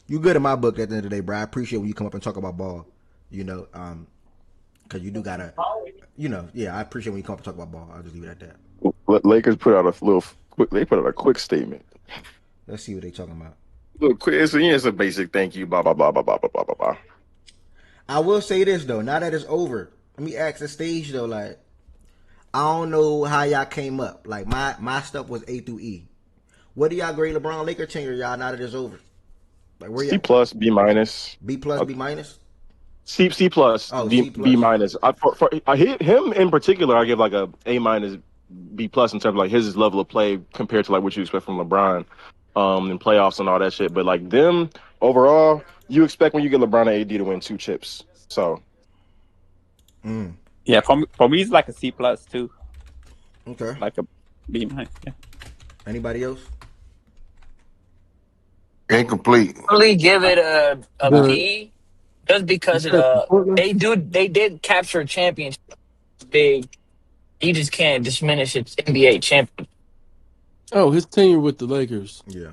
You good in my book at the end of the day, bro. I appreciate when you come up and talk about ball, because you do gotta, I appreciate when you come up and talk about ball. I'll just leave it at that. Lakers put out a quick statement. Let's see what they talking about. Look, it's a basic thank you, blah blah blah blah blah blah blah blah. I will say this though, now that it's over, let me ask the stage though, like, I don't know how y'all came up. Like, my stuff was A through E. What do y'all grade LeBron Laker tenure, y'all, now that it's over? Like, where C plus, B minus. B plus, B minus? C plus, Oh, B, C plus. B minus. I hit him in particular. I give like a minus, B plus in terms of like his level of play compared to like what you expect from LeBron, in playoffs and all that shit. But like them overall, you expect when you get LeBron and AD to win 2 chips. So, yeah, for me it's like a C plus too. Okay. Like a B minus. Yeah. Anybody else? Incomplete. Really give it a The B just you because of said for Portland? they did capture a championship big. You just can't diminish its NBA champion. Oh, his tenure with the Lakers. Yeah.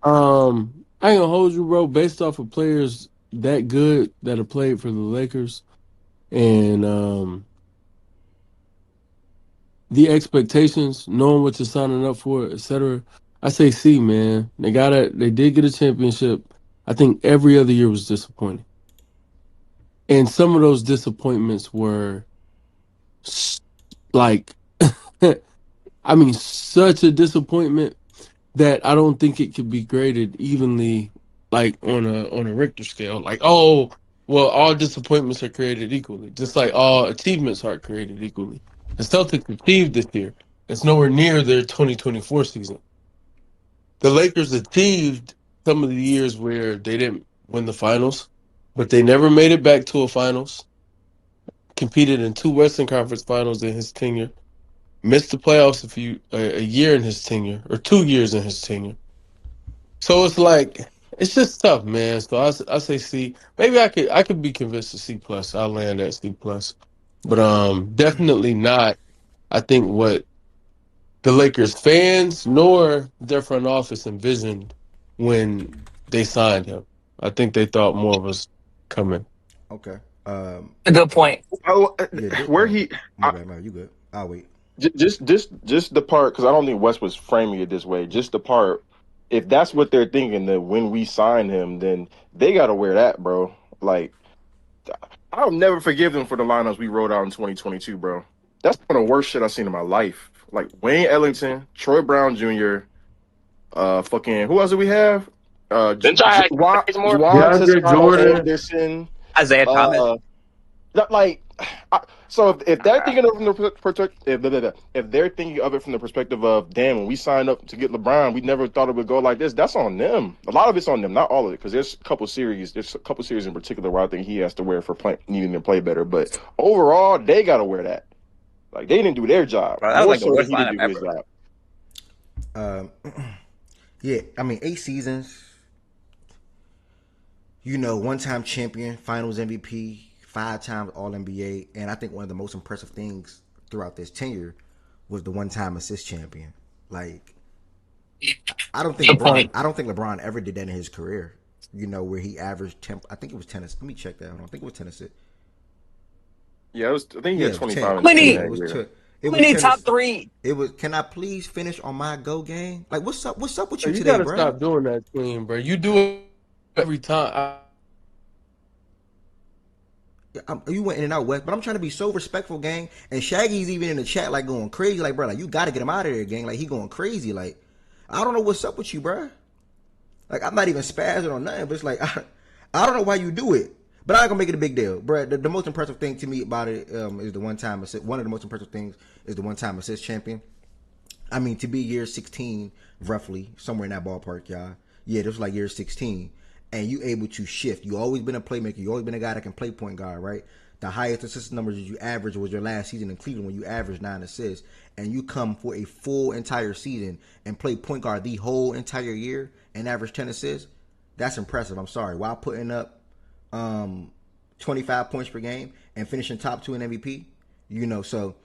I ain't gonna hold you, bro. Based off of players that good that have played for the Lakers and the expectations, knowing what you're signing up for, etc. I say C, man. They did get a championship. I think every other year was disappointing. And some of those disappointments were like I mean, such a disappointment that I don't think it could be graded evenly, like on a Richter scale. Like, oh, well, all disappointments are created equally, just like all achievements are created equally. The Celtics achieved this year. It's nowhere near their 2024 season. The Lakers achieved some of the years where they didn't win the finals, but they never made it back to a finals. Competed in two Western Conference finals in his tenure. Missed the playoffs a year in his tenure, or 2 years in his tenure. So it's like it's just tough, man. So I say C. Maybe I could be convinced to C plus. I'll land at C plus, but definitely not. I think what the Lakers fans nor their front office envisioned when they signed him. I think they thought more of us coming. Okay. A good point. Oh, Yeah. where he My bad, man. You good? I'll wait. just the part because I don't think West was framing it this way. Just the part, if that's what they're thinking, that when we sign him, then they got to wear that, bro. Like I'll never forgive them for the lineups we wrote out in 2022, bro. That's one of the worst shit I've seen in my life. Like Wayne Ellington, Troy Brown Jr., fucking who else do we have? Didn't y'all have Bazemore? Juan DeAndre Toscano Jordan. Anderson. Isaiah Thomas. Like, so if they're thinking of it from the if they're thinking of it from the perspective of, damn, when we signed up to get LeBron, we never thought it would go like this. That's on them. A lot of it's on them, not all of it, because there's a couple series. There's a couple series in particular where I think he has to wear for needing to play better. But overall, they got to wear that. Like they didn't do their job. Bro, that was More like the so than worst he didn't lineup do his ever. job. Yeah. I mean, 8 seasons. One-time champion, Finals MVP, 5 times All NBA, and I think one of the most impressive things throughout this tenure was the one-time assist champion. Like, I don't think Good LeBron. point. I don't think LeBron ever did that in his career. Where he averaged 10. I think it was 10. Let me check that. Hold on. I think it was 10 assists. Yeah, I think he Yeah, had it was 25 10. and 10 Yeah, Many, it that was year. 10. It was many 10. top three. It was. Can I please finish on my go game? Like, what's up? What's up with Bro, you you today, gotta bro? stop doing that, Queen, bro. You do it every time. You went in and out, West, but I'm trying to be so respectful, gang. And Shaggy's even in the chat, like going crazy, like, bro, like you got to get him out of there, gang. Like he going crazy, like I don't know what's up with you, bro. Like I'm not even spazzing on nothing, but it's like I don't know why you do it, but I'm not gonna make it a big deal, bro. The most impressive thing to me about it is the one time assist. One of the most impressive things is the one time assist champion. I mean, to be year 16, roughly, somewhere in that ballpark, y'all. Yeah, this was like year 16. And you able to shift. You always been a playmaker. You always been a guy that can play point guard, right? The highest assist numbers that you averaged was your last season in Cleveland when you averaged 9 assists. And you come for a full entire season and play point guard the whole entire year and average 10 assists. That's impressive. I'm sorry. While putting up 25 points per game and finishing top 2 in MVP, so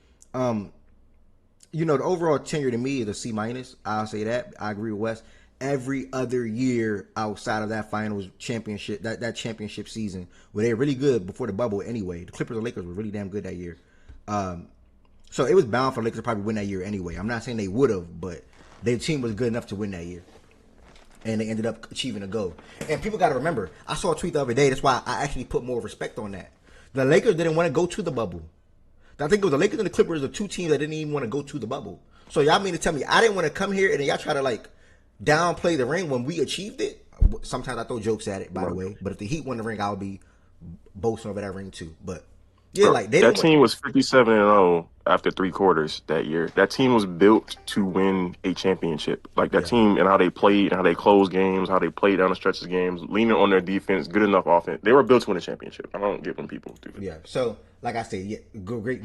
the overall tenure to me is a C minus. I'll say that. I agree with Wes. Every other year outside of that finals championship, that championship season, where they were really good before the bubble anyway. The Clippers and Lakers were really damn good that year. So it was bound for the Lakers to probably win that year anyway. I'm not saying they would have, but their team was good enough to win that year. And they ended up achieving a goal. And people got to remember, I saw a tweet the other day. That's why I actually put more respect on that. The Lakers didn't want to go to the bubble. I think it was the Lakers and the Clippers, the two teams that didn't even want to go to the bubble. So y'all mean to tell me I didn't want to come here and then y'all try to like downplay the ring when we achieved it? Sometimes I throw jokes at it, by the way. But if the Heat won the ring, I'll be boasting over that ring too. But Yeah, Bro, like they that didn't. team was 57-0 after 3 quarters that year. That team was built to win a championship. Like that Yeah, team and how they played, and how they closed games, how they played down the stretches of games, leaning on their defense, good enough offense. They were built to win a championship. I don't get when people do that. yeah. So, like I said, yeah, great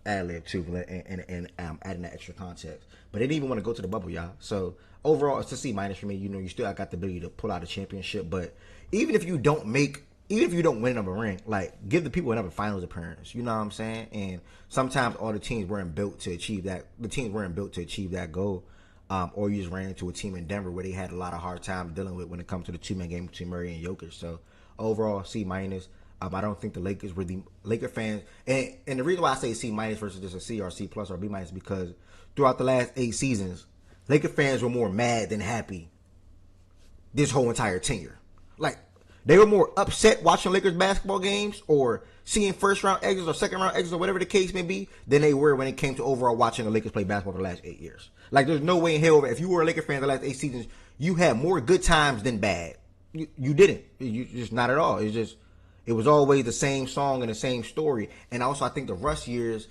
ad lib too, and adding that extra context. But they didn't even want to go to the bubble, y'all. So overall, it's a C minus for me. You know, you still got the ability to pull out a championship, but even if you don't win another ring, like give the people another finals appearance. You know what I'm saying? And sometimes all the teams weren't built to achieve that. The teams weren't built to achieve that goal. Or you just ran into a team in Denver where they had a lot of hard time dealing with when it comes to the 2-man game between Murray and Jokic. So overall, C minus. I don't think the Lakers were the Laker fans, and the reason why I say C minus versus just a C or C plus or B minus is because throughout the last 8 seasons, Laker fans were more mad than happy this whole entire tenure. Like they were more upset watching Lakers basketball games or seeing first round exits or second round exits or whatever the case may be than they were when it came to overall watching the Lakers play basketball for the last 8 years. Like there's no way in hell if you were a Laker fan the last 8 seasons, you had more good times than bad. You didn't. You just not at all. It's just it was always the same song and the same story. And also I think the Russ years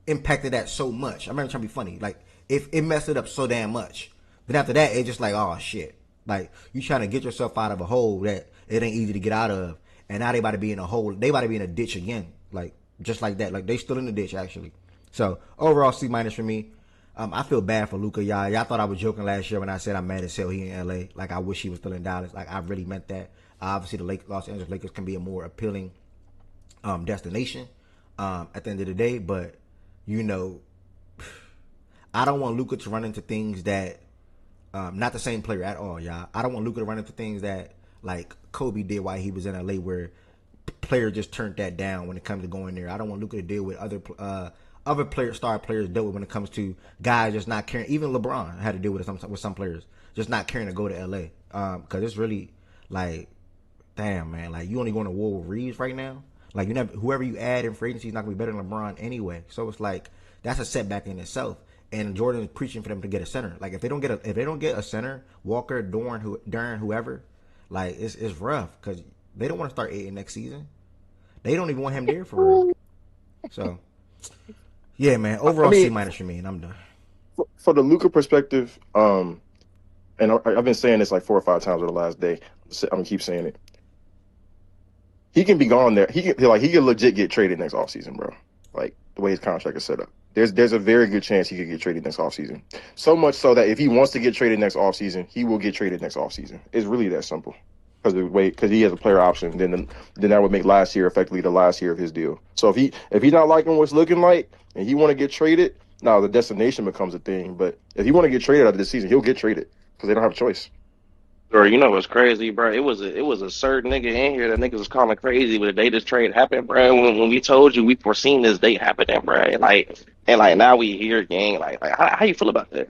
impacted that so much. I remember trying to be funny. Like if it messed it up so damn much. Then after that, it's just like, oh shit. Like you trying to get yourself out of a hole that it ain't easy to get out of. And now they about to be in a hole. They about to be in a ditch again. Like just like that. Like they still in the ditch actually. So overall C minus for me. I feel bad for Luka. Y'all thought I was joking last year when I said I'm mad as hell he in LA. Like I wish he was still in Dallas. Like I really meant that. Obviously the Los Angeles Lakers can be a more appealing destination at the end of the day. But you know, I don't want Luka to run into things that not the same player at all, y'all. I don't want Luka to run into things that like Kobe did while he was in LA, where player just turned that down when it comes to going there. I don't want Luka to deal with other star players dealt with when it comes to guys just not caring. Even LeBron had to deal with some players just not caring to go to LA because it's really like, damn man, like you only going to war with Reeves right now. Like you never, whoever you add in free agency is not gonna be better than LeBron anyway. So it's like that's a setback in itself. And Jordan is preaching for them to get a center. Like if they don't get a center, Walker, Duran, whoever, like it's rough because they don't want to start Aiden next season. They don't even want him there for real. So yeah, man. I Overall C mean, minus for me, and I'm done. for the Luka perspective, and I've been saying this like 4 or 5 times over the last day. I'm gonna keep saying it. He can be gone there. He can legit get traded next offseason, bro. Like the way his contract is set up. There's a very good chance he could get traded next offseason. So much so that if he wants to get traded next offseason, he will get traded next offseason. It's really that simple. Because he has a player option, then that would make last year effectively the last year of his deal. So if he's not liking what's looking like and he want to get traded, now the destination becomes a thing. But if he want to get traded out of this season, he'll get traded because they don't have a choice. Or you know what's crazy, bro? It was a certain nigga in here that niggas was calling crazy when the day this trade happened, bro. When we told you we foreseen this date happening, bro. And now we here, gang. Like how you feel about that?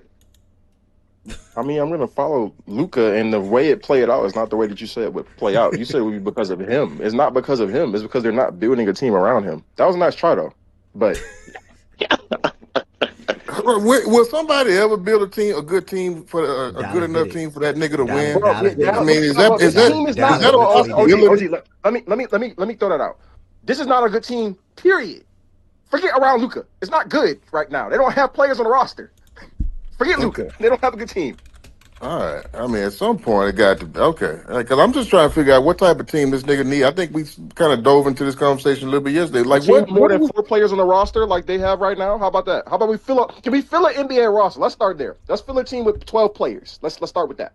I mean, I'm gonna follow Luca, and the way it played out is not the way that you said it would play out. You said it would be because of him. It's not because of him. It's because they're not building a team around him. That was a nice try though, but Will somebody ever build a good team for a good Dallas did enough it. team for that nigga to Dallas, win? bro, Dallas did I it. mean, is this that team is is not. Dallas that a Hold on, definitively did OG, it. possibility? let me throw that out. This is not a good team. Period. Forget around Luca. It's not good right now. They don't have players on the roster. Forget Luca. Okay. They don't have a good team. All right. I mean, at some point it got to be okay. Because I'm just trying to figure out what type of team this nigga need. I think we kind of dove into this conversation a little bit yesterday. A Like, team with more what than are we? 4 players on the roster like they have right now. How about that? How about we fill up? Can we fill an NBA roster? Let's start there. Let's fill a team with 12 players. Let's start with that.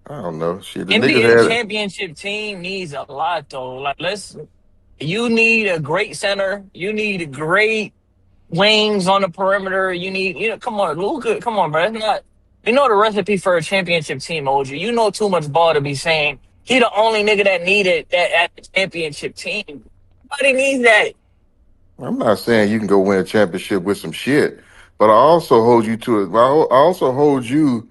I don't know. Shit, the niggas NBA had. championship team needs a lot though. Like you need a great center. You need great wings on the perimeter. Come on, Luka, come on, bro. It's not, you know the recipe for a championship team, OG. You know too much ball to be saying he the only nigga that needed that at the championship team. Nobody needs that. I'm not saying you can go win a championship with some shit, but I also hold you to it. I also hold you.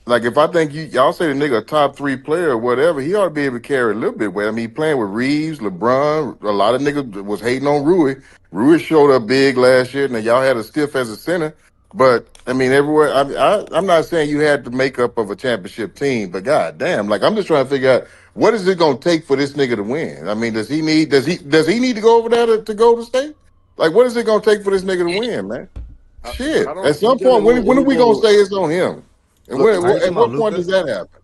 Like if I think y'all say the nigga a top 3 player or whatever, he ought to be able to carry a little bit weight. I mean, he playing with Reeves, LeBron. A lot of niggas was hating on Rui. Rui showed up big last year, and y'all had a stiff as a center. But I mean, everywhere. I'm not saying you had the makeup of a championship team, but god damn, like I'm just trying to figure out what is it going to take for this nigga to win. I mean, does he need to go over there to go to state? Like, what is it going to take for this nigga to win, man? I Shit. At don't. some He doesn't point, need when are we anything. going to say it's on him? And Look, Are you at talking about what point Luca? does that happen?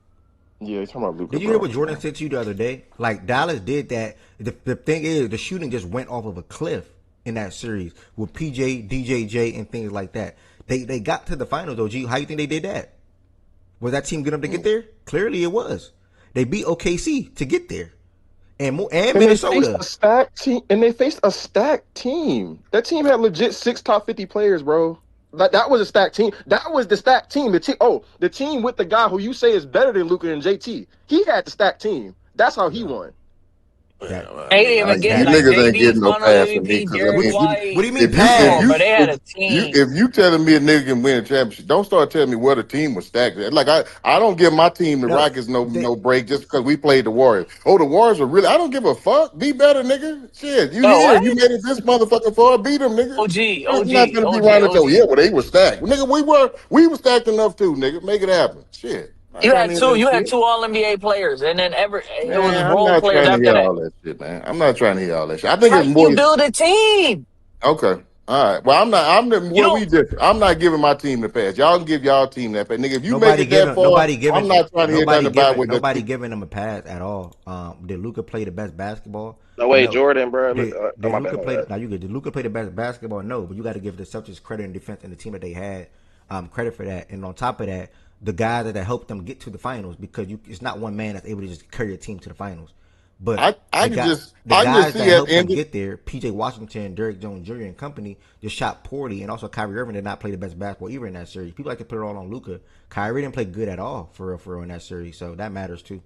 yeah, he's talking about Luca, Did you hear bro. what Jordan said to you the other day? Like Dallas did that. The thing is, the shooting just went off of a cliff in that series with PJ, DJJ, and things like that. They got to the finals though. G, how you think they did that? Was that team good enough to get there? Clearly, it was. They beat OKC to get there, and And they faced Minnesota. a stacked team. And they faced a stacked team. That team had legit 6 top 50 players, bro. That was a stacked team. That was the stacked team. The team with the guy who you say is better than Luka and JT. He had the stacked team. That's how he Yeah, won. that I They didn't mean, even that get You that. like niggas ain't JD getting no Finals pass from me MVP, because I Derek What, mean, what do White. you mean if you Come if pass? on, you bro. They had if a you team. if you telling me a nigga can win a championship, don't start telling me what a team was stacked. Like I don't give my team the No, Rockets no they, no break just because we played the Warriors. Oh, the Warriors are really. I don't give a fuck. Be better, nigga. Shit, you Oh, here? You what? made it this motherfucker far. Beat them, nigga. OG, I'm OG, not gonna be OG, around and OG. go. Yeah, well they were stacked, well, nigga. We were stacked enough too, nigga. Make it happen. Shit, I ain't You trying to had hear two. that You had shit. two All NBA players, and then it was Man, I'm role not players trying to after hear that. all that shit, man. I'm not trying to hear all that shit. I think How it's do more. you build a team? Okay. All right. Well, I'm not. You Where don't. we different. I'm not giving my team the pass. Y'all can give y'all team that pass, nigga. If you make nobody it that giving far, nobody I'm giving not trying to hear nothing nobody about giving what the. nobody giving them a pass at all. Did Luca play the best basketball? No way, No. Jordan, bro. Oh, Did my bad, Luca my play? bad. Now you good. Did Luca play the best basketball? No, but you got to give the Celtics credit in defense and the team that they had credit for that. And on top of that, the guys that helped them get to the finals because it's not one man that's able to just carry a team to the finals. But I can just. the I can just guys that see at the helped them end. get there, PJ Washington, Derrick Jones Jr. and company, just shot poorly, and also Kyrie Irving did not play the best basketball either in that series. People like to put it all on Luca. Kyrie didn't play good at all for real in that series, so that matters too.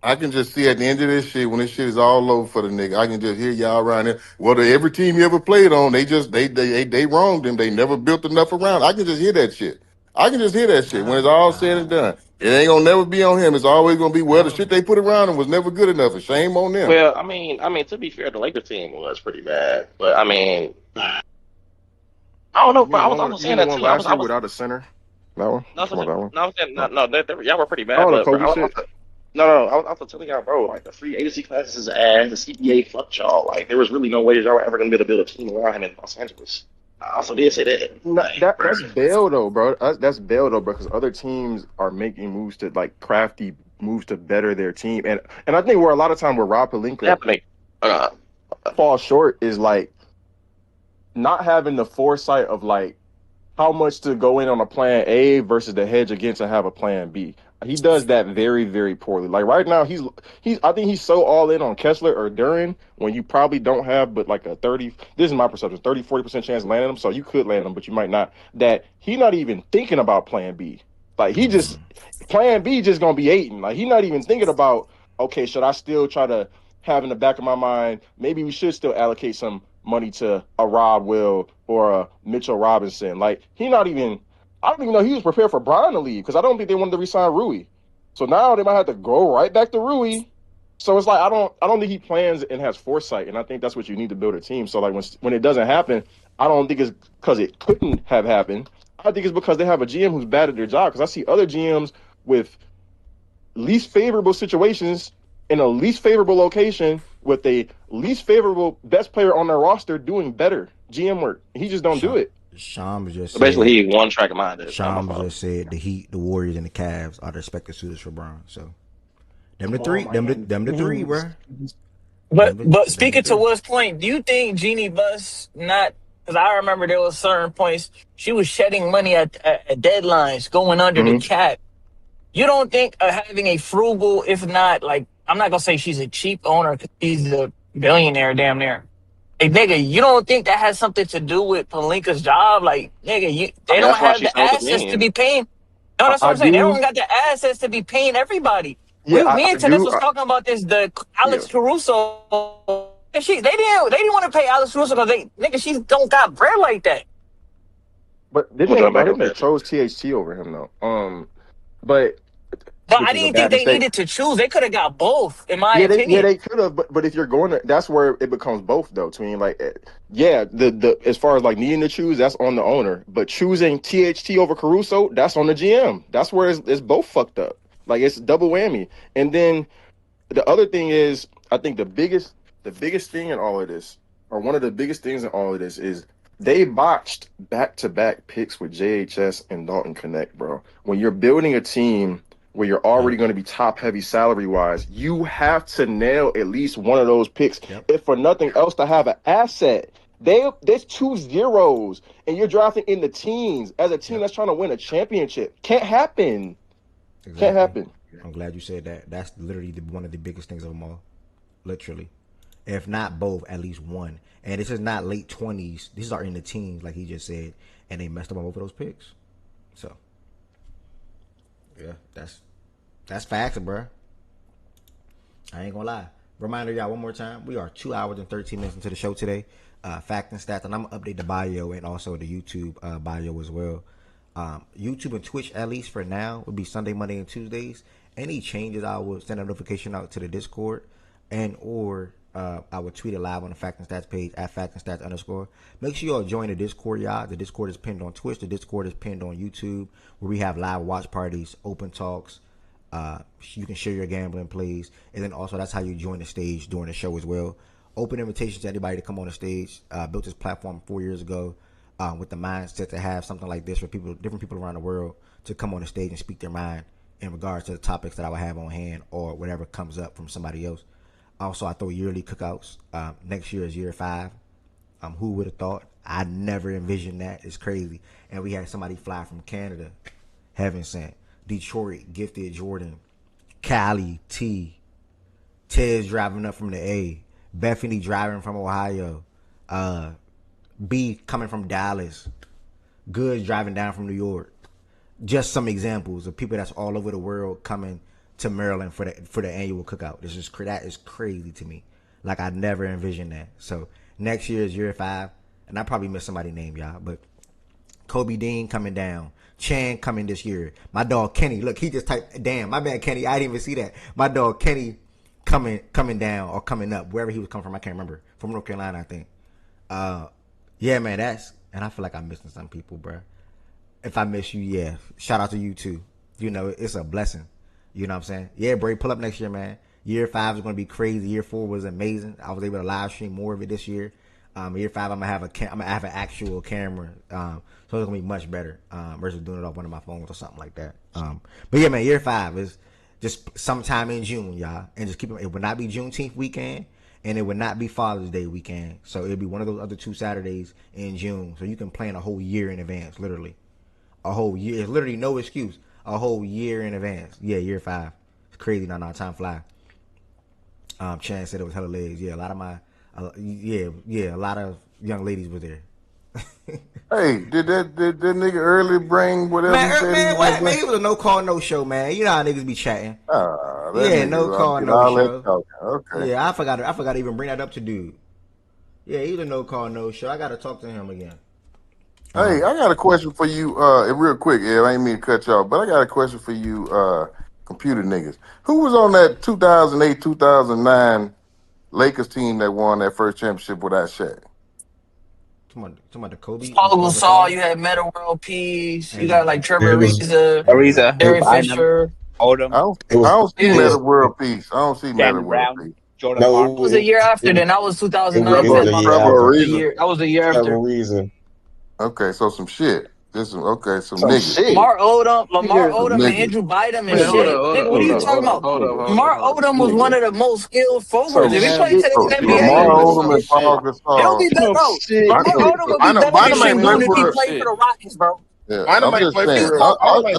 I can just see at the end of this shit when this shit is all over for the nigga. I can just hear y'all around there. Well, every team you ever played on, they wronged them. They never built enough around. I can just hear that shit. I can just hear that shit when it's all said and done. It ain't gonna never be on him. It's always gonna be well. The shit they put around him was never good enough. And shame on them. Well, I mean, to be fair, the Lakers team was pretty bad, but I mean, I don't know, You bro. mean I was you saying mean the that one too. last I year was without a center? That one? no, You talking about that one? I was saying Oh, no, y'all were pretty bad, oh the but bro, Kobe shit. I was also telling y'all, bro, like the free agency classes is ass. The CBA fucked y'all. Like there was really no way y'all were ever gonna be able to build a team around him in Los Angeles. I also did say that. No, Like, bro. that's bail though, bro. That's bail though, bro. Because other teams are making moves to like crafty moves to better their team, and I think where a lot of time where Rob They Pelinka have to make. Uh, falls short is like not having the foresight of like how much to go in on a plan A versus the hedge against and have a plan B. He does that very, very poorly. Like right now, he's I think he's so all in on Kessler or Duran when you probably don't have but like a 30, this is my perception, 30-40% chance of landing him. So you could land him, but you might not. That he not even thinking about plan B. Like he just plan B just gonna be Aiton. Like he not even thinking about, okay, should I still try to have in the back of my mind, maybe we should still allocate some money to a Rob Will or a Mitchell Robinson. Like he not even, I don't even know he was prepared for Brian to leave because I don't think they wanted to resign Rui. So now they might have to go right back to Rui. So it's like I don't think he plans and has foresight, and I think that's what you need to build a team. So like when it doesn't happen, I don't think it's because it couldn't have happened. I think it's because they have a GM who's bad at their job. Because I see other GMs with least favorable situations in a least favorable location with a least favorable best player on their roster doing better GM work. He just don't do Sham, it. Shams just so basically, said he one track minded. Not my Shams fault. just said the Heat, the Warriors, and the Cavs are the respective suitors for Bron. So them the Come on, three, man. them the three, bro. But Them the speaking to three. Will's point, do you think Jeannie Buss not? Because I remember there was certain points she was shedding money at deadlines, going under the Mm-hmm. cap. You don't think having a frugal, if not like, I'm not gonna say she's a cheap owner because she's a billionaire damn near. Hey, nigga, you don't think that has something to do with Palinka's job? Like, nigga, I they mean, don't that's why have she the sold the assets to team. be paying. No, that's what I I'm saying. They do. don't got the assets to be paying everybody. Yeah, Me I and Tennis do. was talking about this. The Yeah. Alex Caruso, they didn't want to pay Alex Caruso because she don't got bread like that. But Who I John back think up they there? chose THT over him though. But But I which is a didn't think bad they mistake. needed to choose. They could have got both, in my Yeah, opinion. they could have, but if you're going to, that's where it becomes both though. To me, like, yeah, the as far as like needing to choose, that's on the owner, but choosing THT over Caruso, that's on the GM. That's where it's both fucked up. Like it's double whammy. And then the other thing is, I think the biggest thing in all of this, or one of the biggest things in all of this, is they botched back-to-back picks with JHS and Dalton Connect, bro. When you're building a team where you're already Yep. going to be top heavy salary wise, you have to nail at least one of those picks, Yep. if for nothing else, to have an asset. There's 2 zeros, and you're drafting in the teens as a team Yep. that's trying to win a championship. Can't happen. Can't Exactly. happen. I'm glad you said that. That's literally one of the biggest things of them all. Literally. If not both, at least one. And this is not late 20s. These are in the teens, like he just said. And they messed up on both of those picks. So, yeah, that's facts, bro. I ain't gonna lie. Reminder, y'all, one more time. We are 2 hours and 13 minutes into the show today. Fact and stats. And I'm going to update the bio and also the YouTube bio as well. YouTube and Twitch, at least for now, will be Sunday, Monday, and Tuesdays. Any changes, I will send a notification out to the Discord, and or I will tweet it live on the Fact and Stats page at Fact and Stats _. Make sure y'all join the Discord, y'all. The Discord is pinned on Twitch. The Discord is pinned on YouTube, where we have live watch parties, open talks. You can share your gambling plays, and then also that's how you join the stage during the show as well. Open invitation to anybody to come on the stage. Built this platform 4 years ago. With the mindset to have something like this for people, different people around the world, to come on the stage and speak their mind in regards to the topics that I would have on hand or whatever comes up from somebody else. Also, I throw yearly cookouts. Next year is year 5. Who would have thought? I never envisioned that. It's crazy. And we had somebody fly from Canada, heaven sent. Detroit, gifted Jordan. Cali, T. Tez driving up from the A. Bethany driving from Ohio. B coming from Dallas, Goods driving down from New York. Just some examples of people that's all over the world coming to Maryland for the annual cookout. That is crazy to me. Like I never envisioned that. So next year is year 5, and I probably missed somebody's name, y'all. But Kobe Dean coming down, Chan coming this year. My dog Kenny, look, he just typed. Damn, my bad, Kenny. I didn't even see that. My dog Kenny coming down or coming up, wherever he was coming from. I can't remember. From North Carolina, I think. Yeah, man, and I feel like I'm missing some people, bro. If I miss you, yeah, shout out to you too. You know, it's a blessing. You know what I'm saying? Yeah, Bray, pull up next year, man. Year 5 is going to be crazy. Year 4 was amazing. I was able to live stream more of it this year. Year 5, I'm gonna have an actual camera, so it's gonna be much better versus doing it off one of my phones or something like that. But yeah, man, year 5 is just sometime in June, y'all, and just keep it. It would not be Juneteenth weekend, and it would not be Father's Day weekend. So it'll be one of those other 2 Saturdays in June. So you can plan a whole year in advance, literally. A whole year. It's literally no excuse. A whole year in advance. Yeah, year 5. It's crazy. Now, time fly. Chan said it was hella legs. Yeah, a lot of a lot of young ladies were there. Hey, did that nigga early bring whatever he said he was What? gonna Man, bring? it was a no call, no show, man. You know how niggas be chatting. That Yeah, no nigga call, did no all that show. talking. Okay. Yeah, I forgot to even bring that up to dude. Yeah, he's a no call, no show. I gotta talk to him again. Hey, I got a question for you, real quick, Ed. I ain't mean to cut you off, but I got a question for you, computer niggas. Who was on that 2008, 2009 Lakers team that won that first championship without Shaq? Talking about the Kobe, Paul Paul Gasol, Gasol, you had Meta World Peace, you got and like Yeah, Trevor it was. Ariza, Ariza, It, Derek Bynum, Fisher. I Odom, don't, it I was. don't see It Yeah. Meta was. World Peace. I don't see Meta Stanley World Brown, Peace. Jordan No, Martin. That was a year it after. was. Then that was It 2009, was Trevor, the year 10. Trevor after. The Ariza. year that was the year Trevor after. Reason. Okay, so some shit. Some Some niggas. shit. Lamar Some Odom, and niggas. Andrew Bynum and Man, hold shit. up, hold Nigga, up, what are hold you up, talking hold up, about? hold up, hold up, Lamar hold up. Odom was one Niggas. of the most skilled forwards. Some If he Man, played shit. today in the man, NBA, them Lamar niggas Odom some and Paul shit. he'll be Gasol. better, Some bro. shit. Lamar Bynum, Odom will be Bynum, better than Bynum might play Şengün if he for. played for the Rockets, bro. Yeah, Bynum I'm might just play saying. for. I, Bynum might.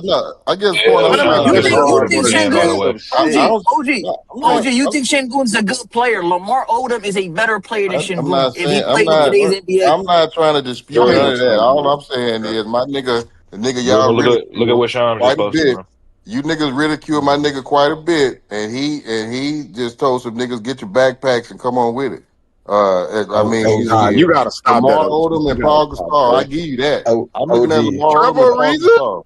I guess the point I'm Bynum might trying to play You for think make. the you Gasol think was Rockets. playing He by the Şengün way. some I, shit. I OG don't. OG I'm OG? not. You think Şengün's a good player? Lamar Odom is a better player than I'm Şengün not if he saying. I'm played in not. today's NBA. I'm not trying to dispute Go none ahead, of that. Sean. All I'm saying is my nigga, the nigga Look, y'all look at ridicule what Shams just quite a posted, bit. bro. You niggas ridicule my nigga quite a bit, and he just told some niggas get your backpacks and come on with it. I mean, Oh, Nah, you gotta stop that, Lamar OG. Odom You and gotta Paul stop Gasol. I that. give you that. oh, I'm looking at OG. Lamar Odom and Trevor Paul Ariza? Gasol.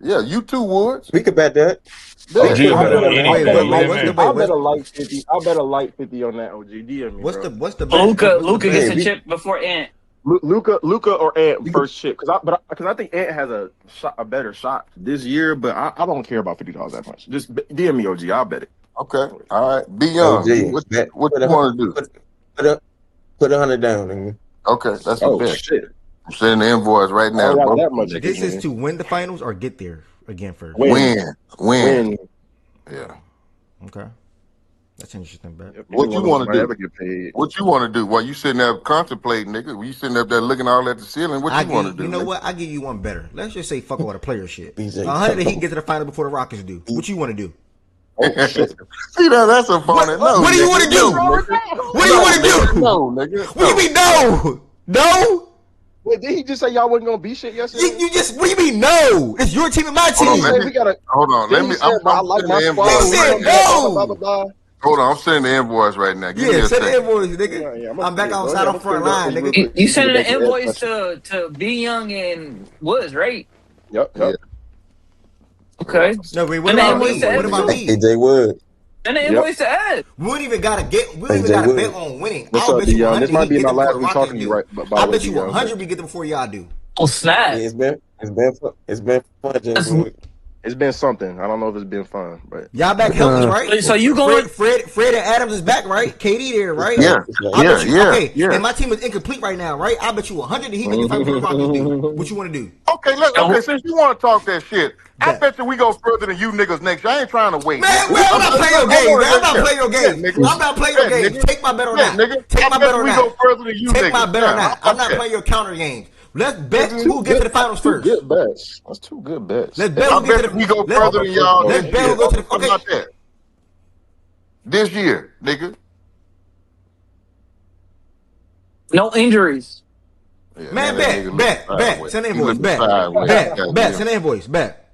Yeah, you too, Woods. We could bet that. Yeah. OG a I better bet on that. Wait, bet a wait, wait. light What's the 50. wait? I bet What's a light 50. I bet a light 50 on that. OG, DM me, what's the bro. what's the bet? What's the Luca Yeah, bet? gets a we chip before Ant. Luca or Ant we could, first chip because I think Ant has a better shot this year, but I don't care about $50 that much. Just DM me, OG. I'll bet it. Okay. All right. Be young. OG What bet what put you a want to do? put put a put 100 down. Nigga. Okay, that's a Oh bet. shit. I'm sending the invoice right I now don't to got both that of you much niggas. This is again. to win the finals or get there again first. Win, Win. win. Yeah. Okay, that's an interesting bet. Yep, neither What you one of us want to might do? ever get paid. What you want to do? While you sitting there contemplating, nigga? You sitting up there looking all at the ceiling? What I you want to give do, you know nigga? what? I give you one better. Let's just say fuck all the player shit. BJ 100 he Tucker. can get to the final before the Rockets do. What you want to do? Oh shit! See that? That's a phony. No, What do you want nigga. to do? No, nigga. What do you No, want to nigga. do? No, nigga. What do you mean no? No? Wait, did he just say y'all wasn't gonna be shit yesterday? You just what do you mean no? It's your team and my Hold Then on. he team. Let said me. we gotta. Hold on. Then Let he me. said, "But I I'm like sending my the squad. Nigga invoice We right said gonna do now. that." Blah blah blah blah no. blah. Hold on. I'm sending the invoice right now. Give me Yeah, a send the second. invoice, nigga. Yeah, I'm gonna I'm see back it. Go outside ahead. I'm on gonna spit front it up for line, you real nigga. quick. You You can get sending back an your ad invoice special. to B Young and Woods, right? Yep, Yeah. yep. Okay. No, wait, what Send the about invoice me? to What Ed about too. me? AJ Wood. Send the Yep. invoice to Ed. We don't even gotta get. We don't even AJ gotta bet Wood. on winning. What's I'll up, bet B you Young? 100 This he might can be get my there before last the week Rockets talking to you, do. right? But by I the way, bet B you Young, but 100 we get there before y'all do. Oh snap! Yeah, it's been fun, J That's, Wood. it's been something. I don't know if it's been fun, but Y'all back healthy, right? so you going? Fred and Adams is back, right? KD there, It's right? back. Yeah. It's back. I Yeah. bet you. Yeah. Okay, Yeah. and my team is incomplete right now, right? I bet you 100 he make the fight before the Rockets do. What you want to do? Okay, okay, since you want to talk that shit, I Bet. bet you we go further than you niggas next year. I ain't trying to wait, Man, nigga. I'm not playing your I games, want man. to I'm next not year. playing your Yeah, games. nigga. I'm not playing your Yeah, games. nigga. Take my bet or Yeah, not. nigga. Take I my bet bet or you we not. go further than you Take my niggas. bet or Yeah, how not. I'm about not that? playing your counter games. Let's bet that's who get to the that's finals two first. good bets. That's two good bets. Let's And bet I who get I'm to bet you the we go let's further talking than first y'all let's this vote. bet year. who go to the How okay. about that? This year, nigga. No injuries. Yeah, now Man, that nigga bet, looking bet, bet. sideways. Send an He invoice, looking bet, sideways. bet, bet. Goddamn. Send an invoice, bet.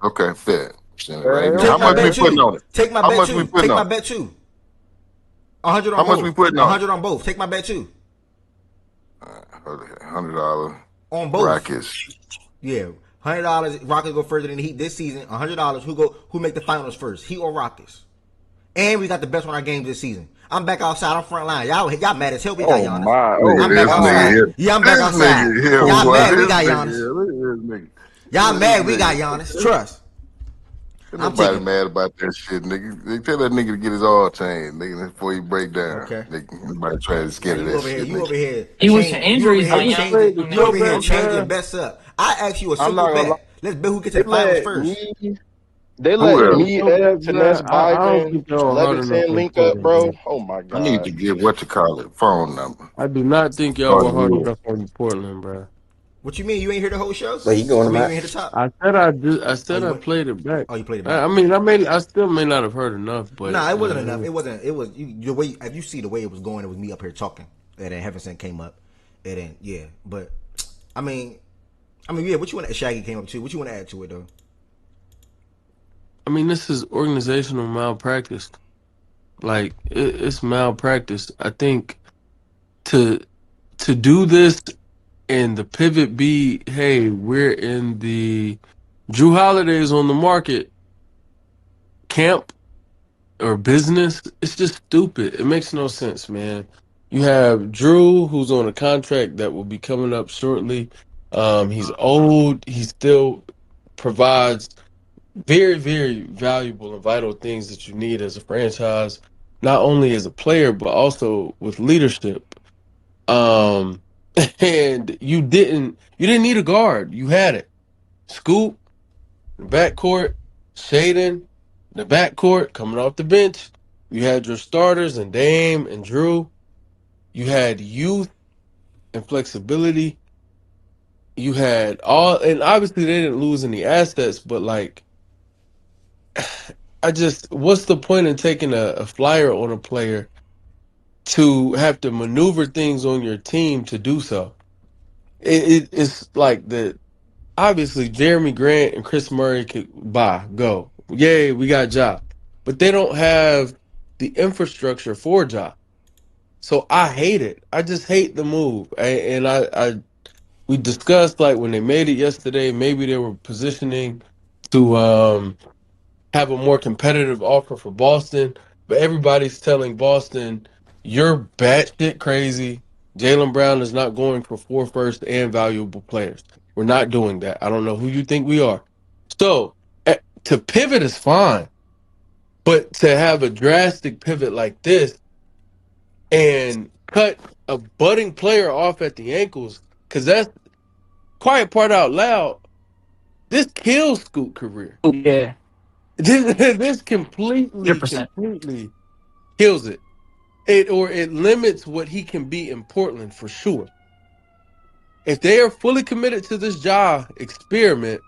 Okay, fair. Send it right now. Hell How Take my much we bet yeah. putting too. on it? Take my How bet much we too. putting Take my on it? bet too. 100 on How much we both. putting on it? 100 on both. Take my bet too. $100 On both. Rockets. Yeah. $100. Rockets go further than the Heat this season. $100. Who make the finals first? Heat or Rockets? And we got the best on our games this season. I'm back outside on front line. Y'all mad as hell. We got Oh Giannis. my. Look Oh at I'm back this nigga my. outside. here. Yeah, I'm back This outside. nigga here, Y'all boy. mad? We This got nigga Giannis. here. Look at this nigga. Y'all Look at this mad? We got nigga. Giannis. Trust. Ain't I'm nobody taking. mad about that shit, nigga. They tell that nigga to get his all changed, nigga, before he break down. Okay. Nigga, nobody trying to Now scared of you that over here. shit, You nigga. over here. He was to You over injuries, here I just Giannis. played changing. the You over Joe here bet, changing man. bets up. I asked you a I'm simple not gonna lie. bet. Let's bet who gets to They the finals let first. me. They I Who let played the else? me, Joe bet, Ev, man. Taness, I don't Bybin, think y'all hard enough Leviton in link up, Portland, bro. man. Oh my I need to god. get what you call it, phone number. I do not think y'all Start were hard with. enough on Portland, bro. What you mean? You ain't hear the whole show? But he going I to mean, you my. ain't hear the top. I said I did. I Oh, said you I went. played it back. Oh, you played it back. I still may not have heard enough, but Nah, it wasn't enough. It wasn't. It was the way. If you see the way it was going, it was me up here talking, and then Heavenson came up, and then yeah. But I mean, yeah. What you want? Shaggy came up too. What you want to add to it though? I mean, this is organizational malpractice. Like it's malpractice. I think to do this and the pivot be, hey, we're in the Drew Holiday's on the market camp or business. It's just stupid. It makes no sense, man. You have Drew, who's on a contract that will be coming up shortly. He's old. He still provides very, very valuable and vital things that you need as a franchise, not only as a player but also with leadership. Um, and you didn't need a guard. You had it. Scoop, the backcourt, Shaden, the backcourt, coming off the bench. You had your starters and Dame and Drew. You had youth and flexibility. You had all, and obviously they didn't lose any assets, but like, what's the point in taking a flyer on a player to have to maneuver things on your team to do so? It's like the obviously Jeremy Grant and Chris Murray could go. Yay, we got Ja. But they don't have the infrastructure for Ja. So I hate it. I just hate the move. We discussed like when they made it yesterday, maybe they were positioning to have a more competitive offer for Boston, but everybody's telling Boston, you're batshit crazy. Jaylen Brown is not going for 4 first and valuable players. We're not doing that. I don't know who you think we are. So to pivot is fine, but to have a drastic pivot like this and cut a budding player off at the ankles, because quiet part out loud, this kills Scoot career. Yeah, This hundred completely, percent. completely kills it. It limits what he can be in Portland for sure. If they are fully committed to this Ja experiment,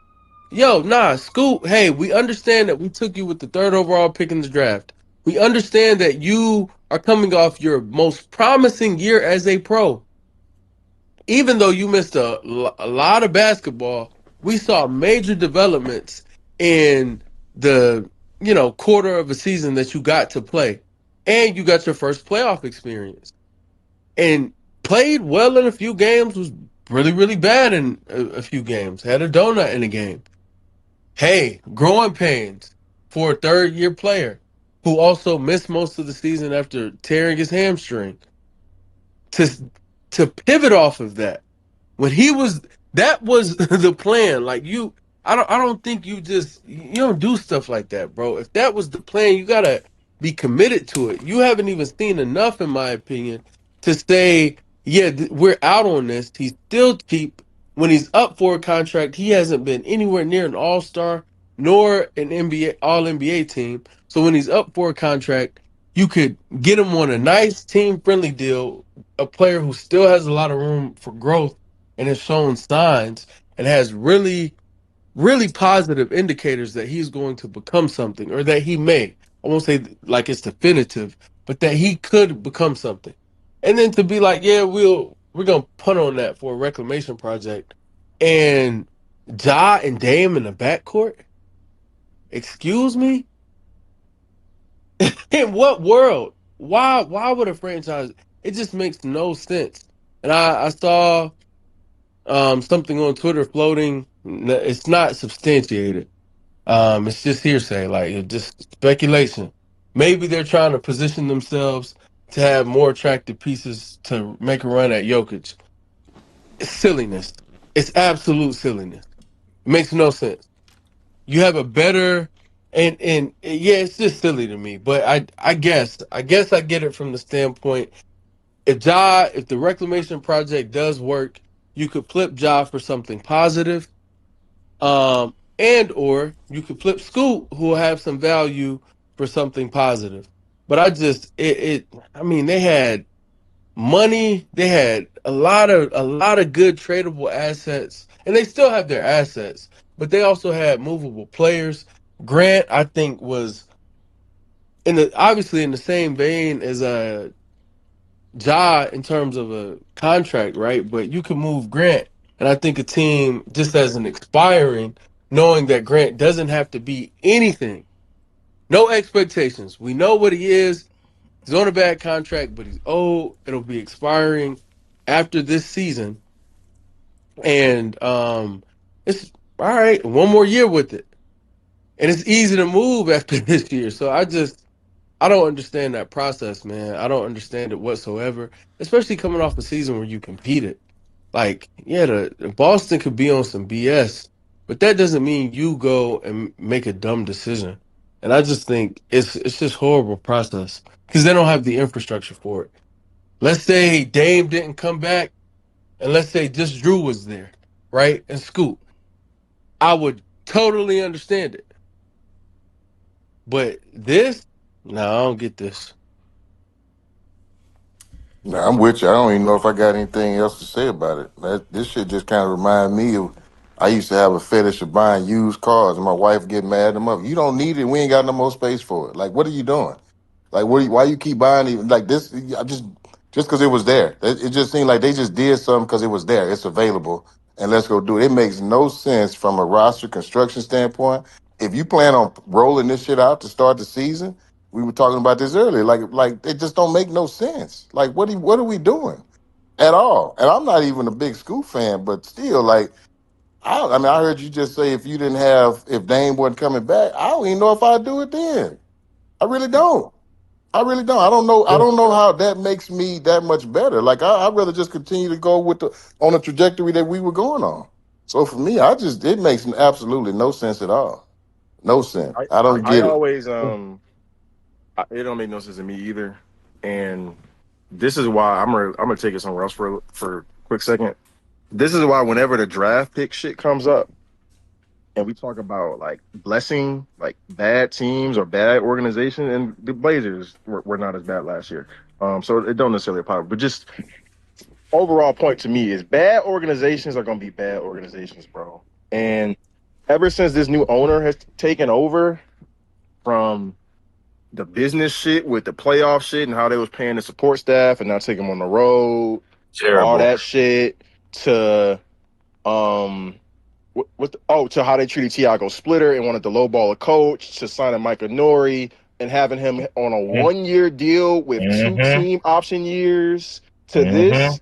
yo, nah, Scoot, hey, we understand that we took you with the third overall pick in the draft. We understand that you are coming off your most promising year as a pro. Even though you missed a lot of basketball, we saw major developments in the quarter of a season that you got to play, and you got your first playoff experience, and played well in a few games. Was really really bad in a few games. Had a donut in a game. Hey, growing pains for a third year player who also missed most of the season after tearing his hamstring. To pivot off of that when he was that was the plan. Like I don't think you don't do stuff like that, bro. If that was the plan, you gotta be committed to it. You haven't even seen enough, in my opinion, to say, yeah, we're out on this. He's still cheap. When he's up for a contract, he hasn't been anywhere near an all-star nor an NBA all NBA team. So when he's up for a contract, you could get him on a nice team friendly deal, a player who still has a lot of room for growth and has shown signs and has really, really positive indicators that he's going to become something, or that he may. I won't say like it's definitive, but that he could become something. And then to be like, yeah, we're gonna punt on that for a reclamation project, and Ja and Dame in the backcourt. Excuse me, in what world? Why would a franchise? It just makes no sense. And I saw something on Twitter floating. It's not substantiated. It's just hearsay, like it's just speculation. Maybe they're trying to position themselves to have more attractive pieces to make a run at Jokic. It's silliness. It's absolute silliness. It makes no sense. You have a better and yeah, it's just silly to me. But I guess I get it from the standpoint, if the reclamation project does work, you could flip Ja for something positive. And or you could flip Scoot, who will have some value for something positive. But I mean, they had money, they had a lot of good tradable assets, and they still have their assets, but they also had movable players. Grant, I think, was obviously in the same vein as Ja in terms of a contract, right? But you can move Grant, and I think a team just as an expiring, knowing that Grant doesn't have to be anything, no expectations. We know what he is. He's on a bad contract, but he's old. It'll be expiring after this season, and it's all right. One more year with it, and it's easy to move after this year. So I don't understand that process, man. I don't understand it whatsoever, especially coming off a season where you competed. Like, yeah, the Boston could be on some BS, but that doesn't mean you go and make a dumb decision. And I just think it's just horrible process because they don't have the infrastructure for it. Let's say Dame didn't come back, and let's say just Drew was there, right? And Scoot, I would totally understand it. But this, no, I don't get this. Nah, I'm with you. I don't even know if I got anything else to say about it. This shit just kind of remind me of. I used to have a fetish of buying used cars, and my wife get mad at them up. You don't need it. We ain't got no more space for it. Like, what are you doing? Like, why you keep buying it? Like this? I just because it was there. It just seemed like they just did something because it was there. It's available, and let's go do it. It makes no sense from a roster construction standpoint. If you plan on rolling this shit out to start the season, we were talking about this earlier. Like it just don't make no sense. Like what are we doing at all? And I'm not even a big school fan, but still, like I mean, I heard you just say if Dame wasn't coming back, I don't even know if I'd do it then. I really don't. I really don't. I don't know. I don't know how that makes me that much better. Like I'd rather just continue to go with on the trajectory that we were going on. So for me, it makes absolutely no sense at all. No sense. I I don't I get it. always it don't make no sense to me either, and this is why I'm gonna take it somewhere else for a quick second. This is why whenever the draft pick shit comes up, and we talk about like blessing like bad teams or bad organizations, and the Blazers were not as bad last year. So it don't necessarily apply, but just overall point to me is bad organizations are going to be bad organizations, bro. And ever since this new owner has taken over from the business shit with the playoff shit and how they was paying the support staff and not taking them on the road, all Terrible. that shit to um to how they treated Tiago Splitter and wanted to lowball a coach to signing Micah Nori and having him on a 1 year deal with two Mm-hmm. team option years to Mm-hmm. this.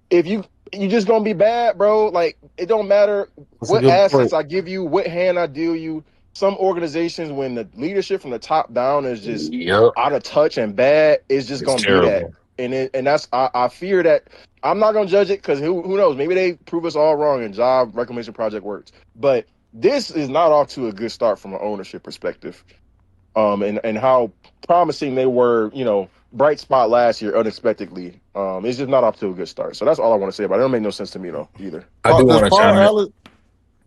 If you just gonna be bad, bro. Like it don't matter That's a what good assets point. I give you, what hand I deal you. Some organizations, when the leadership from the top down is just Yep. out of touch and bad, it's just It's gonna be that. terrible. And that's I fear that I'm not gonna judge it because who knows? Maybe they prove us all wrong and job reclamation project works. But this is not off to a good start from an ownership perspective. And how promising they were, bright spot last year unexpectedly. It's just not off to a good start. So that's all I want to say about it. It don't make no sense to me though either. I do Does want to Paul chime in. Allen,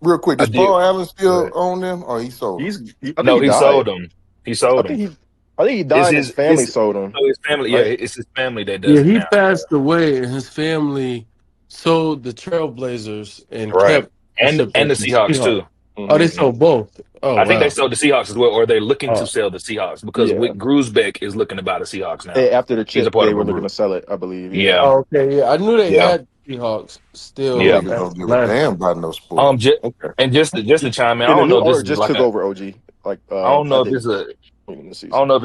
real quick, I does do. Paul Allen Go still ahead. own them or he sold them? I think No, he he died. sold them. He I sold them. think he I think he It's died and his his. family It's sold him, so his family. Yeah, right? it's his family that Yeah, does it he now. passed away, and his family sold the Trailblazers and Right. kept And the the Seahawks Seahawks. too. Oh, they Mm-hmm. sold both. Oh I think they wow. sold the Seahawks as well, or they're looking to Oh, sell the Seahawks because Yeah. Wick Grusbeck is looking to buy the Seahawks now. After the He's a chip, part they of were a looking group. to sell it, I believe. Yeah. Yeah. oh, okay. Yeah, I knew they Yeah. had Seahawks Them still Yeah. niggas as don't give a last damn year. about no sport. Just, Okay. and just to chime in, I And the don't new know if this owner is just like took a. over OG, like I don't I know if think this is a. beginning of the I don't season. know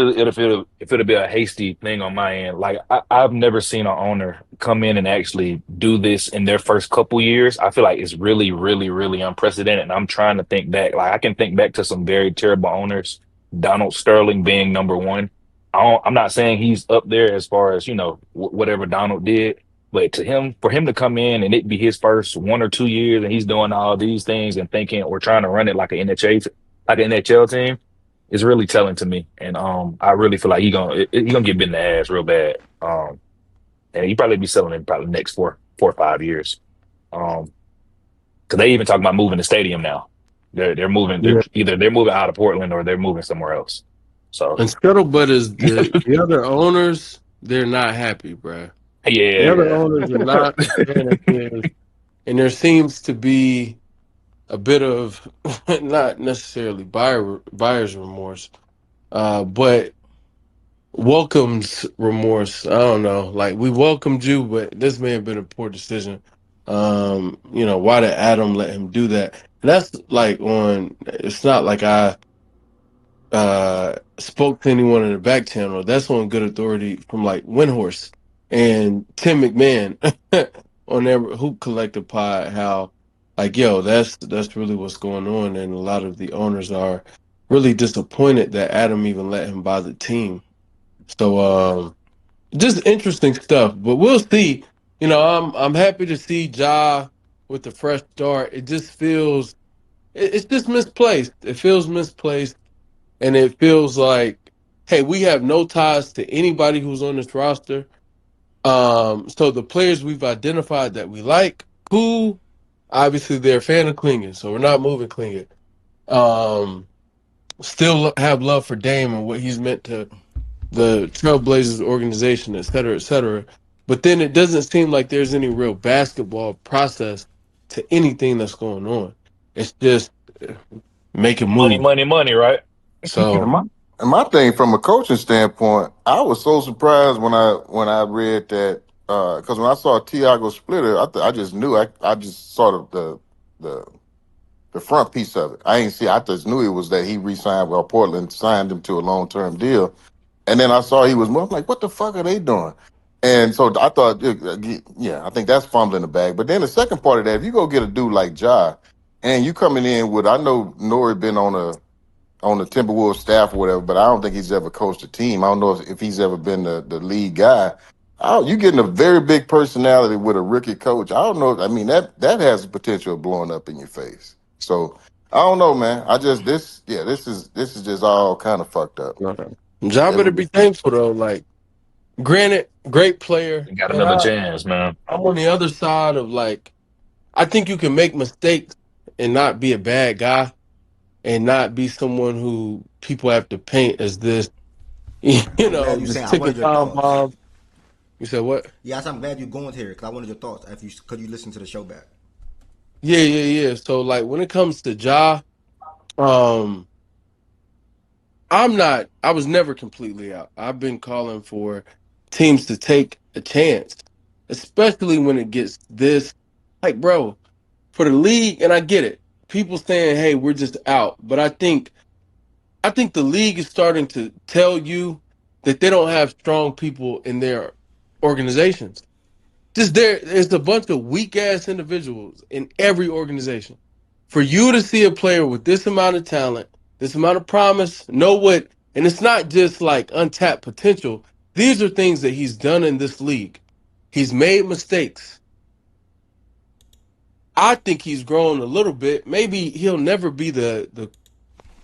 if it'll be a hasty thing on my end. Like I've never seen an owner come in and actually do this in their first couple years. I feel like it's really, really, really unprecedented. And I'm trying to think back. Like I can think back to some very terrible owners. Donald Sterling being number one. I'm not saying he's up there as far as whatever Donald did, but for him to come in and it be his first 1 or 2 years and he's doing all these things and thinking or trying to run it like an NHL team is really telling to me. And I really feel like he gonna get bit in the ass real bad. And he probably be selling in probably the next 4 or 5 years. Um, because they even talk about moving the stadium now. They're moving. Yeah. They're moving out of Portland or they're moving somewhere else. So And Scuttlebutt is the other owners. They're not happy, bruh. The yeah, other Yeah. owners are not a fan of his, and there seems to be a bit of not necessarily buyer's remorse, but welcomes remorse. I don't know. Like we welcomed you, but this may have been a poor decision. Why did Adam let him do that? And that's like on. It's not like I spoke to anyone in the back channel. That's on good authority from like Windhorse and Tim McMahon on their Hoop Collective pod. How like yo, that's really what's going on, and a lot of the owners are really disappointed that Adam even let him buy the team. So just interesting stuff. But we'll see. I'm happy to see Ja with the fresh start. It just feels it's just misplaced. It feels misplaced, and it feels like, hey, we have no ties to anybody who's on this roster. So the players we've identified that we like, cool. Obviously, they're a fan of Klingon, so we're not moving Klingon. Um, Still have love for Dame and what he's meant to the Trailblazers organization, et cetera, et cetera. But then it doesn't seem like there's any real basketball process to anything that's going on. It's just make a money, move. money, money, right? And So my thing from a coaching standpoint, I was so surprised when I read that because when I saw Tiago Splitter, I just knew I just saw the the front piece of it. I ain't see. I just knew it was that he re-signed. Well, Portland signed him to a long-term deal, and then I saw he was more. I'm like, what the fuck are they doing? And so I thought, yeah, I think that's fumbling the bag. But then the second part of that, if you go get a dude like Ja, and you coming in with, I know Nori been on the Timberwolves staff or whatever, but I don't think he's ever coached a team. I don't know if he's ever been the lead guy. You getting a very big personality with a rookie coach. I don't know. I mean, that has the potential of blowing up in your face. So I don't know, man. I just this is just all kind of fucked up. Ja better be Every thankful though. Like, granted, great player, Got and another chance, man. I'm on the other side of like I think you can make mistakes and not be a bad guy and not be someone who people have to paint as this, I'm glad you this saying I ticking wanted your time thoughts. bomb. You said what? Yes, I'm glad you're going here because I wanted your thoughts. If you could you listen to the show back? Yeah, yeah, yeah. So like when it comes to Ja, um, I was never completely out. I've been calling for teams to take a chance, especially when it gets this. Like, bro, for the league, and I get it. People saying, "Hey, we're just out," but I think the league is starting to tell you that they don't have strong people in their organizations. Just there's a bunch of weak ass individuals in every organization. For you to see a player with this amount of talent, this amount of promise, know what, and it's not just like untapped potential. These are things that he's done in this league. He's made mistakes. I think he's grown a little bit. Maybe he'll never be the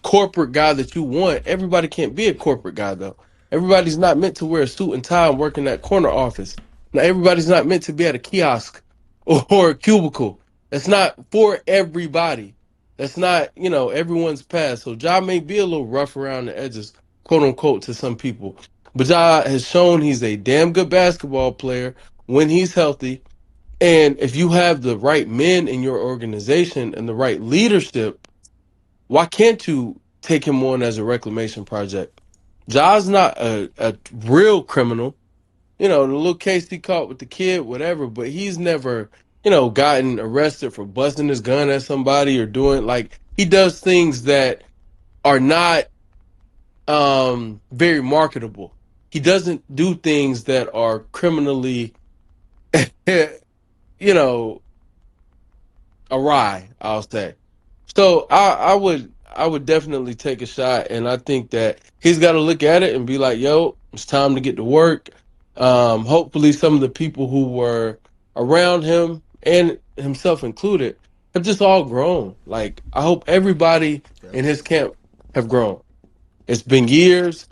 corporate guy that you want. Everybody can't be a corporate guy though. Everybody's not meant to wear a suit and tie and work in that corner office. Now everybody's not meant to be at a kiosk or a cubicle. That's not for everybody. That's not, everyone's path. So Ja may be a little rough around the edges, quote unquote, to some people. But Ja has shown he's a damn good basketball player when he's healthy. And if you have the right men in your organization and the right leadership, why can't you take him on as a reclamation project? Ja's not a real criminal. The little case he caught with the kid, whatever, but he's never, gotten arrested for busting his gun at somebody or doing like he does things that are not very marketable. He doesn't do things that are criminally you know, awry, I'll say. So I would definitely take a shot, and I think that he's got to look at it and be like, "Yo, it's time to get to work." Hopefully, some of the people who were around him and himself included have just all grown. Like I hope everybody in his camp have grown. It's been years.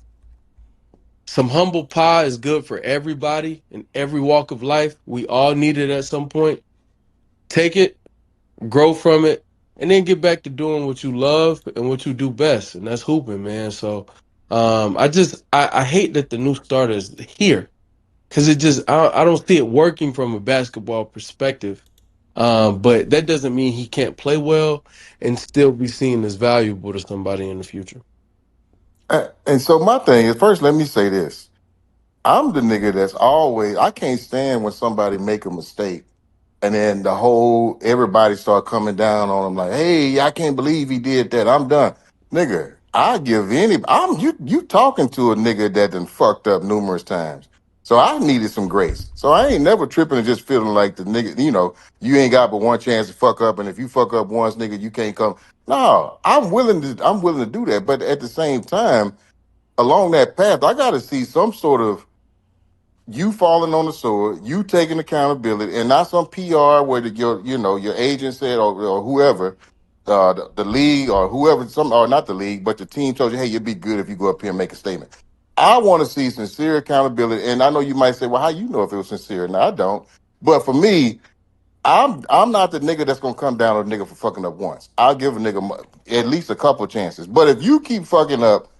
Some humble pie is good for everybody in every walk of life. We all need it at some point. Take it, grow from it, and then get back to doing what you love and what you do best, and that's hooping, man. So I hate that the new starter is here because I don't see it working from a basketball perspective. But that doesn't mean he can't play well and still be seen as valuable to somebody in the future. And so my thing is, first, let me say this. I'm the nigga that's always, I can't stand when somebody make a mistake and then the whole, everybody start coming down on him like, hey, I can't believe he did that. I'm done. Nigga, I give any, you talking to a nigga that done fucked up numerous times. So I needed some grace. So I ain't never tripping and just feeling like the nigga, you ain't got but one chance to fuck up. And if you fuck up once, nigga, you can't come. No, I'm willing to do that. But at the same time, along that path, I got to see some sort of you falling on the sword, you taking accountability, and not some PR where your agent said or whoever, the league or whoever, or not the league, but the team told you, hey, you'd be good if you go up here and make a statement. I want to see sincere accountability, and I know you might say, well, how you know if it was sincere? No, I don't. But for me, I'm not the nigga that's gonna come down on a nigga for fucking up once. I'll give a nigga at least a couple chances. But if you keep fucking up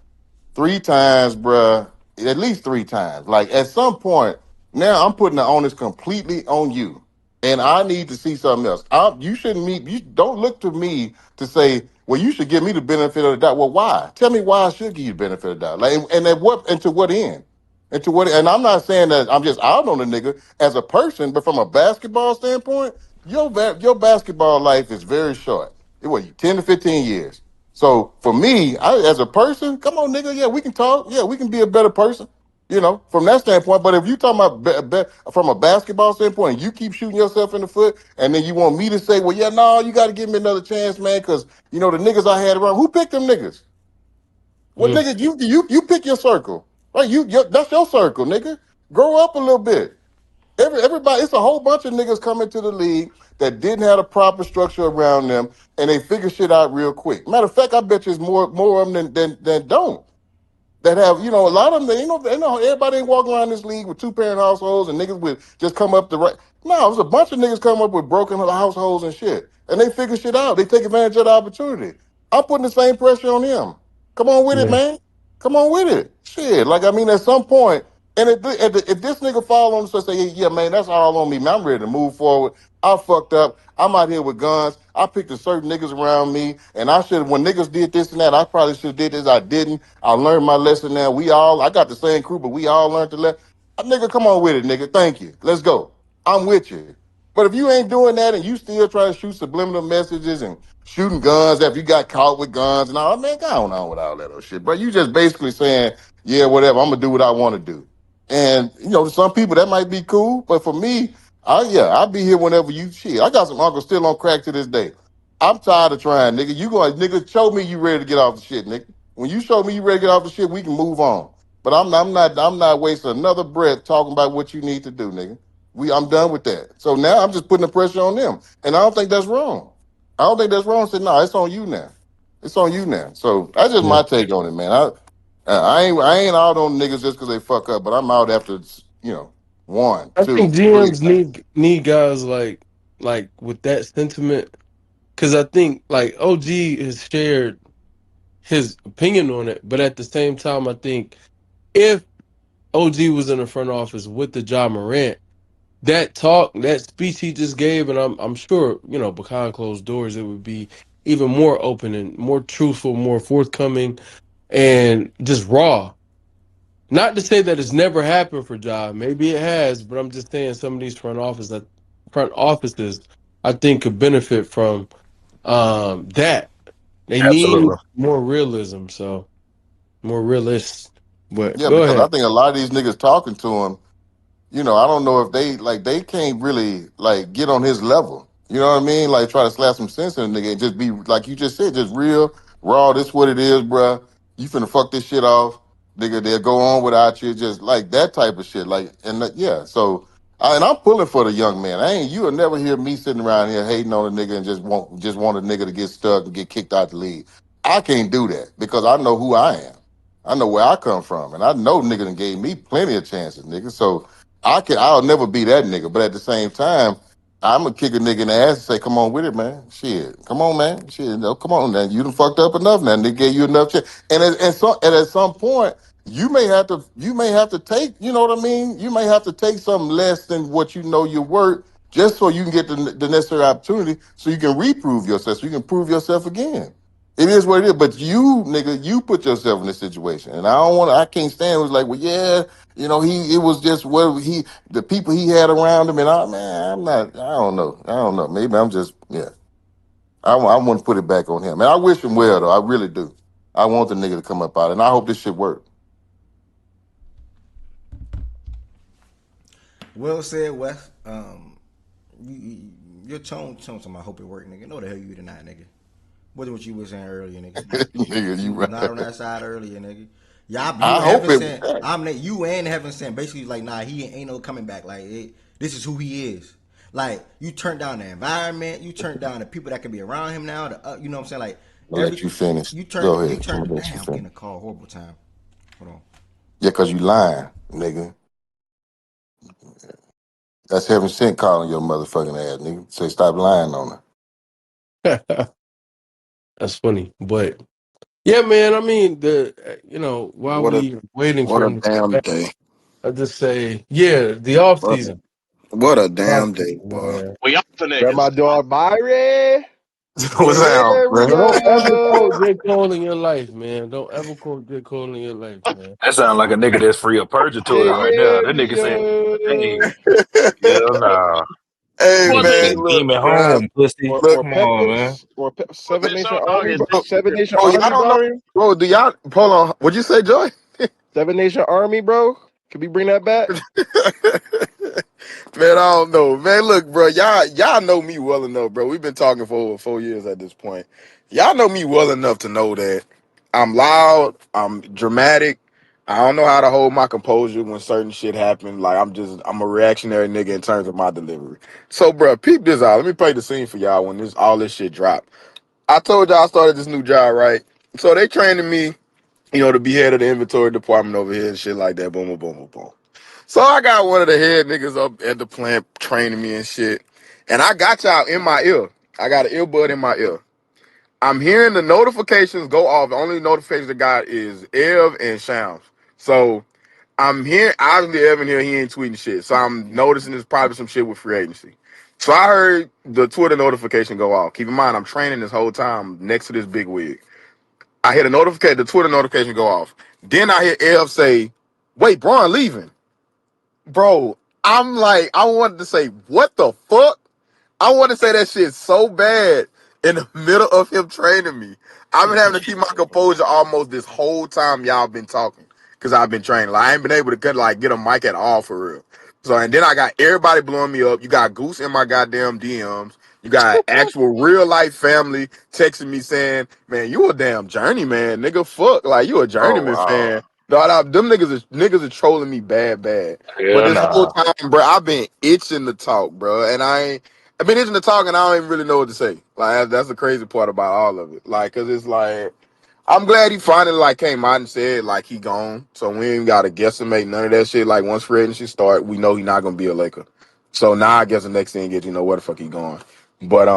3 times, bruh. At least 3 times. Like at some point, now I'm putting the onus completely on you, and I need to see something else. You shouldn't meet. You don't look to me to say, well, you should give me the benefit of the doubt. Well, why? Tell me why I should give you the benefit of the doubt. Like, and at what, and to what end? And to what? And I'm not saying that I'm just out on the nigga as a person, but from a basketball standpoint, your basketball life is very short. It was 10 to 15 years. So for me, as a person, come on, nigga, yeah, we can talk. Yeah, we can be a better person, from that standpoint. But if you talking about from a basketball standpoint, you keep shooting yourself in the foot, and then you want me to say, well, yeah, no, you got to give me another chance, man, because the niggas I had around, who picked them niggas? Well, Mm. nigga, you pick your circle, right? That's your circle, nigga. Grow up a little bit. Everybody, it's a whole bunch of niggas coming to the league that didn't have a proper structure around them, and they figure shit out real quick. Matter of fact, I bet you it's more of them than don't. That have, a lot of them, they know everybody ain't walking around this league with 2 parent households and niggas with just come up the right. No, it's a bunch of niggas come up with broken households and shit, and they figure shit out. They take advantage of the opportunity. I'm putting the same pressure on them. Come on with it, Yeah. man. Come on with it. Shit, like I mean, at some point, and if this nigga fall on us and say, yeah, man, that's all on me, man. I'm ready to move forward. I fucked up. I'm out here with guns. I picked a certain niggas around me, and I should. When niggas did this and that, I probably should have did this. I didn't. I learned my lesson. Now I got the same crew, but we all learned to let. Nigga, come on with it, nigga. Thank you. Let's go. I'm with you. But if you ain't doing that and you still trying to shoot subliminal messages and shooting guns after you got caught with guns and all, man, go on with all that other shit. But you just basically saying, yeah, whatever, I'm gonna do what I want to do. And to some people that might be cool, but for me, I'll be here whenever you shit. I got some uncles still on crack to this day. I'm tired of trying, nigga. You going, nigga, show me you ready to get off the shit, nigga. When you show me you ready to get off the shit, we can move on. But I'm not wasting another breath talking about what you need to do, nigga. I'm done with that. So now I'm just putting the pressure on them. And I don't think that's wrong. I don't think that's wrong. I said, no, it's on you now. It's on you now. So that's just Yeah. my take on it, man. I ain't out on niggas just because they fuck up, but I'm out after one, I two, think three GMs times. need guys like with that sentiment, because I think like OG has shared his opinion on it, but at the same time, I think if OG was in the front office with the John Morant, that speech he just gave, and I'm sure behind closed doors it would be even more open and more truthful, more forthcoming, and just raw. Not to say that it's never happened for Ja. Maybe it has, but I'm just saying some of these front offices, I think could benefit from that. They need Absolutely. more realism, so more realist. But Yeah, go because I ahead. think a lot of these niggas talking to him, I don't know if they can't really like get on his level. You know what I mean? Like try to slap some sense in the nigga and just be like you just said, just real, raw. This what it is, bruh. You finna fuck this shit off, nigga. They'll go on without you, just like that type of shit. Like yeah. So and I'm pulling for the young man. You'll never hear me sitting around here hating on a nigga and just want a nigga to get stuck and get kicked out the league. I can't do that because I know who I am. I know where I come from, and I know nigga done gave me plenty of chances, nigga. So I'll never be that nigga. But at the same time, I'm gonna kick a nigga in the ass and say, come on with it, man. Shit. Come on, man. Shit. No, come on, man. You done fucked up enough now. Nigga gave you enough shit. And at some point, you may have to take, you know what I mean? You may have to take something less than what you know you're worth just so you can get the necessary opportunity so you can reprove yourself, so you can prove yourself again. It is what it is. But you, nigga, you put yourself in this situation. And I can't stand it. It was like, well, yeah, it was just what the people he had around him, and I'm not, I don't know. Maybe I'm just, yeah. I want to put it back on him, and I wish him well though. I really do. I want the nigga to come up out, and I hope this shit work. Well said, Wes. Your tone tells me I hope it worked, nigga. No the hell you tonight, nigga. Wasn't what you was saying earlier, nigga. Nigga, You you was right. not on that side earlier, nigga. Y'all, you I and hope Heaven it saying work. you and Heaven saying basically like, nah, he ain't no coming back. Like this is who he is. Like you turned down the environment, you turned down the people that can be around him now. You know what I'm saying? Like I'll let you finish. you Go turned you ahead. I'm turned. gonna let you Damn, I'm getting finish. a call. Horrible time. Hold on. Yeah, cause you lying, nigga. That's heaven sent calling your motherfucking ass, nigga. Say stop lying on her. That's funny, but yeah, man. I mean, while What a we waiting what for a him to come damn back, day. I just say, yeah, the off What season. what a Off damn day, season, boy. man. We up for Grab my niggas. dog Myri. What's down, Here we bro? Don't ever quote go. J. Cole in your life, man. Don't ever quote J. Cole in your life, man. That sounds like a nigga that's free of Yeah, purgatory right now. yeah, That we nigga saying, hey, go. hell nah. Hey That What nigga they man, said, beam look, it bro. home, pussy. Or Look, or Come on, man. Peppers or what Seven they Nation show dog Army, is Bro, Seven Nation bro, y'all Army, don't know. Barry. Bro, do y'all hold on? What'd you say, Joy? Seven Nation Army, bro. Can we bring that back? Man, I don't know. Man, look, bro, y'all know me well enough, bro. We've been talking for over 4 years at this point. Y'all know me well enough to know that I'm loud, I'm dramatic. I don't know how to hold my composure when certain shit happen. Like I'm a reactionary nigga in terms of my delivery. So, bro, peep this out. Let me play the scene for y'all when all this shit dropped. I told y'all I started this new job, right? So they training me, to be head of the inventory department over here and shit like that. Boom, boom, boom, boom, boom. So I got one of the head niggas up at the plant training me and shit. And I got y'all in my ear. I got an earbud in my ear. I'm hearing the notifications go off. The only notifications I got is Ev and Shams. So I'm hearing, obviously Evan here, he ain't tweeting shit. So I'm noticing there's probably some shit with free agency. So I heard the Twitter notification go off. Keep in mind, I'm training this whole time next to this big wig. I hear the Twitter notification go off. Then I hear Ev say, wait, Braun leaving. Bro, I'm like, I wanted to say, what the fuck? I want to say that shit so bad in the middle of him training me. I've been having to keep my composure almost this whole time y'all been talking because I've been training. Like, I ain't been able to get a mic at all for real. So, and then I got everybody blowing me up. You got Goose in my goddamn DMs. You got actual real life family texting me saying, man, you a damn journeyman, nigga. Fuck. Like, you a Oh journeyman wow. fan. Dog, them niggas are trolling me bad, bad. But Hell this whole nah. time, bro, I've been itching to talk, bro. And I've been itching to talk and I don't even really know what to say. Like, that's the crazy part about all of it. Like, cause it's like, I'm glad he finally like came out and said like he gone. So we ain't gotta guesstimate none of that shit. Like once free agency start, we know he not gonna be a Laker. So now I guess the next thing is where the fuck he going. But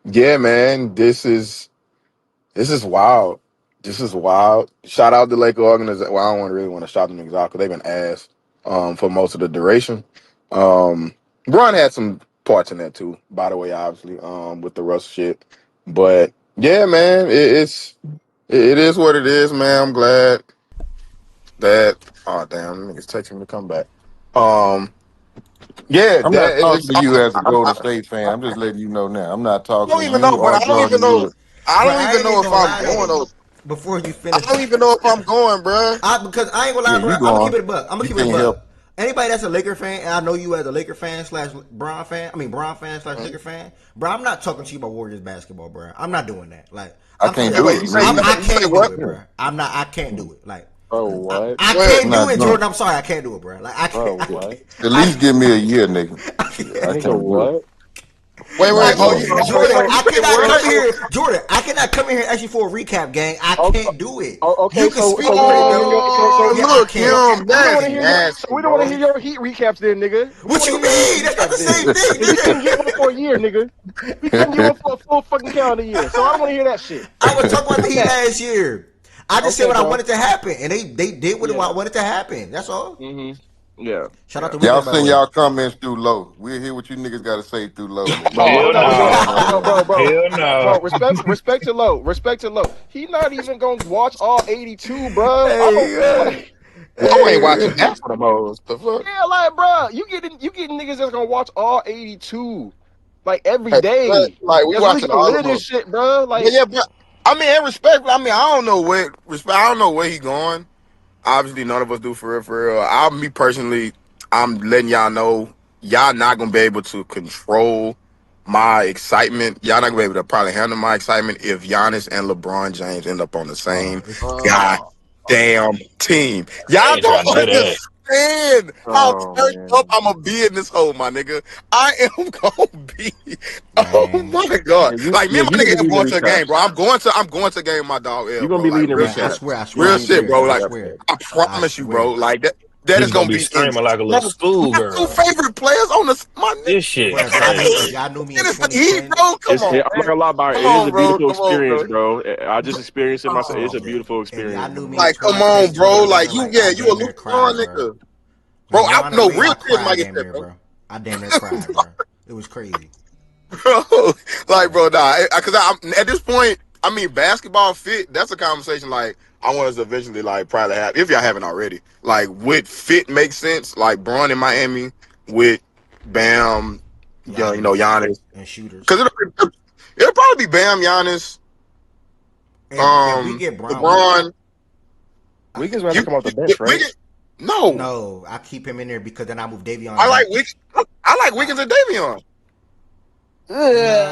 yeah, man, this is wild. This is wild. Shout out the Laker organization. Well, I don't really want to shout them niggas out because they've been ass for most of the duration. Bron had some parts in that too, by the way, obviously, with the Russ shit. But yeah, man, it is what it is, man. I'm glad that oh damn, niggas texting me to come back. Yeah, I'm not that talking is. to you as a Golden State fan. I'm just letting you know now. I'm not I talking don't to even you know, but or I don't even Jordan know. Wood. I Bro, don't I even ain't know even if gonna I'm lie going. though. Before you I finish, don't even know if I'm going, bruh. because I ain't gonna lie, Yeah, bro. you I'm gonna keep going. it a buck. I'm gonna You keep it a can't help. buck. Anybody that's a Laker fan, and I know you as a Laker fan slash Bron fan. I mean Bron fan slash Mhm. Laker fan, bro. I'm not talking to you about Warriors basketball, bro. I'm not doing that. Like I I'm can't telling you, do Wait, it. you say Me I you say can't what? do it, either. bro. I can't do it. Like Bro, what? I Well, can't I'm do not it, doing Jordan. it. I'm sorry, I can't do it, bro. Like I Bro, can't. what? At I, least give me a year, nigga. I Shit, I Nigga, can't do it. what? wait. like Oh, Nah, you man. Okay, Jordan, so you I say cannot what? come here, Jordan. I cannot come in here and ask you for a recap, gang. I okay, can't do it. okay, You can so speak we on don't it want to hear though. your Yeah, I Look, so can't. him, we don't want that's to hear nasty, we don't want to hear bro. your Heat recaps then, nigga. We don't What want to you hear your Heat mean? That's not the recaps then, same thing, because you couldn't nigga. get one for a year, nigga. We couldn't get one for a full fucking calendar year, so I don't want to hear that shit. I was talking about the Fuck Heat that. last year. I just said Okay, what I bro. wanted to happen, and they did what I Yeah. wanted to happen. That's all. Yeah. Shout out Yeah. to Y'all Wiggins, by the send way. y'all comments through low. We'll hear what you niggas got to say through low, nigga. Bro, You we're Hell don't not talk even, about no. none of that. Hell no. bro. Respect to low. He not even gonna watch all 82, bro. I don't Hey, like. Low ain't watching hey. half of them hoes. The fuck? Yeah, like, bro, you getting niggas that's gonna watch all 82, like every Hey, but, day. like we That's really watching gonna all live of them. this shit, bro. But Like, yeah, but I mean, in respect, I mean, I don't know where respect. I don't know where he going. Obviously, none of us do for real. For real. Me personally, I'm letting y'all know y'all not gonna be able to control my excitement. Y'all not gonna be able to probably handle my excitement if Giannis and LeBron James end up on the same Uh, goddamn team. I Y'all ain't don't trying to hear that. understand how oh turned up man, I'm gonna be in this hole, my nigga. I am gonna be. Oh Man, my god! Like me and my you gonna be nigga have leading the going to a game, recaps. bro. I'm going to a game with my dog You L, gonna bro. be Like leading the real man, I shit, swear, recaps. I swear, real I shit, swear, bro. I Like swear, I I promise you, bro. swear. Like that He's is gonna gonna be be screaming like a little my two schoolgirl. favorite players on my This nigga. shit Bro, if crazy. y'all knew me in It is the Heat, 2010, bro. Come on, I'm not man. gonna lie about it. Come It is on, a bro. beautiful Come on, experience, bro. bro. I just experienced it myself. It's Oh a man. beautiful if y'all experience, knew bro. me in Like, come on, 2010, bro. 2011, Like like I you a damn Luka near cried, bro. nigga, bro. When I Bron and no Wade, real I shit, cried like I damn said, near, bro. bro. I damn near cried, bro. It was crazy. Bro, like, bro, nah, because I'm at this point. I mean, basketball fit. That's a conversation like I want us to eventually like probably have if y'all haven't already. Like, would fit make sense? Like, Braun in Miami with Bam, Giannis Giannis. and shooters. Because it'll probably be Bam, Giannis, If we get Bron, LeBron. Wiggins gonna have to You, come off the you bench, right? Wiggins? No, no, I keep him in there because then I move Davion to I like bench. Wiggins. I like I, Wiggins and Davion. Nah,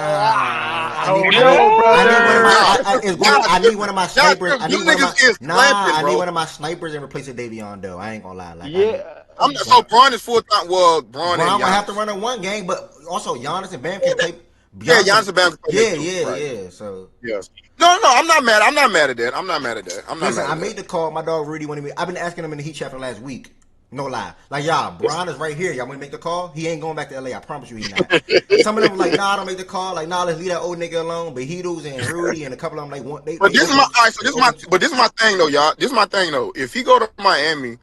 I don't know, I need one of my. brother. Nah, It's y'all good. I need one tripping. of my Y'all snipers. I tripping. need Them one of my. niggas is Nah, clamping, I need bro. one of my snipers and replace Davion though. I ain't gonna lie. Like I need. Yeah, I'm not, so Bron, Braun is full time. Well, Braun and Bron will have to Giannis. run in one game, but also Giannis and Bam can play. Yeah, Giannis, Giannis and Bam can play yeah, make too. yeah, Right. yeah. So Yeah. No, I'm not mad. I'm not mad at that. I'm not mad at that. I'm not listen, mad I at that. made the call. My dog Rudy wanted me. I've been asking him in the heat chat for the last week. No lie. Like, y'all, Bron is right here. Y'all want to make the call? He ain't going back to LA. I promise you he not. Some of them like, nah, I don't make the call. Like, nah, let's leave that old nigga alone. But Heatles and Rudy and a couple of them like, want But they this is my open. all right. So They this is my open to. but this is my thing though, y'all. This is my thing though. If he go to Miami,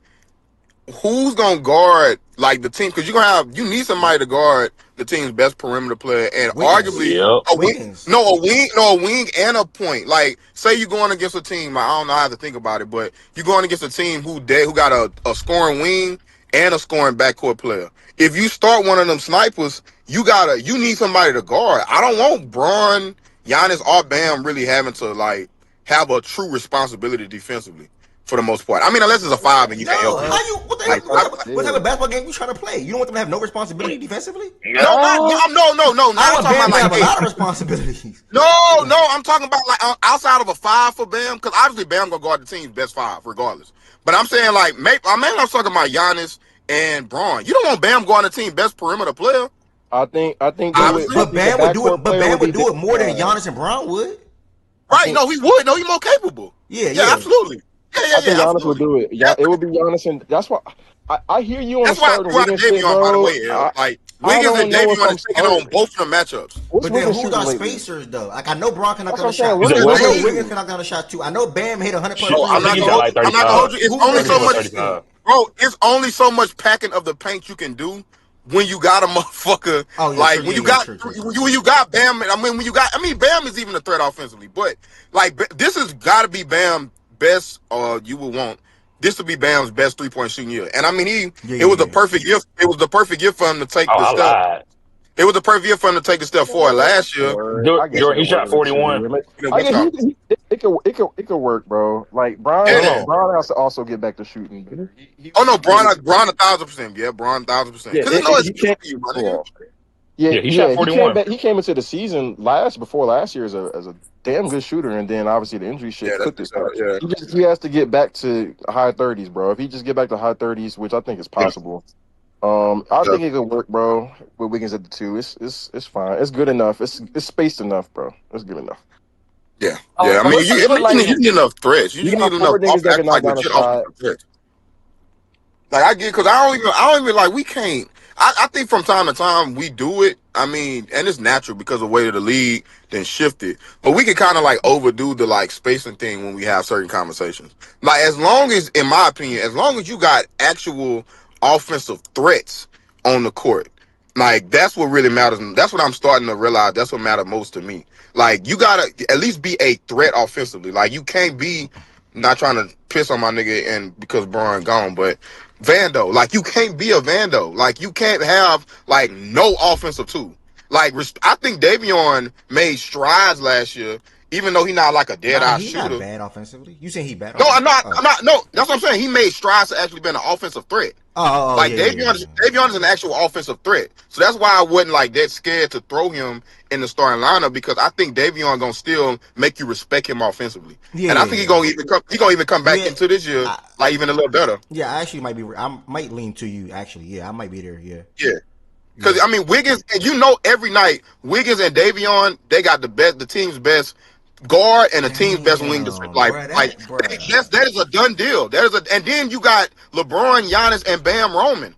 who's gonna guard like the team? Because you need somebody to guard the team's best perimeter player, and Wiggins. arguably Yep. a wing, Wiggins. a wing and a point. Like, say you're going against a team. I don't know how to think about it, but you're going against a team who got a scoring wing and a scoring backcourt player. If you start one of them snipers, you need somebody to guard. I don't want Braun, Giannis, or Bam really having to like have a true responsibility defensively for the most part. I mean, unless it's a five and you can No, help how it. you? What the hell? Like, What type of basketball game you trying to play? You don't want them to have no responsibility defensively? no, no. Now I I'm want talking Bam about to like, have a hey, lot of responsibilities. no. I'm talking about like outside of a five for Bam, because obviously Bam gonna guard the team's best five regardless. But I'm saying like, I'm talking about Giannis and Braun. You don't want Bam guarding the team's best perimeter player, I think they would. I obviously. But think the Bam would do backcourt it. But player Bam would would be do it more than David. Giannis and Brown would. I Right? think No, he would. No, he's more capable. Yeah, Yeah, yeah. absolutely. I think Yeah, Giannis would absolutely. do it. Yeah, That's it would be Giannis, and that's why I hear you on the that's why I starting threw out Wiggins shit, Davion, by the bro. way, L. Like I Wiggins and don't know if Davion I'm is taking on starting. both of the matchups. What's But then Wiggins who's shooting our lately? spacers though? Like I know Brown can knock That's down what a I'm saying. shot. You What said is I what? know Wiggins Wiggins shooting? can knock down a shot too. I know Bam hit 100 plus Bro, threes I I'm a think not he gonna shot game. hold like you. I'm not gonna 35, hold you. It's Who's only our so 34, much. 35. 35? Bro, it's only so much packing of the paint you can do when you got a motherfucker Oh yeah, true. like when Yeah, you yeah, got true, true, true, when true. you got Bam. Bam is even a threat offensively, but like this has got to be Bam best. You would want this to be Bam's best 3-point shooting year, and I mean Yeah, it was the yeah, perfect gift. It was the perfect gift for him to take Oh, the I step. lied. It was the perfect year for him to take the step forward last year. Word. I guess it Jordan, he could shot work 41. too. I mean, You know I what's guess up? it could work, bro. Like No, Yeah. no. Brian has to also get back to shooting. Oh no, Really, Braun 1,000%. Yeah, Braun 1,000%. yeah, Because you know it's he gift can't. to you, my Yeah. nigga. Yeah, Yeah, he shot yeah, he came 41. back. He came into the season before last year as a damn good shooter, and then obviously the injury Yeah, shit that's cooked it. yeah, So yeah, he has to get back to high 30s, bro. If he just get back to high 30s, which I think is yeah. possible, I Yeah. think it could work, bro. With Wiggins at the two, it's fine. It's good enough. It's spaced enough, bro. It's good enough. Yeah, yeah. I mean, Let's put like you need enough threats. You You just need got enough four niggas that can knock like down a legit shot. offensive threats. Like I get because I don't even like we can't. I think from time to time we do it. I mean, and it's natural because of the way of the league then shifted. But we can kind of like overdo the like spacing thing when we have certain conversations. Like as long as, in my opinion, as long as you got actual offensive threats on the court, like that's what really matters. That's what I'm starting to realize. That's what matters most to me. Like you gotta at least be a threat offensively. Like you can't be not trying to piss on my nigga and because Brian gone, but Vando, like you can't be a Vando. Like you can't have like no offensive tool. Like I think Davion made strides last year, even though he not like a dead Nah, eye he not shooter. bad offensively. You saying he bad No, I'm offensively? not. Oh. I'm not. No, that's what I'm saying. He made strides to actually be an offensive threat. Oh, Like yeah, yeah, yeah, Davion is an actual offensive threat. So that's why I wasn't like that scared to throw him in the starting lineup because I think Davion gonna still make you respect him offensively. yeah, And I yeah, think yeah. he gonna even come back Yeah, into this year I, like even a little better. yeah. I actually might be. I might lean to you. Actually, yeah, I might be there. Yeah, Yeah. yeah. Because I mean Wiggins, and you know every night Wiggins and Davion, they got the team's best guard and the team's best wing defense. Damn, bruh, That is a done deal. And then you got LeBron, Giannis, and Bam Roman.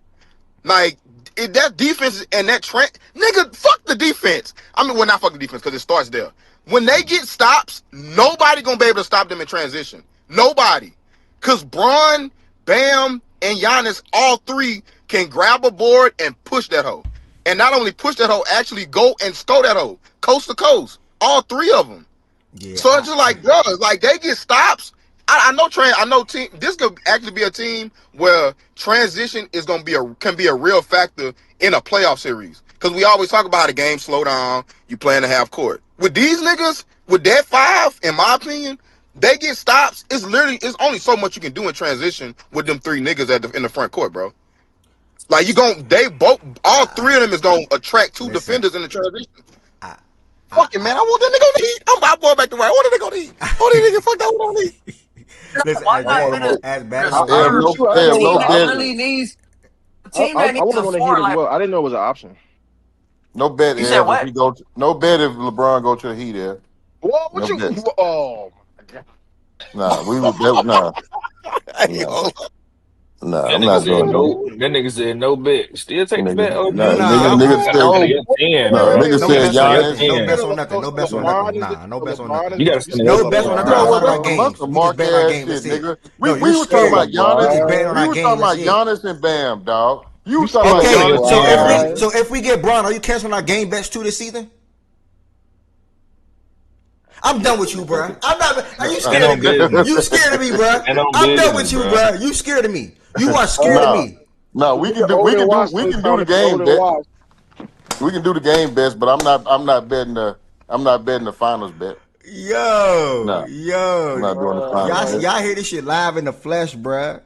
Like that defense and that trend, nigga, fuck the defense. I mean, well, not fuck the defense because it starts there. When they get stops, nobody gonna be able to stop them in transition. Nobody, cause Braun, Bam, and Giannis, all three can grab a board and push that hoe, and not only push that hoe, actually go and score that hoe coast to coast. All three of them. Yeah, So it's just like, bro, like they get stops. I know team. This could actually be a team where transition is gonna be can be a real factor in a playoff series. Because we always talk about how the game slow down. You play in the half court. With these niggas, with that five, in my opinion, they get stops. It's only so much you can do in transition with them three niggas in the front court, bro. Like all three of them is gonna attract two listen. defenders in the transition. I, Fucking man, I want that nigga to eat. I'm going back to work. I want that nigga to eat. Oh, that nigga, fuck that one on eat. listen, why not get a, as bad as a, I Bam, heard a, you. I a didn't know it was team an that option. really needs a I, team I, that I needs would a have want to hit four as like well. I didn't know it was an option. No bet, you said Ev, if what? he go. No bet if LeBron go to the Heat, Ev. Whoa, what No you? bet. Oh my god. Nah, we would. Nah, Hey, nah. hold Nah, That I'm nigga not said doing that. no. That nigga said no bet. Still take the bet, Nigga, OG. nah, Nah, nigga, I'm nigga cool. That's on said, your 10, no, bro. nigga No said bets That's on on your nothing. Giannis. No 10. bets on nothing. No bets on nothing. Nah, no bets on nothing. You gotta send No that bets shit, on bro. nothing No, outside of our well, that's games. some We just mark bet on our ass game. That's shit, it. nigga. No, We you was talking scared of about me. We Giannis. just betting on We our was game. talking That's about it. Giannis and Bam, dog. You was talking Still about on Okay, your Giannis and so Bam. if we get Braun, are you canceling our game bets too this season? I'm done with you, bruh. I'm not. Are you stand scared of on me? business. You scared of me, bruh. Stand on I'm done business, with you, bro. bruh. You scared of me. You are scared of no, me. no, The nigga older than we Washington can do sound the like he game older than bet. Wash. We can do the game bets, but I'm not betting the finals bet. Yo, No, I'm yo, not doing the finals bet. y'all hear this shit live in the flesh, bruh.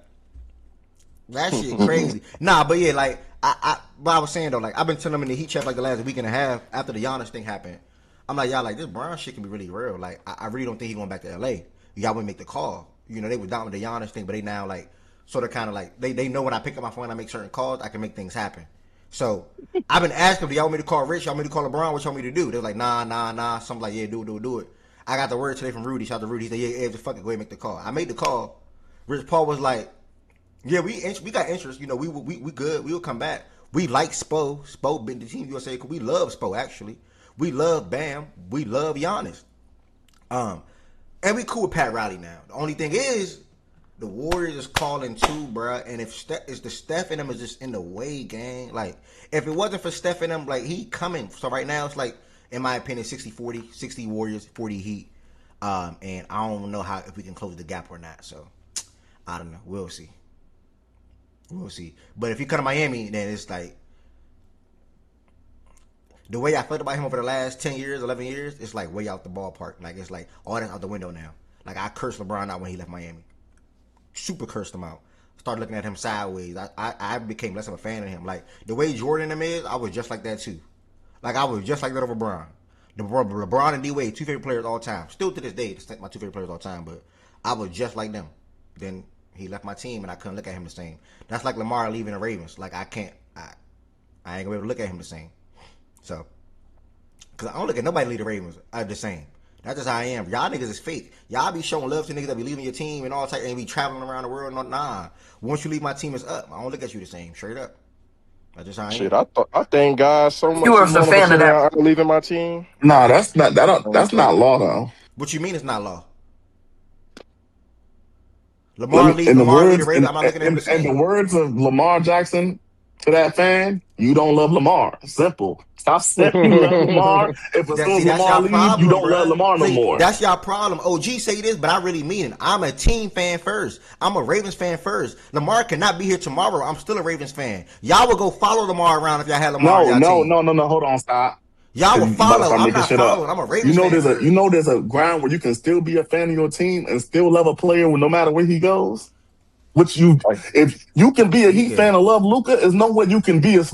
That shit crazy. Nah, but yeah, like but I was saying though, like I've been telling them in the heat check like the last week and a half after the Giannis thing happened. I'm like, y'all, like this Brown shit can be really real. Like I really don't think he going back to LA. Y'all wouldn't make the call. You know, they were down with the Giannis thing, but they now like sort of kind of like they know when I pick up my phone and I make certain calls, I can make things happen. So I've been asking them, do y'all want me to call Rich? Y'all want me to call LeBron? What y'all want me to do? They're like, nah. Something like, yeah, do it. I got the word today from Rudy. Shout out to Rudy. He said, yeah, just fuck it, go ahead and make the call. I made the call. Rich Paul was like, yeah, we got interest. You know, we good. We will come back. We like Spo. Spo been the team USA because we love Spo actually. We love Bam. We love Giannis. Um, and we cool with Pat Riley now. The only thing is, the Warriors is calling too, bruh. And if is the Steph in them is just in the way, gang. Like, if it wasn't for Steph in them, like he coming. So right now it's like, in my opinion, 60-40, 60 Warriors, 40 Heat. And I don't know how if we can close the gap or not. So I don't know. We'll see. We'll see. But if you come to Miami, then it's like the way I felt about him over the last 10 years, 11 years, it's like way out the ballpark. Like it's like all that's out the window now. Like I cursed LeBron out when he left Miami. Super cursed him out. Started looking at him sideways. I became less of a fan of him. Like the way Jordan and him is, I was just like that too. Like I was just like that over LeBron. LeBron and D Wade, two favorite players all time. Still to this day, my two favorite players all time. But I was just like them. Then he left my team, and I couldn't look at him the same. That's like Lamar leaving the Ravens. Like I can't, I ain't gonna be able to look at him the same. So, cause I don't look at nobody leave the Ravens the same. That's just how I am. Y'all niggas is fake. Y'all be showing love to niggas that be leaving your team and all type and be traveling around the world. No, nah. Once you leave my team, it's up. I don't look at you the same. Straight up. That's just how I Shit, am. I thank God so You much. He was a won't ever fan of say that. I'm leaving my team. Nah, that's not that. And That's so, not law though. What you mean it's not law? Let me, Lamar lead the Ravens. I'm not looking at him the in the same. words of Lamar Jackson to that fan, you don't love Lamar. Simple. Stop saying you love Lamar. If as soon as That's Lamar y'all leave, you problem, don't love bruh. Lamar no See, more. that's y'all problem. OG say this, but I really mean it. I'm a team fan first. I'm a Ravens fan first. Lamar cannot be here tomorrow. I'm still a Ravens fan. Y'all would go follow Lamar around if y'all had Lamar on No, y'all no, team. no, no, no. Hold on, stop. Y'all will Because you about to follow. start I'm making not shit up. following. I'm a Ravens fan You first. know there's a ground where you can still be a fan of your team and still love a player no matter where he goes. Which you, like, if you can be a You Heat can fan and love Luca, is no way you can be a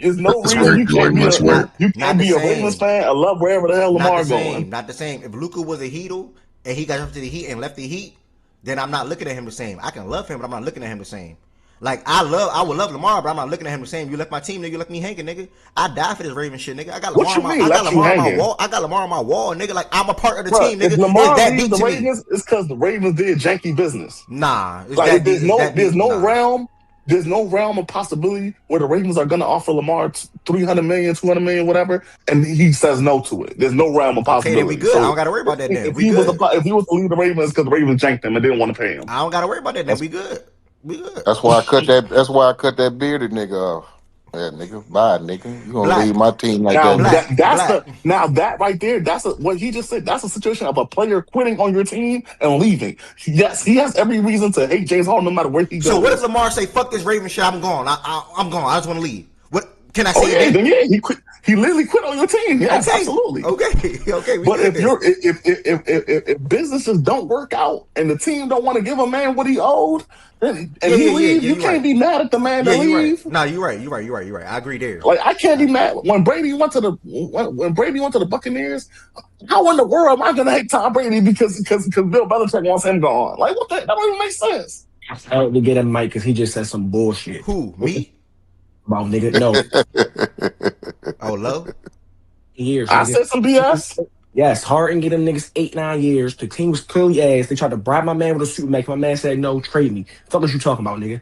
There's no Let's reason work, you Lloyd. can't be Let's work. you not can't the be a Ravens same. fan and love wherever the hell Not the Lamar same. going. Not the same. If Luca was a Heatle and he got up to the Heat and left the Heat, then I'm not looking at him the same. I can love him, but I'm not looking at him the same. Like I would love Lamar, but I'm not looking at him the same. You left my team, nigga. You left me hanging, nigga. I die for this Raven shit, nigga. What you mean left you I got Lamar on my hanging? wall. I got Lamar on my wall, nigga. Like I'm a part of the Bro, team, if nigga. It's Lamar that leaves deep the to me. Ravens, it's because the Ravens did janky business. Nah, it's Like that deep. there's It's that deep. Nah. there's no realm of possibility where the Ravens are gonna offer Lamar 300 million, 200 million, whatever, and he says no to it. There's no realm of Okay, then we possibility. good. I So don't gotta worry about that. Then we if he was to leave the Ravens because the Ravens janked him and didn't want to pay him. I don't gotta worry about that. Then That's we good. We good. that's why I cut that. That's why I cut that bearded nigga off. Yeah, nigga, bye, nigga. You gonna leave Black, my team like Now that, nigga? black. that right there, what he just said. That's a situation of a player quitting on your team and leaving. Yes, he has every reason to hate James Harden no matter where he So what if goes. Lamar say, "Fuck this Raven shit, I'm gone. I'm gone. I just want to leave." What can I Oh say it yeah, then? then yeah, he quit. He literally quit on your team. Yes, Okay, absolutely. okay, we But good if then. if businesses don't work out and the team don't want to give a man what he owed, then Yeah, and he leave, yeah. you You're right. can't be mad at the man Yeah, to you're right. leave. No, you're right. I agree there. Like I can't be mad when Brady went to the when Brady went to the Buccaneers. How in the world am I gonna hate Tom Brady because Bill Belichick wants him gone? Like what the, that don't even make sense. I had to get him Mike because he just said some bullshit Who? Me? about nigga. No Oh, low. years, I nigga. said some BS. Yes, Harden get them niggas 8, 9 years. The team was clearly ass. They tried to bribe my man with a suit make. My man said no, trade me. Fuck what you talking about, nigga?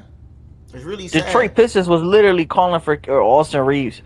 bro. It's really Detroit sad. Pistons was literally calling for Austin Reeves.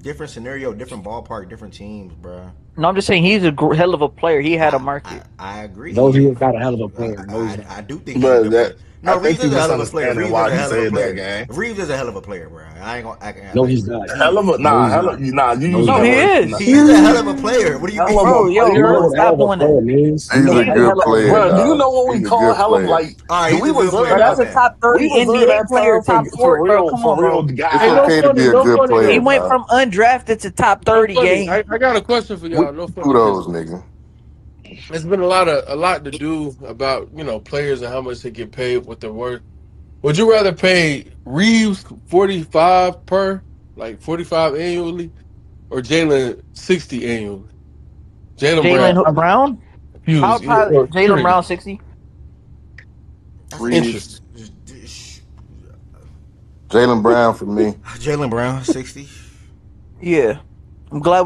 Different scenario, different ballpark, different teams, bro. No, I'm just saying he's a hell of a player. He had a I market. I agree. Dozier got a hell of a player. No, he's I not. I do think he's a But good that player. No, think Reeves you is a hell of a player. misunderstanding Reeves is why a he hell of a said that, player. gang. Reeves is a hell of a player, bro. I ain't gonna act. No, Like he's not. he Hell of a is. No, nah, he's hell not. of, nah. You No, use he's No, that he not. word. Nah. is. He is a hell of a player. What do you Hell of Bro, mean? yo, You know yo, what a stop hell of a doing that. player means? You He's know a what a hell good of a player player, Bro, do means? you dog. know what we He's a call good hell of player. like? All right, Do he's we a good Bro, player. reserve My that's that? a bad. top We 30 reserve NBA that player, term top for 40. Bro, real, come on, bro. Hey, It's no guys. okay to funny, be a no good funny He player, though. went man. from undrafted to top No 30 funny. game. I got a question for We y'all. No funny, because kudos, nigga. there's been a lot to do about players and how much they get paid, what they're worth. Would you rather pay Reeves 45 per, like 45 annually, or Jalen 60 annually? Jalen Brown. Jalen Brown? I Hughes, would yeah, probably or Jalen period. Brown 60. That's Reeves. interesting. Jalen Brown for me. Jalen Brown 60. Yeah. I'm glad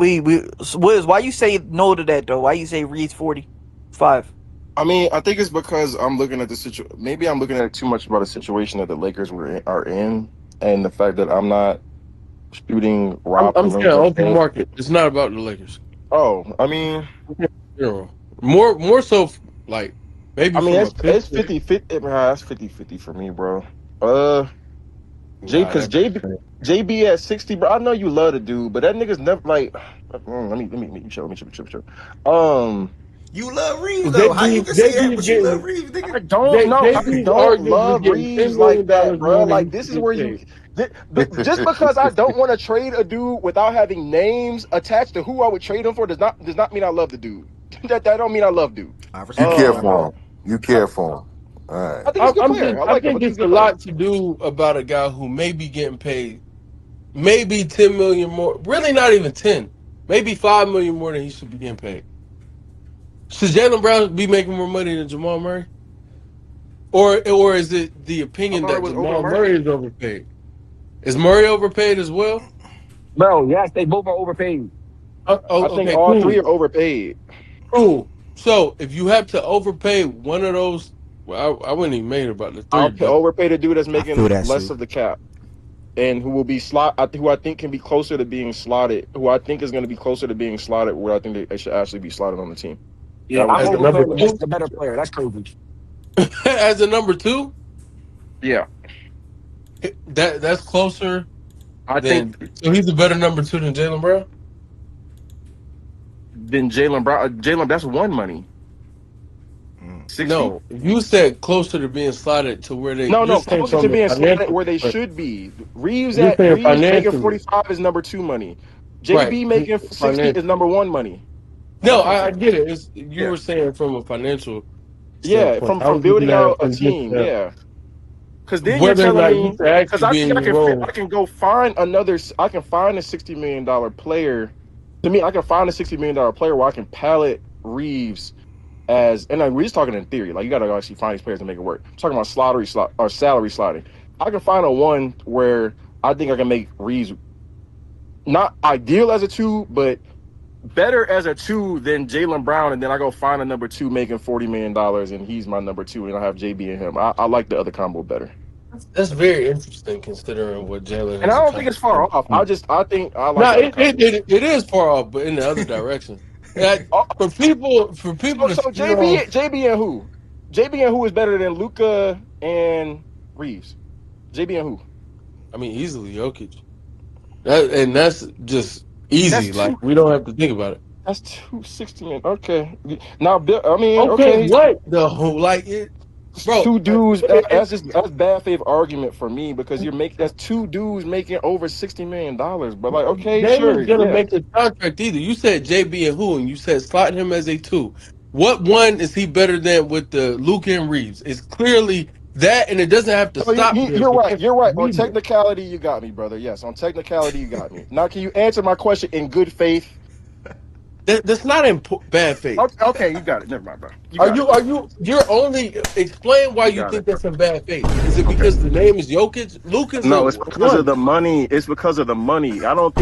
Wiz, why you say no to that though? Why you say Reed's 45? I mean, I think it's because I'm looking at the situation. Maybe I'm looking at it too much about the situation that the Lakers are in, and the fact that I'm not shooting I'm, Rob I'm saying Pelinka. open market. It's not about the Lakers. Oh, I mean, Zero. More so, like maybe from a pitch. it's 50-50. That's 50-50 for me, bro. Uh, Nah, Because that. JB at 60, bro. I know you love the dude, but that nigga's never like. Let me chill. Um, You love Reeves though. How you JB can say that? JB is But you love getting Reeves, nigga. I don't know. I JB is don't arguably love getting Reeves $10 like million that, bro. more than Like he this should is get where paid. just because I don't want to trade a dude without having names attached to who I would trade him for does not mean I love the dude. that don't mean I love dude. I You respect that, care my Um, bad. for him. You care for him. All right. I think he's a good player. I I like him. I think think he's it's a a good player. lot to do about a guy who may be getting paid maybe 10 million more. Really, not even 10. Maybe 5 million more than he should be getting paid. Should Jalen Brown be making more money than Jamal Murray? Or is it the I opinion thought it that was over Jamal Murray. Murray is overpaid? Is Murray overpaid as well? Bro, yes, they both are overpaid. I think Okay, all three cool. are overpaid. Cool. So if you have to overpay one of those, well, I wouldn't even make it about the three, but Overpay the dude that's I feel making that, less Sue. of the cap. And who will be who I think can be closer to being slotted, who I think is going to be closer to being slotted, where I think they should actually be slotted on the team. Yeah, That would I'm as be the number overpaying the best, two, the better player. That's crazy. as the number two, yeah. that's closer I think than. So he's a better number two than Jalen Brown. then Jalen Brown, that's one money. 60? No, you said closer to being slotted to where they. No, You're no, saying closer to from a being slotted financial where they perspective. should be. Reeves You're saying making financially, 45 is number two money. right? JB making 60 is Financially. number one money. No, That's what I'm I saying. get it. You Yeah. were saying from a financial Yeah, standpoint. I from was looking building at it out a from just team. Yeah. Because then you're whether or telling not you me, could because actually I be think in I your can role. I can go find I can find a $60 million player. To me, I can find a $60 million player where I can pallet Reeves as, and we're just talking in theory. Like you got to actually find these players to make it work. I'm talking about slot or salary slotting. I can find a one where I think I can make Reeves not ideal as a two, but better as a two than Jalen Brown, and then I go find a number two making $40 million, and he's my number two, and I have JB and him. I like the other combo better. That's very interesting considering what Jalen And I has don't think it's accomplished. far off. I think I like No, the other combo. it is far off, but in the other direction. That Oh, for people to so speak on, JB and who? JB and who is better than Luca and Reeves? JB and who? I mean, easily Jokic. And that's just That's easy. Like two. we don't have to think about it. That's 260 man. Okay. Now, Bill. I mean, Okay, okay. what though? Like it, bro. Two dudes. It, That's bad faith argument for me because you're making that's two dudes making over $60 million. But like, okay, Damon's sure, gonna yeah. make the contract either. You said JB and who, and you said slot him as a two. What one is he better than with the Luke and Reeves? It's clearly that, and it doesn't have to No, stop there. you're But right. it You're right. can On be there. technicality, you got me, brother. Yes, on technicality, you got me. Now, can you answer my question in good faith? That's not in bad faith. Okay, okay, you got it. Never mind, bro. You Are got it. you? Are you? You're only explain why You you got think it. that's in bad faith. Is it Okay. because the name is Jokic? Luke is a No, it's because of one. the money. It's because of the money. I don't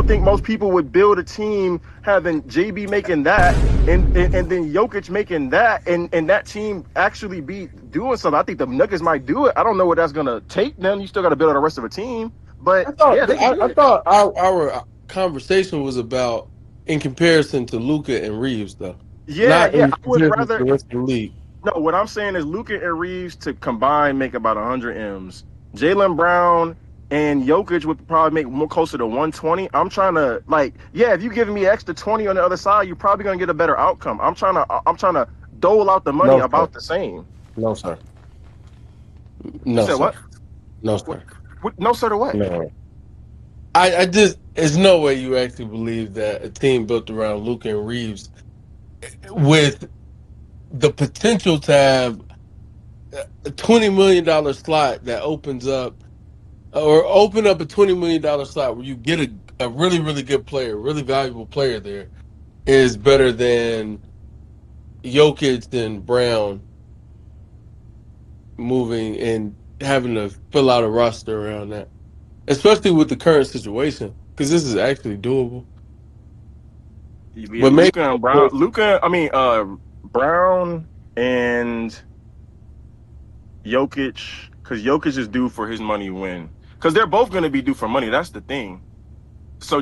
think most people would build a team having JB making that and then Jokic making that and that team actually be doing something. I think the Nuggets might do it. I don't know what that's gonna take them. You still got to build out the rest of a team, but yeah, they can do I it. thought our conversation was about in comparison to Luca and Reeves, though, Yeah, not yeah. in I would comparison to rather. the rest of the league. No, what I'm saying is Luka and Reeves to combine make about 100 M's. Jalen Brown and Jokic would probably make more closer to 120. I'm trying to like, yeah, if you giving me extra 20 on the other side, you're probably gonna get a better outcome. I'm trying to dole out the money No, sir. about the same. No, sir. You No, said sir. what? No, What? sir. No, sir. To what? No. I just, there's no way you actually believe that a team built around Luka and Reeves with the potential to have a $20 million slot that opens up or open up a $20 million slot where you get a really, really good player, really valuable player there is better than Jokic and Brown moving and having to fill out a roster around that, especially with the current situation, because this is actually doable. Yeah, But maybe Luca and Brown. Luca, I mean, Brown and Jokic, because Jokic is due for his money win. Because they're both going to be due for money. That's the thing. So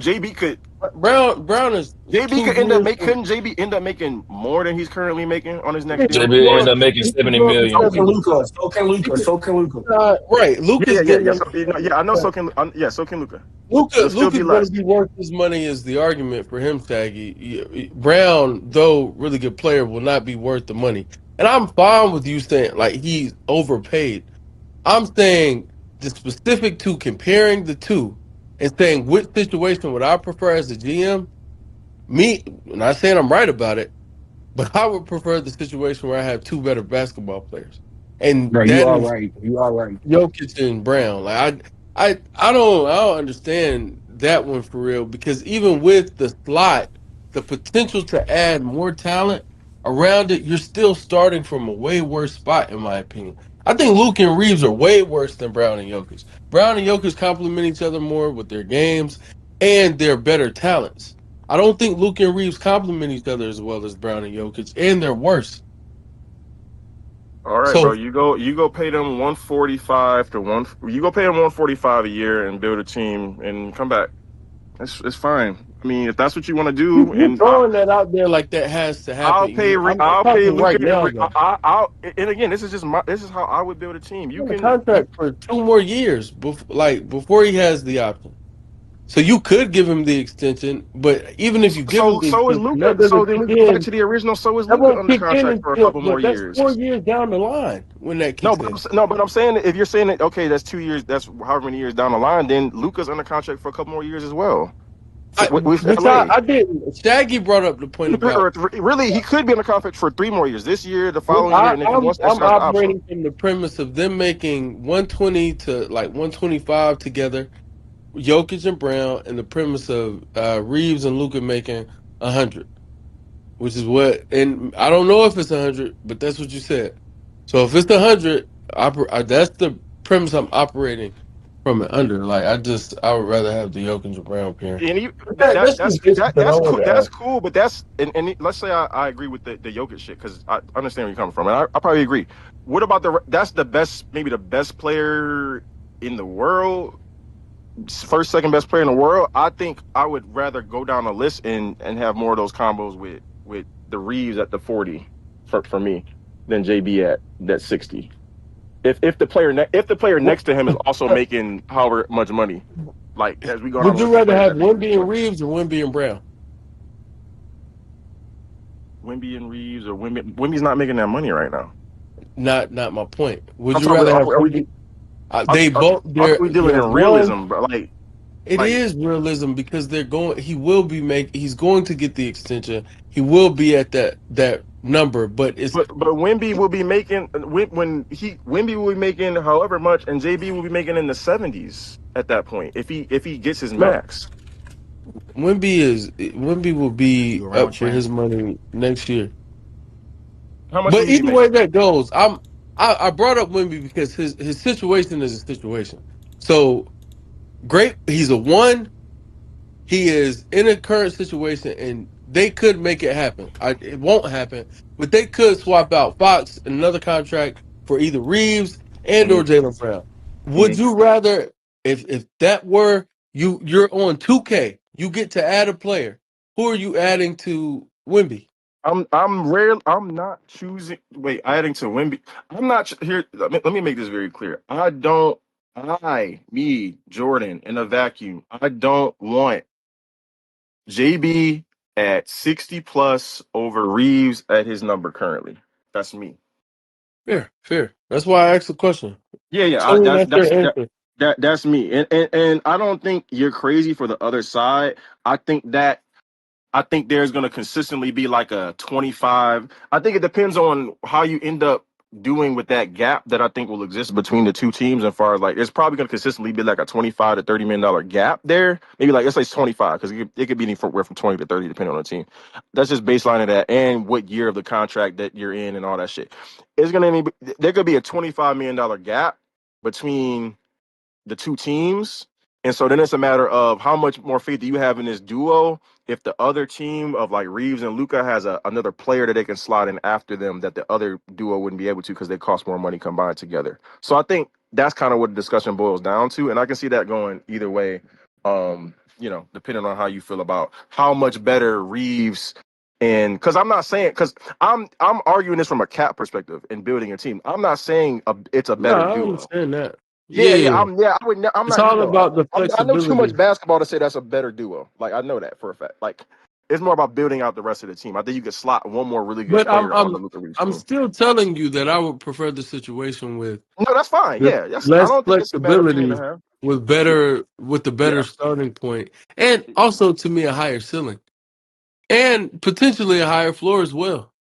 Brown is JB 2 could end up years. make couldn't JB end up making more than he's currently making on his next deal? JB ended up making He could 70 go up to million. So can 70. Luca. So can He Luca. could, So can Luca. right. Luca's getting Yeah. them. So, yeah, I know. So can so can Luca. It'll still Luca's be going less. to be worth his money is the argument for him, Shaggy. Brown, though really good player, will not be worth the money. And I'm fine with you saying like he's overpaid. I'm saying just specific to comparing the two and saying which situation would I prefer as a GM. Me, not saying I'm right about it, but I would prefer the situation where I have two better basketball players, and Bro, you that are is right. You are right. Jokic and Brown. Like I don't understand that one for real because even with the slot, the potential to add more talent around it, you're still starting from a way worse spot in my opinion. I think Luke and Reeves are way worse than Brown and Jokic. Brown and Jokic complement each other more with their games and their better talents. I don't think Luke and Reeves complement each other as well as Brown and Jokic, and they're worse. All right, bro. So You go pay them 145 to one. You go pay them 145 a year and build a team and come back. It's fine. I mean, if that's what you want to do, you and throwing that out there like that has to happen. I'm I'll pay talking Luca right and now though. I'll and again, this is how I would build a team. You On a can contract for 2 more years, before he has the option. So you could give him the extension, but even if you give him the so is extension, that Luca. So doesn't then kick we go back in. to the original. So is That Luca won't under kick in contract for a until, couple more but that's years. 4 years down the line when that kicks in. No, but I'm saying if you're saying that okay, that's 2 years, that's however many years down the line, then Luca's under contract for a couple more years as well. With Which LA. I didn't. Shaggy brought up the point about. Really, he could be under contract for 3 more years. This year, the Well, following year, and if he wants to I'm exercise the option. operating from the premise of them making 120 to like 125 together, Jokic and Brown, and the premise of Reeves and Luca making 100, which is what. And I don't know if it's 100, but that's what you said. So if it's 100, that's the premise I'm operating from it under. Like I would rather have the Jokic and Brown pairing. And you, That's just basic that I that's want cool. to That's ask. cool. But that's and let's say I agree with the Jokic shit because I understand where you're coming from, and I probably agree. What about that's the best, maybe the best player in the world, first, second best player in the world? I think I would rather go down a list and have more of those combos with the Reeves at the 40 for me than JB at that 60. If the player next to him is also making however much money, like as we go down Would the you list of rather players have that make Wemby and Reeves or Wemby and Brown? Wimby and Reeves or Wimby's not making that money right now. Not my point. Would I'm you talking rather about have Wemby? They are, both are we dealing they're in one. realism, bro? It Like, is realism because they're going. He will be he's going to get the extension. He will be at that number, but it's but Wimby will be making Wimby will be making however much, and JB will be making in the 70s at that point if he gets his no. max. Wemby will be You around up for Trent? his money next year. How much will But he be either way making? that goes, I brought up Wemby because his situation is a situation. So great, he's a one. He is in a current situation, and they could make it happen. It won't happen, but they could swap out Fox in another contract for either Reeves and or Mhm. Jalen Brown. Would Mhm. you rather, if that were you're on 2K, you get to add a player. Who are you adding to Wemby? I'm not choosing. Wait, adding to Wimby. I'm not here. Let me make this very clear. I don't. Me, Jordan, in a vacuum. I don't want JB at 60 plus over Reeves at his number currently. That's me. Fair. That's why I asked the question. Yeah, yeah. Tell me that's your answer. That's me. And I don't think you're crazy for the other side. I think that I think there's going to consistently be like a 25. I think it depends on how you end up doing with that gap that I think will exist between the two teams. As far as like, it's probably going to consistently be like a 25 to $30 million gap there. Maybe like, let's say 25, because it could be anywhere from 20 to 30, depending on the team. That's just baseline of that and what year of the contract that you're in and all that shit. It's going to be, there could be a $25 million gap between the two teams. And so then it's a matter of how much more faith do you have in this duo if the other team of like Reeves and Luca has another player that they can slot in after them that the other duo wouldn't be able to because they cost more money combined together. So I think that's kind of what the discussion boils down to. And I can see that going either way, depending on how you feel about how much better Reeves and because I'm not saying because I'm arguing this from a cap perspective and building a team. I'm not saying it's a No, better I duo. understand that. Yeah. Yeah. I'm It's not. all about the I know too much flexibility. basketball to say that's a better duo. Like I know that for a fact. Like it's more about building out the rest of the team. I think you could slot one more really good But player on the Luka Reeves I'm team. still telling you that I would prefer the situation with No, that's fine. the Yeah, yes. I less don't think it's a bad opinion to flexibility have. Yeah, with the better yeah, starting point, and also to me a higher ceiling and potentially a higher floor as well.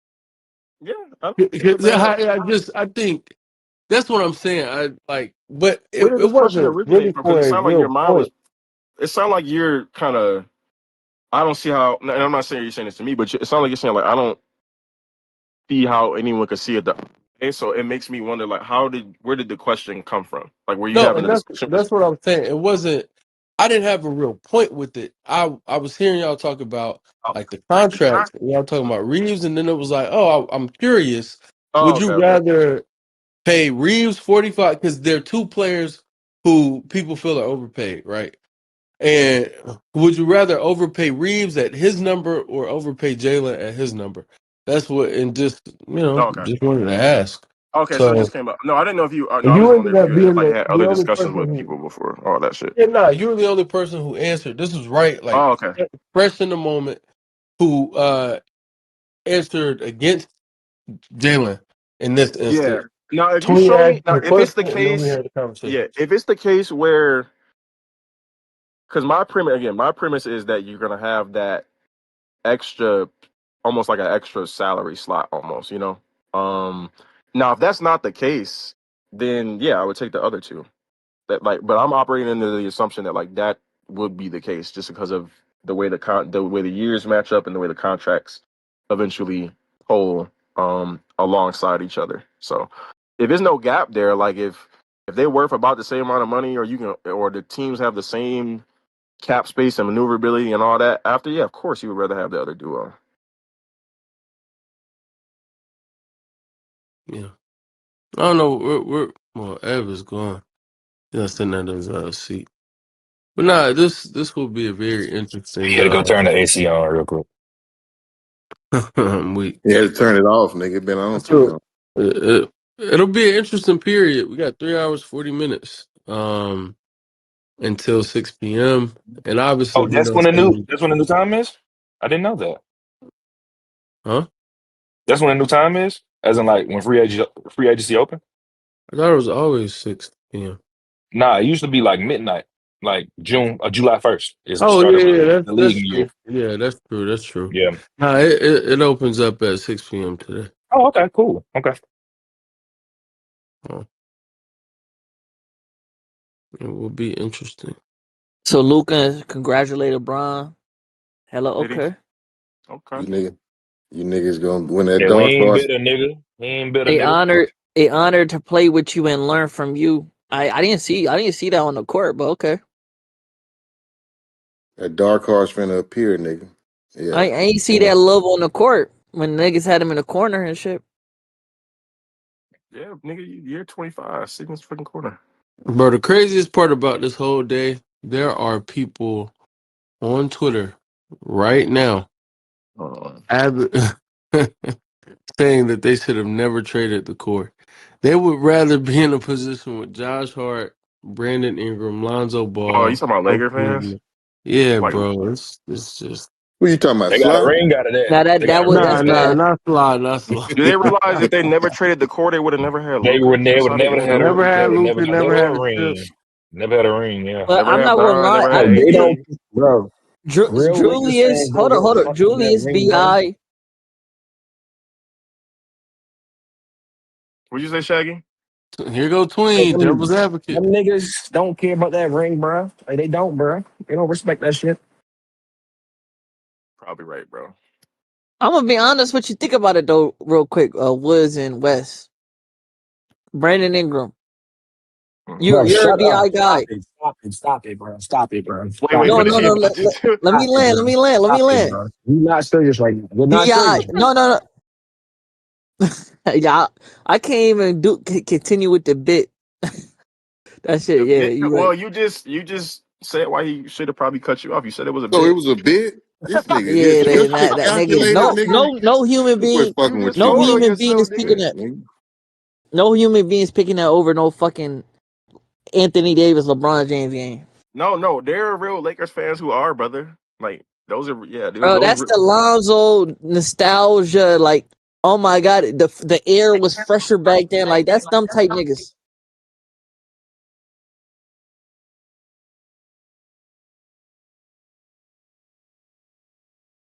yeah. I don't think it's a 'Cause bad. I think that's what I'm saying. But Where it, did it this question wasn't originate really from? Because for it a sounded like your real mind was. point. It sounded like you're kind of. I don't see how. And I'm not saying you're saying this to me, but it sounds like you're saying like I don't see how anyone could see it. And so it makes me wonder, like, where did the question come from? Like, were you No, having and a discussion with? that's what I'm saying. It wasn't. I didn't have a real point with it. I was hearing y'all talk about like the contracts. And y'all talking about Reeves, and then it was like, oh, I'm curious. Oh, Would okay, you okay. rather pay Reeves 45 because they're two players who people feel are overpaid, right? And would you rather overpay Reeves at his number or overpay Jalen at his number? That's what, and Oh, okay. just wanted to ask. Okay, so it just So came up. No, I didn't know if you. No, and I was you just wondering ended if up you had being like had the other only discussions person with who, people before all that shit. yeah, nah, you were the only person who answered. This was right, like Oh, okay. fresh in the moment, who answered against Jalen in this Yeah. instance. Now, if you Tony show asked me now, the if it's the question, and then we case, had a conversation. yeah, if it's the case where, because my premise is that you're gonna have that extra, almost like an extra salary slot, almost, Um, now if that's not the case, then yeah, I would take the other two. That like, but I'm operating under the assumption that like that would be the case just because of the way the years match up and the way the contracts eventually pull alongside each other. So if there's no gap there, like if they're worth about the same amount of money, or the teams have the same cap space and maneuverability and all that, after, yeah, of course you would rather have the other duo. Yeah, I don't know. Well, Ev is gone. Yeah, sitting at his seat. But nah, this will be a very interesting He had to go turn the AC on real quick. week. You had to turn it off, nigga. It been on too So long. it'll be an interesting period. We got 3 hours 40 minutes until 6 p.m. And obviously Oh, we know some. that's when the new time is? I didn't know that. Huh? That's when the new time is? As in like when free agency open? I thought it was always 6 p.m. Nah, it used to be like midnight, like July 1st is the Oh start of yeah, the that's league true. year. Yeah, that's true. That's true. Yeah. Nah, it opens up at 6 p.m. today. Oh, okay, cool. Okay. Oh, it will be interesting. So Luca congratulate LeBron. Hella Did he? okay. Okay. You niggas gonna win that Yeah, we dark ain't horse. better, nigga. We ain't better, A nigga. honor, a honor to play with you and learn from you. I didn't see that on the court, but okay. That dark horse finna appear, nigga. I, Yeah. I ain't see Yeah. that love on the court when niggas had him in the corner and shit. Yeah, nigga, you're 25, sitting in this freaking corner. Bro, the craziest part about this whole day, there are people on Twitter right now. Uh, saying that they should have never traded the core. They would rather be in a position with Josh Hart, Brandon Ingram, Lonzo Oh, you Ball. talking about Laker fans? Yeah, Like, bro. It's just What you talking about, They got a Sly? ring out of that. Now They that got that a was ring that's out of that. bad. not slide, not slide. do they realize if they never traded the core, they would have never had They Luca? would That's never how they never think. had a Never they had would never Luca, had never had a a chip. ring. Never had a ring. Yeah. But Never I'm had not gonna Bron, lie. never Bro, had they don't. AD. Bro, real Lakers Julius, fans don't hold give up, a hold up. fuck about that Julius ring, bro. Bi. What'd you say, Shaggy? Here go Like, Tween, devil's them advocate. niggas don't care about that ring, bro. Like they don't, bro. They don't respect that shit. Probably right, bro. I'm gonna be honest with you. Think about it though, real quick. Woods and West, Brandon Ingram. Mm-hmm. You're Bro, you're a shut up. Bi Stop guy. it. Stop it. Stop it, bro. Stop it, bro. Wait, Stop No, what it, did no, he bro. no. admit to? Let me Stop it, land. Let bro. me land. Let me Stop it, land. bro. You're not serious right now. We're not Bi. serious. No, no, no. Yeah, I can't even continue with the bit. That shit. The Yeah, bit? you right. Well, you just said why he should have probably cut you off. You said it was a So it bit. was a bid? This nigga, Yeah, your that shit that nigga. calculated, No, nigga. no, no human You quit being. You fucking with just you, No told on nigga. human being yourself, is nigga. picking Yeah, that. nigga. No human being is picking that over no fucking Anthony Davis, LeBron James game. No, no, there are real Lakers fans who are, brother. Like those are, yeah, Bro, those. that's the Lonzo nostalgia. Like, oh my god, the air was fresher back then. Like, that's them type niggas.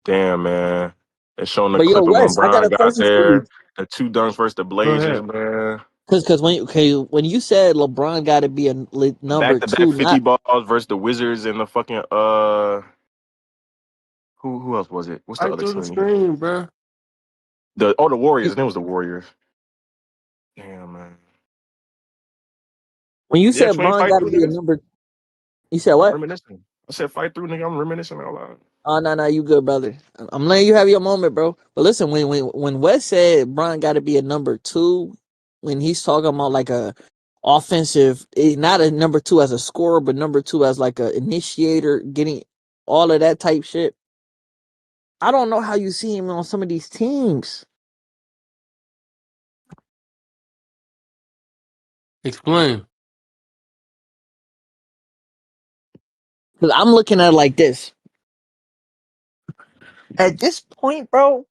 Damn, man. They showing the But yo, clip of when Wes, I got Bron a got question for you. there, the two dunks versus the Go Blazers, ahead. man. Cause when you said LeBron got to be a number Back to back two, 50 not balls versus the Wizards and the fucking who else was it? What's the Right other through the team? screen, bro. The Warriors. I think it was the Warriors. Damn, man. when you Yeah, said Twin Bron fight got to through, be a nigga. number. You said I'm what? reminiscing. I said fight through, nigga. I'm reminiscing out loud. Oh no, no, you good, brother. I'm letting you have your moment, bro. But listen, when Wes said Bron got to be a number two, when he's talking about like a offensive, not a number two as a scorer, but number two as like a initiator, getting all of that type shit. I don't know how you see him on some of these teams. Explain. Because I'm looking at it like this. At this point, bro,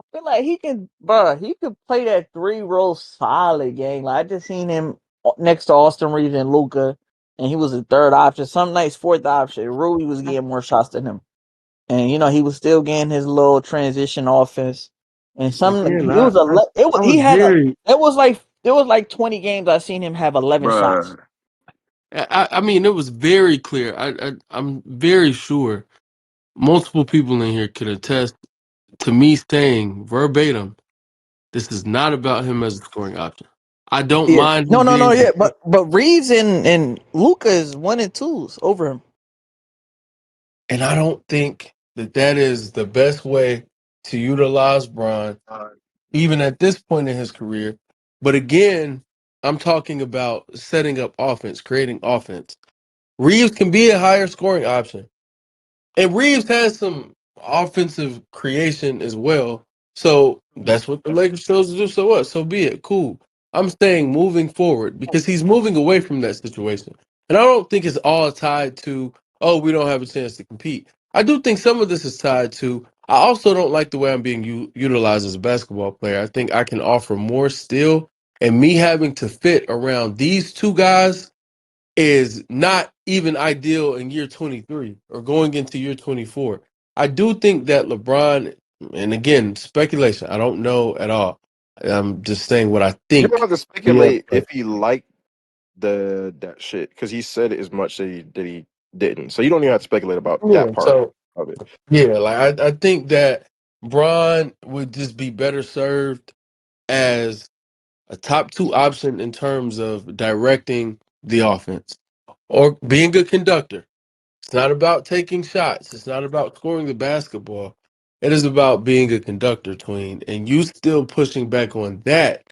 I feel like he can, bro, he could play that three role solid game. Like I just seen him next to Austin Reeves and Luca, and he was the third option. Some nights fourth option. Rui was getting more shots than him, and he was still getting his little transition offense. And Again, it was it was I he was had a very. it was like 20 games I seen him have 11 shots. Bruh. I mean, it was very clear. I'm very sure multiple people in here could attest to me saying verbatim, this is not about him as a scoring option. I don't Yeah, mind no, him no, no, being, yeah, but Reeves and Luca is 1 and 2s over him. and I don't think that is the best way to utilize Bron, even at this point in his career. But again, I'm talking about setting up offense, creating offense. Reeves can be a higher scoring option. And Reeves has some offensive creation as well. So that's what the Lakers chose to do. So what? So be it. Cool. I'm saying moving forward because he's moving away from that situation. And I don't think it's all tied to, oh, we don't have a chance to compete. I do think some of this is tied to, I also don't like the way I'm being utilized as a basketball player. I think I can offer more still. And me having to fit around these two guys is not even ideal in year 23 or going into year 24. I do think that LeBron, and again, speculation, I don't know at all. I'm just saying what I You don't think. have to Yeah. speculate if he liked that shit because he said it as much that he didn't. So you don't even have to speculate about that Yeah. part So, of it. yeah, like I think that Bron would just be better served as a top two option in terms of directing the offense or being a conductor. It's not about taking shots. It's not about scoring the basketball. It is about being a conductor, Tween. And you still pushing back on that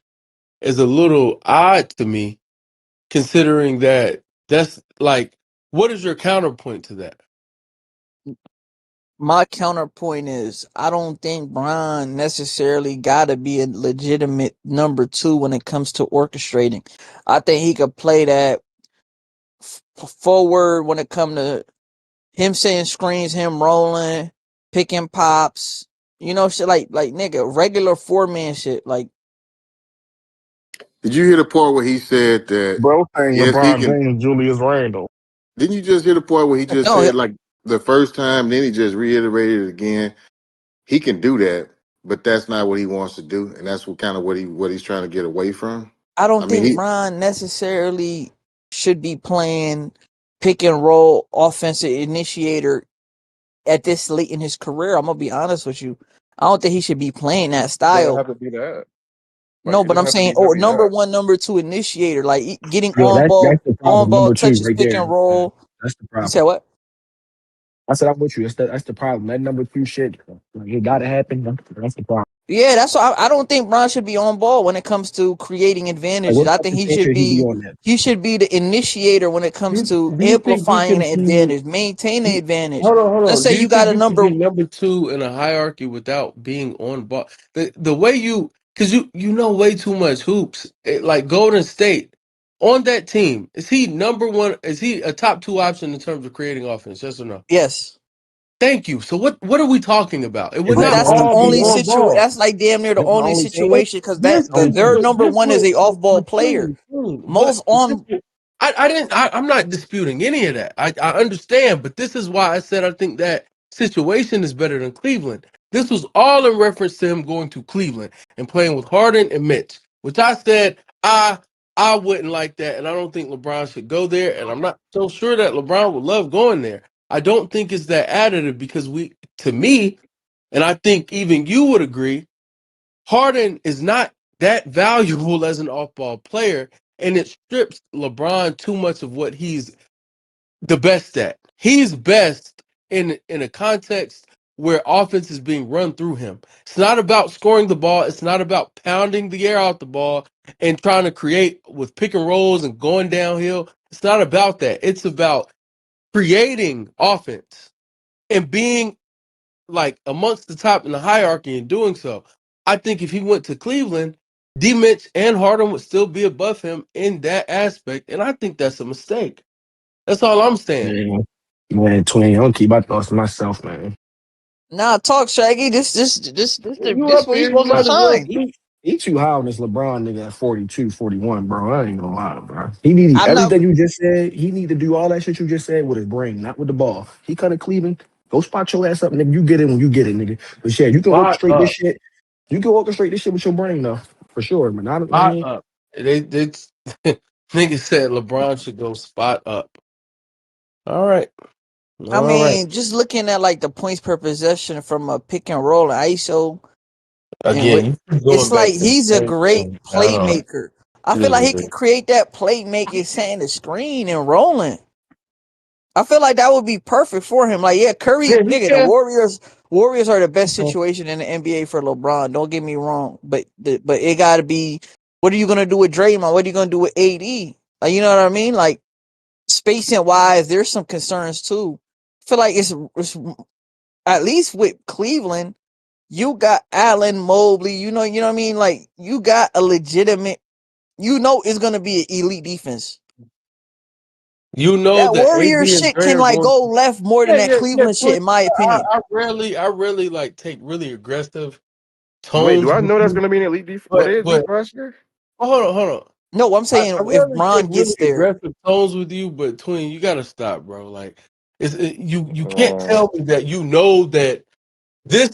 is a little odd to me, considering that that's like, what is your counterpoint to that? My counterpoint is I don't think Bron necessarily got to be a legitimate number two when it comes to orchestrating. I think he could play that forward when it come to him setting screens, him rolling, picking pops, shit like nigga, regular 4-man shit. Like Did you hear the part where he said that Bro saying yes, he LeBron can? James, Julius Randle. Didn't you just hear the part where he just no, said like the first time, then he just reiterated it again? He can do that, but that's not what he wants to do, and that's what kind of what he's trying to get away from. I I don't mean, think Bron necessarily should be playing pick and roll offensive initiator at this late in his career. I'm gonna be honest with you. I don't think he should be playing that Doesn't style. have to be that. Like No, it but doesn't I'm have to saying, be oh, number that. one, number two initiator, like getting Yo, that's the on problem. ball Number two, touches, right pick there. and roll. That's the You said problem. what? I said I'm with you. That's the problem. That number two shit, like, it gotta happen. That's the problem. Yeah, that's why I don't think Bron should be on ball when it comes to creating Like, advantages. what I type think of team should he be on that? he should be the initiator when it comes to Do you think you amplifying can the be? advantage, maintain the advantage. Hold Let's on. say Do you you got think a you can be number. number two in a hierarchy without being on ball? The way you, because you know way too much hoops. Like Golden State on that team, is he number one? Is he a top two option in terms of creating offense? Yes or no? Yes, Thank you. So what are we talking about? It would Is but that not the that's the only all thing be only though? on ball. That's like damn near the That's the only only thing. situation because Yes, that The only their thing. number one is a off ball player. Most on I didn't. I'm not disputing any of that. I understand, but this is why I said I think that situation is better than Cleveland. This was all in reference to him going to Cleveland and playing with Harden and Mitch, which I said I wouldn't like that, and I don't think LeBron should go there. And I'm not so sure that LeBron would love going there. I don't think it's that additive because to me, and I think even you would agree, Harden is not that valuable as an off-ball player, and it strips LeBron too much of what he's the best at. He's best in a context where offense is being run through him. It's not about scoring the ball. It's not about pounding the air out the ball and trying to create with pick and rolls and going downhill. It's not about that. It's about creating offense and being like amongst the top in the hierarchy in doing so. I think if he went to Cleveland, D Mitch and Harden would still be above him in that aspect, and I think that's a mistake. That's all I'm saying. Man, twin, I don't keep my thoughts to myself, man. Nah, talk Shaggy. You This up where you here, you supposed to might as well shine. speak. He too high on this LeBron nigga at 42, 41, bro. I ain't gonna lie, bro. He need I'm not. everything you just said. He need to do all that shit you just said with his brain, not with the ball. He cut of Cleveland. Go spot your ass up, nigga. You get it when you get it, nigga. But yeah, you can Spot orchestrate this up, shit. You can orchestrate this shit with your brain, though, for sure. But not, I spot mean, up. They niggas said LeBron should go spot up. All right, I all right. mean, just looking at like the points per possession from a pick and roll and ISO, and Again, with you keep it's going like back to the he's a same great thing. I don't. playmaker. I It feel is like what he it could is. create that playmaking, setting the screen and rolling. I feel like that would be perfect for him. Like, yeah, Curry, Yeah, he nigga, the can. Warriors are the best situation in the NBA for LeBron. Don't get me wrong, but it got to be. What are you gonna do with Draymond? What are you gonna do with AD? Like, you know what I mean? Like spacing wise, there's some concerns too. I feel like it's at least with Cleveland, you got Allen Mobley. You know what I mean? Like you got a legitimate. You know it's gonna be an elite defense. You know That that AD Warriors and shit Dre can are like going. go left more than that Yeah. Cleveland shit, Twin, in my opinion. I rarely like take really aggressive Wait, do tones I with know that's you, going to be an elite defense? Were but they a deep but last year? hold on. No, I'm I saying if rarely take Bron really gets there, aggressive tones with you, but Twin, you gotta stop, bro. Like, you can't Uh, tell me that you know that this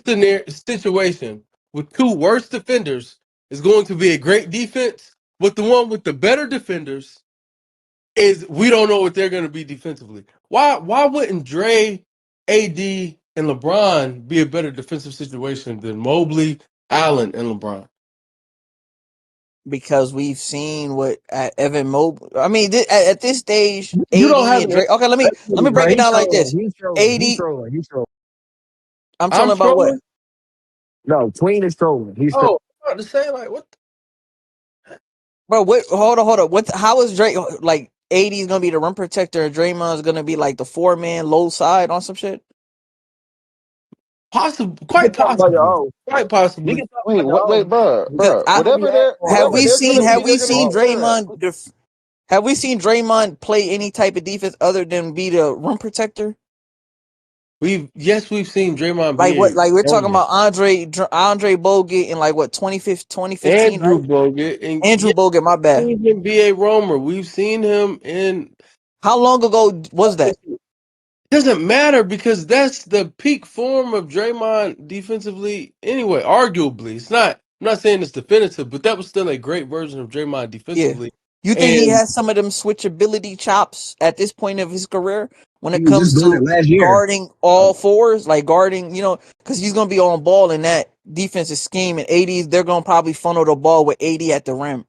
situation with two worst defenders is going to be a great defense, but the one with the better defenders is we don't know what they're going to be defensively. Why wouldn't Dre, AD, and LeBron be a better defensive situation than Mobley, Allen, and LeBron? because we've seen what Evan Mobley. I mean, at this stage, you don't AD have and an Drake. Okay, let me break bro. it He's down like trolling. this. He's trolling. He's 80. trolling. He's trolling. I'm I'm trolling about what? trolling. No, Tween is trolling. He's trolling. Oh, I'm about to say like what? Bro, what? Hold on. What? How is Drake like? 80 is gonna be the rim protector, and Draymond's gonna be like the 4-man low side on some shit. Possible, We can quite talk about your possibly, own. quite We possibly. can talk Wait, about your what? Wait, own. bro, Cause bro. I Whatever you ask for, have Whatever we they're seen gonna have be, we they're gonna seen be good at. have we seen Draymond play any type of defense other than be the rim protector? We've seen Draymond Like be what? a Like we're talking roamer. about Andre Bogut in like what 2015, Andrew right? Bogut, and Andrew yeah, Bogut, my bad. we've seen him be a roamer. We've seen him in. How long ago was that? Doesn't matter because that's the peak form of Draymond defensively. Anyway, arguably, it's not. I'm not saying it's definitive, but that was still a great version of Draymond Yeah. defensively. You think he And has some of them switchability chops at this point of his career when He it was just comes doing it to last year. guarding all fours, like guarding, because he's gonna be on ball in that defensive scheme. And AD, they're gonna probably funnel the ball with AD at the rim.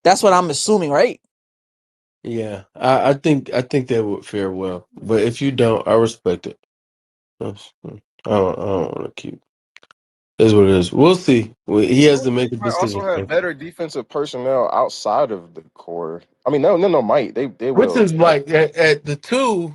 That's what I'm assuming, right? yeah, I think that would fare well. But if you don't, I respect it. I don't want to keep. Is what it is. We'll see. He has to make a Might also decision. have better defensive personnel outside of the core. I mean, no, might they Which will. is like at the two,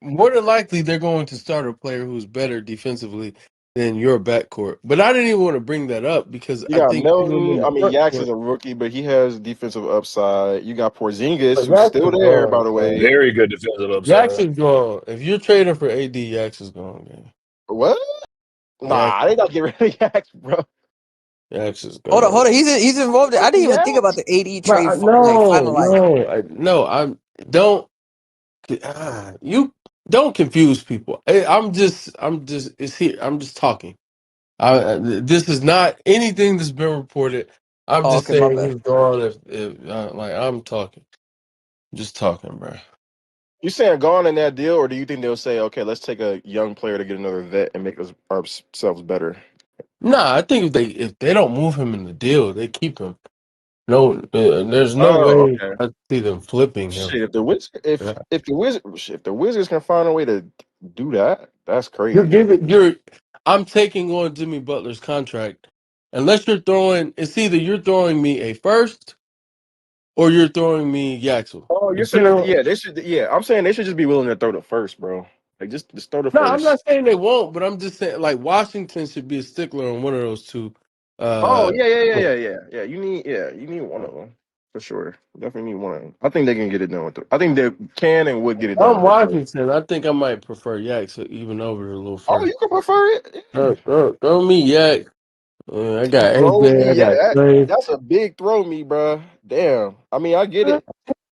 more than likely they're going to start a player who's better defensively than your backcourt. But I didn't even want to bring that up because You I got think him in Melton. the I mean, front Yax is court. a rookie, but he has defensive upside. You got Porzingis, But who's Yax still is there, by gone. the Man. way. Very good defensive Yax upside. is gone. If you're trading for AD, Yax is gone. Man. What? Yax, Nah, they got to get rid of Yax, bro. Yax is Hold gone. on. He's involved. I didn't even think about Yax? the AD But trade. Like no, finalized. no, I don't. You don't confuse people. I'm just. It's here. I'm just talking. This is not anything that's been reported. I'm Oh, just okay, my saying bad. he's gone. If like I'm talking, just talking, bro. You saying gone in that deal, or do you think they'll say, okay, let's take a young player to get another vet and make us ourselves better? Nah, I think if they don't move him in the deal, they keep him. No, there's no Oh, way okay. I see them flipping him. Shit, if the Wizards, Yeah. if the Wizards can find a way to do that, that's You're crazy. giving. You're. I'm taking on Jimmy Butler's contract. Unless you're throwing, it's either you're throwing me a first or you're throwing me Yaxel. Oh, you're If you saying that? don't, Yeah, they should. Yeah, I'm saying they should just be willing to throw the first, bro. Like just throw the no, I'm first. not saying they won't, but I'm just saying like Washington should be a stickler on one of those two. Oh Uh, yeah. You need one of them for sure. Definitely need one of them. I think they can get it done with. I think they can and would get it done I'm with the first. Washington. I think I might prefer Yak even over a little Oh, first. you can prefer it. Yeah. Throw me Yak. I got Throw AJ. me. I Yeah, got Clay. that's a big throw me, bro. Damn. I mean, I get it.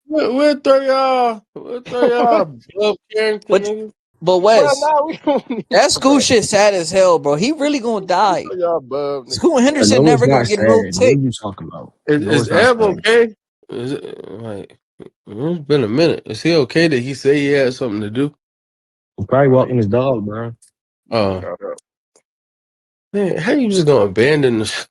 We'll throw y'all. We'll throw y'all. Bub Carrington, But nigga. but Bro, Wes, now we don't need, that school bro. shit sad as hell, bro. He really gonna die. Throw y'all bub, nigga. Scoot Bro, Henderson no, it's never not gonna get no sad. What tick. are you talking about? No, Is it's not Ev sad. okay? Is it like it's been a minute? Is he okay that he say he had something to do? He's probably walking his dog, bro. Uh Shout out. man, how you just gonna abandon this?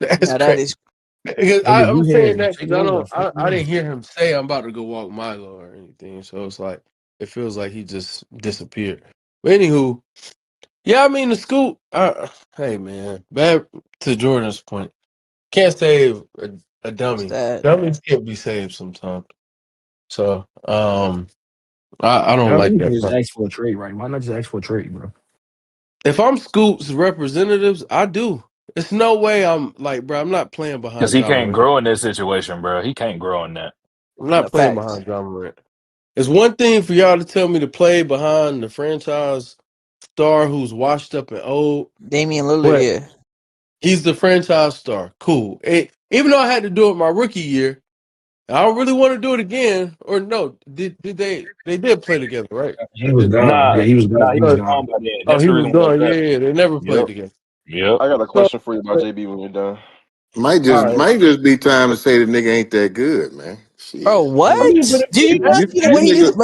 That's Now that crazy. is Because Nigga, you I'm saying here. that Take because I over. don't Fuck I you. didn't hear him say I'm about to go walk Milo or anything. So it's like it feels like he just disappeared. But anywho, yeah, I mean the scoop. Hey man, back to Jordan's point. Can't save a what's dummy. that? Dummies can't be saved sometimes. So I don't Y'all like really can that just part. ask for a trade, right? Why not just ask for a trade, bro? If I'm Scoop's representatives, I do. It's no way I'm like, bro. I'm not playing Because behind he John can't Morant. grow in this situation, bro. He can't grow in that. I'm No not playing facts. behind John Morant. It's one thing for y'all to tell me to play behind the franchise star who's washed up and old, Damian Lillard, but yeah. he's the franchise star. Cool. Even though I had to do it my rookie year, I don't really want to do it again. Or no, did they did play together, right? He Or was did they? gone. Nah, Yeah, he was gone. nah, He he was was So, gone gone. by then. oh, That's he the was reason why he left gone. Yeah, that. yeah. They never played Yep. together. Yep. I got a So, question for you about JB when you're done. all right. Might just be time to say the nigga ain't that good, man. Bro, Shit. I mean, but what? Do you if that's not You the see the you way case, he just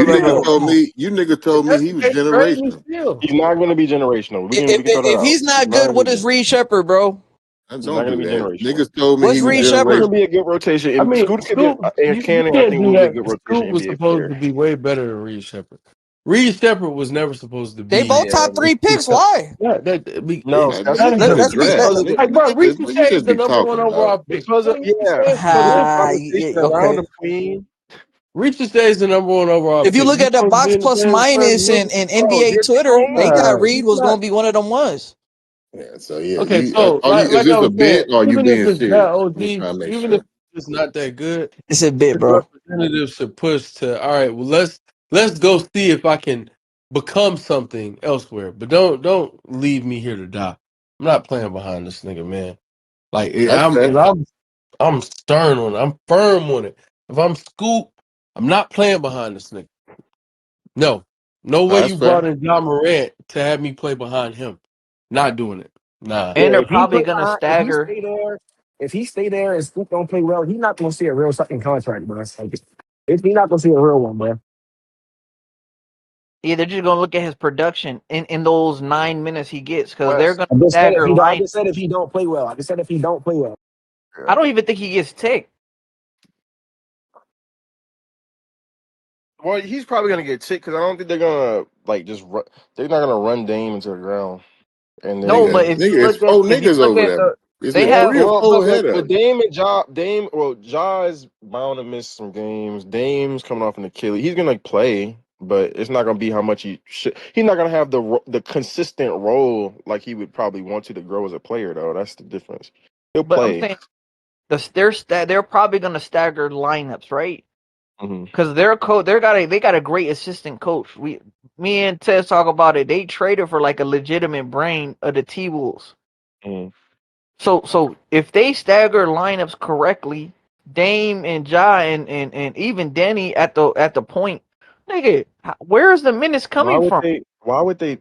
nigga trade him. you nigga If told me that's he the was case, trade me generational. still. He's not going to be generational. We can throw that If out. he's He's not not good, going to what be. is Reed Shepard, bro? He's not Don't going do to be that. generational. Niggas told me What's he was Reed He's Shepard? going to generational. be a good rotation. I And mean, Scooter could be, Scoop, and you Cannon, I can't think, do will be a that. good rotation Scoop was NBA supposed player. to be way better than Reed Shepard. Reed Shepard was never supposed to They be. both Yeah. top three picks. Why? Yeah, No, Nigga, that's you that Let, is just let's be just let, drafted. let- like bro. You Ricochet is just the be number one talking overall about. pick. because of, Man, yeah, Ricochet is because of the terrific. ah, conversation yeah, okay. around the queen. Reach stays the number one overall If you pick. look You at the supposed to be box in the plus game with Brandon minus Miller. in Bro, NBA you're Twitter, they got trolling. Reed He's was not. gonna be one of them ones. Yeah, so yeah, Okay, you so are you is like I this a was saying, bit or are you even if being it's not serious? I'm OG, just trying to make even if sure. it's not that good, It's a bit, his bro. representatives should push to all right. Well, let's go see if I can become something elsewhere. But don't leave me here to die. I'm not playing behind this nigga, man. Like That's fair. I'm stern on it. I'm firm on it. If I'm Scoop, I'm not playing behind this nigga. No, no No, way that's you brought fair. in John Morant to have me play behind him. Not doing it. Nah. And Yeah, they're probably gonna stagger. If he stay there and Scoop don't play well, he's not gonna see a real second contract, bro. Like, he's not gonna see a real one, bro. Yeah, they're just gonna look at his production in those 9 minutes he gets because they're Wes. gonna I just said if stagger he don't. I line. just said if he don't play well. I just said if he don't play well. I Yeah. don't even think he gets ticked. Well, he's probably gonna get ticked because I don't think they're gonna like just run. They're not gonna run Dame into the ground, and then No, but Nigga, nigga, it's four if you niggas look over at there. the Is they it yeah, have three or well, four ahead but of? Dame and Ja is bound to miss some games. Dame's coming off an Achilles. He's gonna play, but it's not gonna be how much he should. He's not gonna have the consistent role like he would probably want to grow as a player, though. That's the difference. He'll but I'm play. saying they're probably gonna stagger lineups, right? Hmm. Because they got a great assistant coach. Me and Tez talk about it. They traded for like a legitimate brain of the T Wolves. Hmm. So if they stagger lineups correctly, Dame and Ja and even Danny at the point, nigga, where is the minutes Why coming would from? they? Why would they?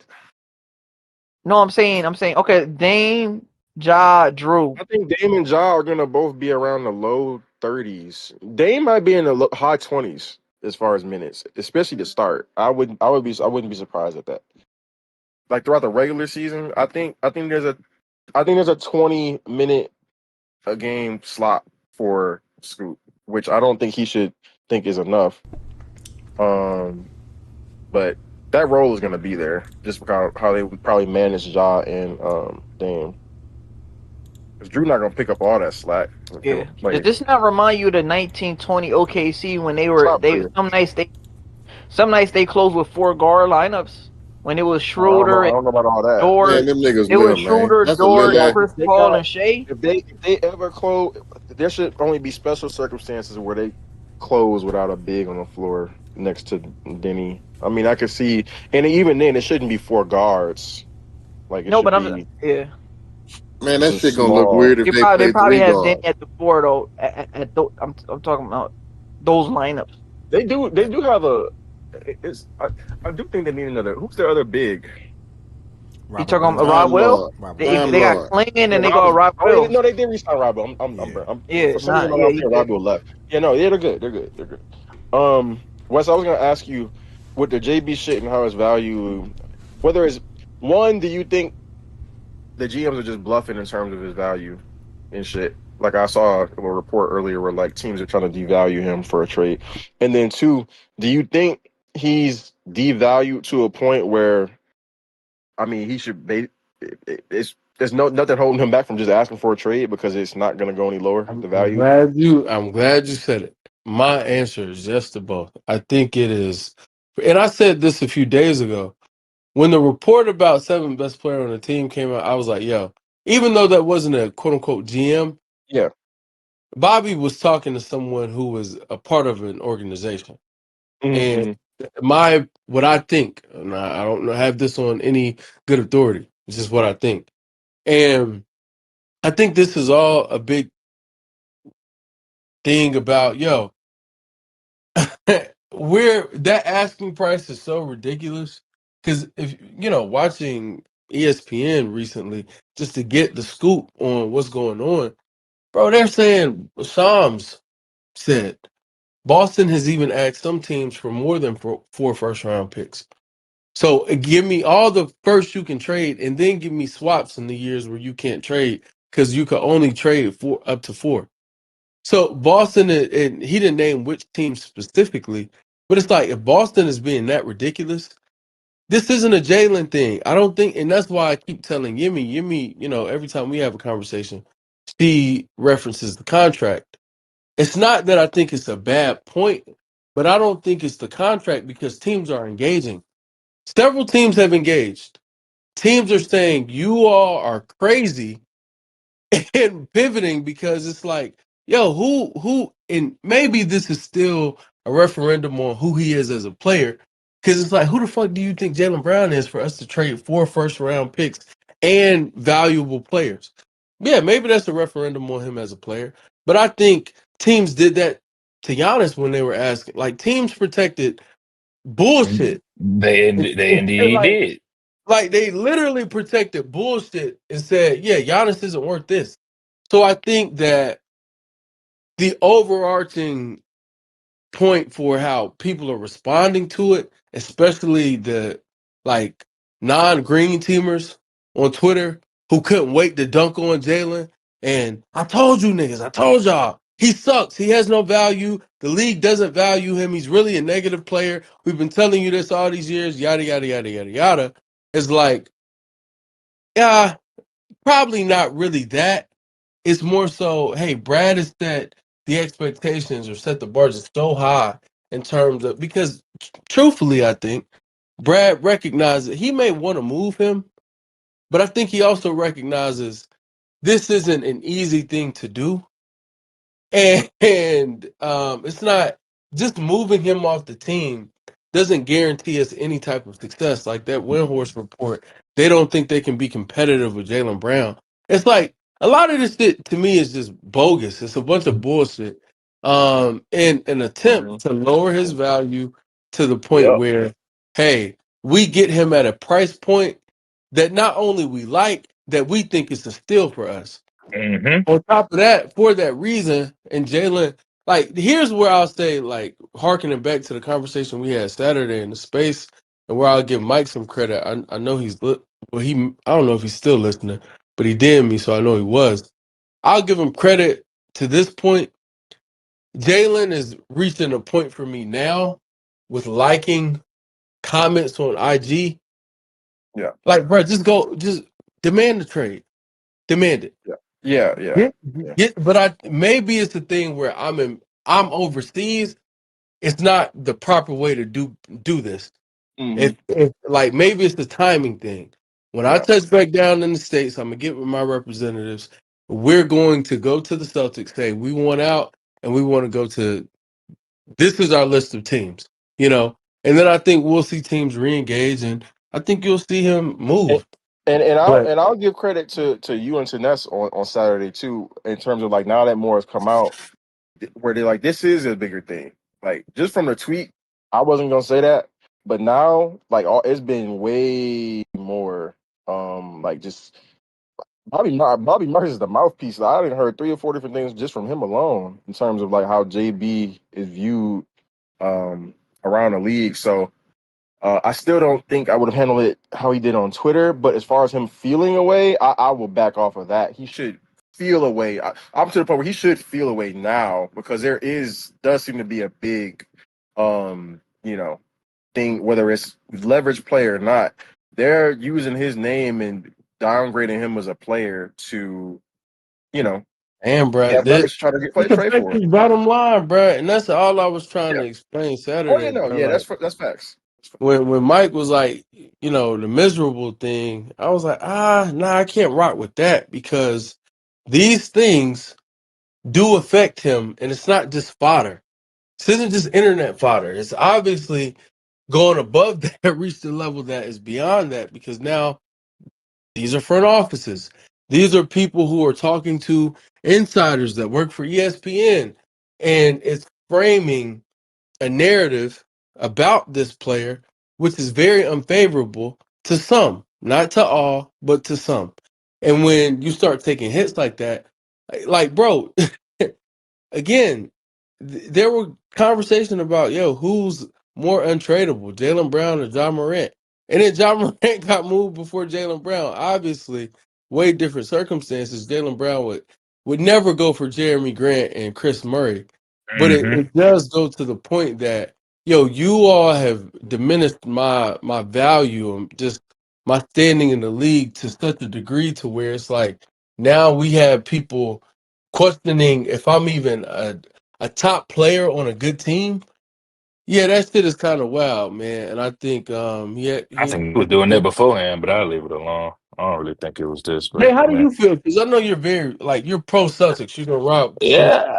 No, I'm saying, okay, Dame, Ja, Drew. I think Dame and Ja are gonna both be around the low 30s. Dame might be in the high 20s as far as minutes, especially to start. I wouldn't be surprised at that. Like throughout the regular season, I think there's a 20-minute a game slot for Scoot, which I don't think he should think is enough. Um, but that role is gonna be there just because how they would probably manage Ja and Dame. Because Drew not gonna pick up all that slack. Yeah. Does Like this not remind you of the 1920 OKC when it's not they fair. some nights they closed with four guard lineups when it was I don't know. Schroeder I and don't know about all that. Man, Dort. them niggas It was live, man. Schroeder, That's a They lit Dort, got ass. Chris they Paul, got and Shea. if they ever close, there should only be special circumstances where they close without a big on the floor next to Denny. I mean, I could see, and even then, it shouldn't be four guards. Like it No, should but be yeah. Man, that just shit gonna look small. weird if they They play probably three have Danny guard. at the four though. I'm talking about those lineups. They do have a. It's I do think they need another. Who's their other big? You Robert talking about Williams. Rod Time Will? Lord. Robert They Williams. Time got Lord. Klingon Yeah, and they Rob got is. Rod Oh, Wills. no, they did resign Rob. Yeah. Yeah, For some nah, reason yeah, I'm he thinking did. Rob left. Yeah, no, yeah, they're good. They're good. They're good. Wes, I was gonna ask you with the JB shit and how it's value, whether it's one, do you think the GMs are just bluffing in terms of his value and shit? Like I saw a report earlier where like teams are trying to devalue him for a trade. And then two, do you think he's devalued to a point where I mean he should it's there's nothing holding him back from just asking for a trade because it's not gonna go any lower, the value? I'm glad you said it. My answer is yes to both. I think it is, and I said this a few days ago. When the report about seven best player on the team came out, I was like, yo, even though that wasn't a quote unquote GM, Yeah. Bobby was talking to someone who was a part of an organization. And Mm-hmm. what I think, and I don't have this on any good authority. It's just what I think. And I think this is all a big thing about, yo, where that asking price is so ridiculous. Because if watching ESPN recently, just to get the scoop on what's going on, bro, they're saying Shams said Boston has even asked some teams for more than four first round picks. So give me all the first you can trade, and then give me swaps in the years where you can't trade because you could only trade for up to four. So Boston, and he didn't name which team specifically, but it's like if Boston is being that ridiculous, this isn't a Jalen thing. I don't think, and that's why I keep telling Yimmy, every time we have a conversation, she references the contract. It's not that I think it's a bad point. but I don't think it's the contract because teams are engaging. Several teams have engaged. Teams are saying you all are crazy and pivoting because it's like, yo, who and maybe this is still a referendum on who he is as a player. Because it's like, who the fuck do you think Jalen Brown is for us to trade 4 first round picks and valuable players? Yeah, maybe that's a referendum on him as a player. But I think teams did that to Giannis when they were asking. Like teams protected bullshit. They indeed like did. like they literally protected bullshit and said, yeah, Giannis isn't worth this. So I think that the overarching point for how people are responding to it, especially the like non-green teamers on Twitter who couldn't wait to dunk on Jalen. And I told you niggas, I told y'all, he sucks. He has no value. The league doesn't value him. He's really a negative player. We've been telling you this all these years, yada, yada, yada, yada, yada. It's like, yeah, probably not really that. It's more so, hey, Brad has set the expectations or set the bar just so high in terms of because truthfully, I think Brad recognizes he may want to move him, but I think he also recognizes this isn't an easy thing to do. And it's not just moving him off the team doesn't guarantee us any type of success. Like that Windhorse report, they don't think they can be competitive with Jalen Brown. It's like a lot of this shit to me is just bogus. It's a bunch of bullshit. In an Hmm. attempt to lower his value to the point Yep. where, hey, we get him at a price point that not only we like, that we think is a steal for us. Hmm. On top of that, for that reason, and Jalen, like, here's where I'll say, like, harkening back to the conversation we had Saturday in the space, and where I'll give Mike some credit. I know well, I don't know if he's still listening, but he did me, so I know he was. I'll give him credit to this point. Jalen is reaching a point for me now with liking comments on IG. Yeah. Like, bro, just demand the trade, demand it. Yeah. Yeah. Yeah. Get, Yeah. but I maybe it's the thing where I'm overseas. It's not the proper way to do this. Hmm. If like maybe it's the timing thing. When I Yeah. touch back down in the States, I'm gonna get with my representatives. We're going to go to the Celtics, say we want out, and we want to go to this is our list of teams, and then I think we'll see teams re-engage, and I think you'll see him And move. I'll But I'll give credit to you and to Ness on Saturday too, in terms of like now that more has come out, where they're like, this is a bigger thing. Like just from the tweet, I wasn't gonna say that, but now like it's been way more like just Bobby Marks is the mouthpiece. I didn't heard 3 or 4 different things just from him alone in terms of like how JB is viewed um around the league. So I still don't think I would have handled it how he did on Twitter, but as far as him feeling away, I will back off of that. He should feel away. I'm to the point where he should feel away now because does seem to be a big, thing, whether it's leverage play or not. They're using his name and downgrading him as a player to, you know, and bro, have leverage to try to get play it trade affects for his him. bottom line, bro, and that's all I was trying Yeah. to explain Oh yeah, Saturday, no, bro. yeah, Like that's facts. when Mike was like, the miserable thing, I was like, nah, I can't rock with that because these things do affect him, and it's not just fodder. This isn't just internet fodder. It's obviously going above that, reached the level that is beyond that because now these are front offices. These are people who are talking to insiders that work for ESPN, and it's framing a narrative about this player, which is very unfavorable to some, not to all, but to some. And when you start taking hits like that, like bro, again, there were conversation about who's more untradeable, Jalen Brown or John Morant, and then John Morant got moved before Jalen Brown. Obviously, way different circumstances. Jalen Brown would never go for Jeremy Grant and Chris Murray, but it, Hmm. it does go to the point that you all have diminished my value and just my standing in the league to such a degree to where it's like now we have people questioning if I'm even a top player on a good team. Yeah, that shit is kind of wild, man. And I think I think he was doing that beforehand, but I leave it alone. I don't really think it was this, Hey, but how I do mean, you feel? Because I know you're very like you're pro Celtics. You know, Rob pro. yeah,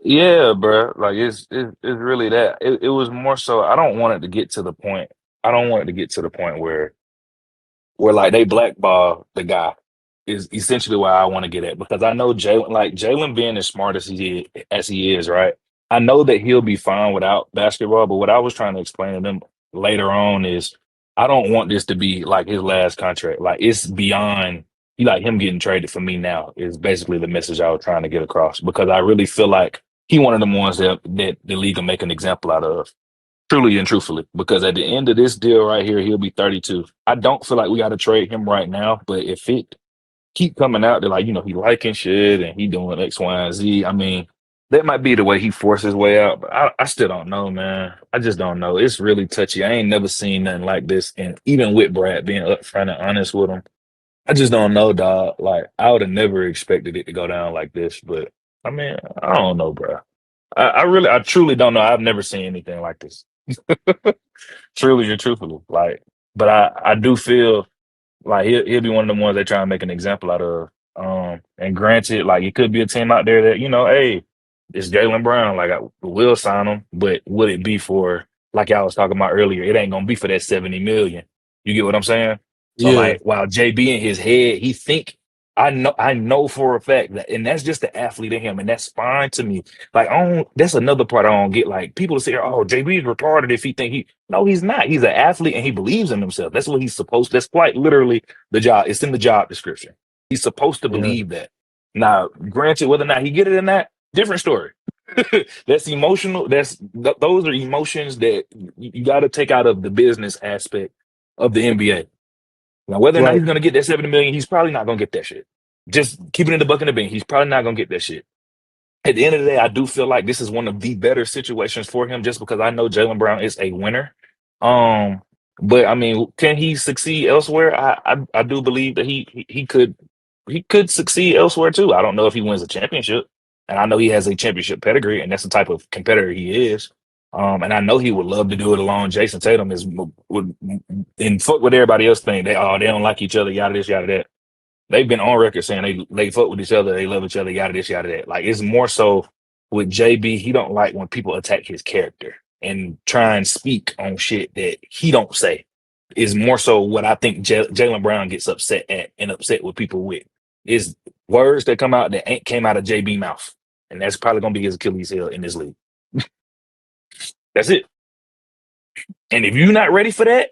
yeah, bro. Like it's really that. It was more so. I don't want it to get to the point. I don't want it to get to the point where like they blackball the guy is essentially where I want to get at because I know Jalen being as smart as he is, right? I know that he'll be fine without basketball, but what I was trying to explain to them later on is I don't want this to be like his last contract. Like it's beyond like him getting traded for me now is basically the message I was trying to get across because I really feel like he one of the ones that the league will make an example out of. Truly and truthfully, because at the end of this deal right here, he'll be 32. I don't feel like we got to trade him right now, but if it keep coming out that like he liking shit and he doing X, Y, and Z, I mean, that might be the way he forced his way out. But I still don't know, man. I just don't know. It's really touchy. I ain't never seen nothing like this, and even with Brad being upfront and honest with him, I just don't know, dog. Like I would have never expected it to go down like this, but I mean, I don't know, bro. I truly don't know. I've never seen anything like this. Truly and truthfully. Like, but I do feel like he'll be one of the ones they try and make an example out of. And granted, like it could be a team out there that, hey, it's Jalen Brown, like I will sign him, but would it be for like I was talking about earlier, it ain't gonna be for that 70 million. You get what I'm saying? So Yeah, like while JB in his head, he think I know for a fact that and that's just the athlete in him, and that's fine to me. Like I don't that's another part I don't get. Like people say, oh, JB is retarded if he think he no, he's not. He's an athlete and he believes in himself. That's what he's supposed that's quite literally the job. It's in the job description. He's supposed to yeah, believe that. Now, granted, whether or not he get it or not, different story. That's emotional. Those are emotions that you got to take out of the business aspect of the NBA. Now, whether or not right. he's going to get that 70 million, he's probably not going to get that shit. Just keeping it in the buck in the bin, he's probably not going to get that shit. At the end of the day, I do feel like this is one of the better situations for him, just because I know Jalen Brown is a winner. Um, but I mean, can he succeed elsewhere? I do believe that he could succeed elsewhere too. I don't know if he wins a championship, and I know he has a championship pedigree, and that's the type of competitor he is. And I know he would love to do it alone. Jason Tatum would and fuck with everybody else think they don't like each other, yada this, yada that. They've been on record saying they fuck with each other, they love each other, yada this, yada that. Like it's more so with JB, he don't like when people attack his character and try and speak on shit that he don't say. Is more so what I think Jalen Brown gets upset at and upset with people with is words that come out that ain't came out of JB mouth, and that's probably gonna be his Achilles heel in this league. That's it. And if you're not ready for that,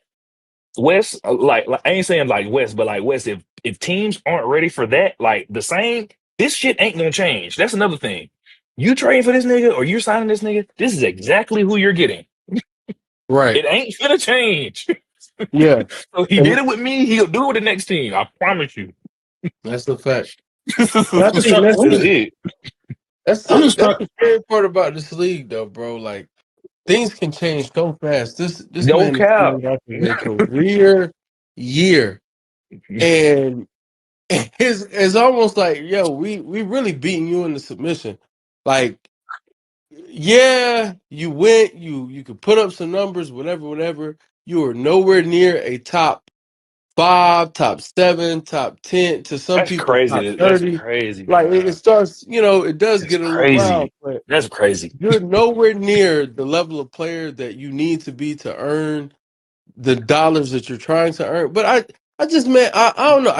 West, like I ain't saying like West, but like West, if teams aren't ready for that, like the same, this shit ain't gonna change. That's another thing. You trading for this nigga or you're signing this nigga, this is exactly who you're getting. Right. It ain't gonna change. Yeah. So he did And it with me, he'll do it with the next team. I promise you. that's the fact. And I I'm think start. that's I'm That's gonna. the it. that's I'm the gonna that's start. the scary part about this league though, bro. Like things can change so fast. This No man is cap. coming off of a career year. And it's almost like, yo, we really beating you into submission. Like, yeah, you went, you could put up some numbers, whatever. You are nowhere near a top 5, top 7, top 10, to some That's people top crazy. That's 30. crazy, Like it man. starts, it does That's get a little wild, crazy. but That's crazy. you're nowhere near the level of player that you need to be to earn the dollars that you're trying to earn. But I just man, I don't know.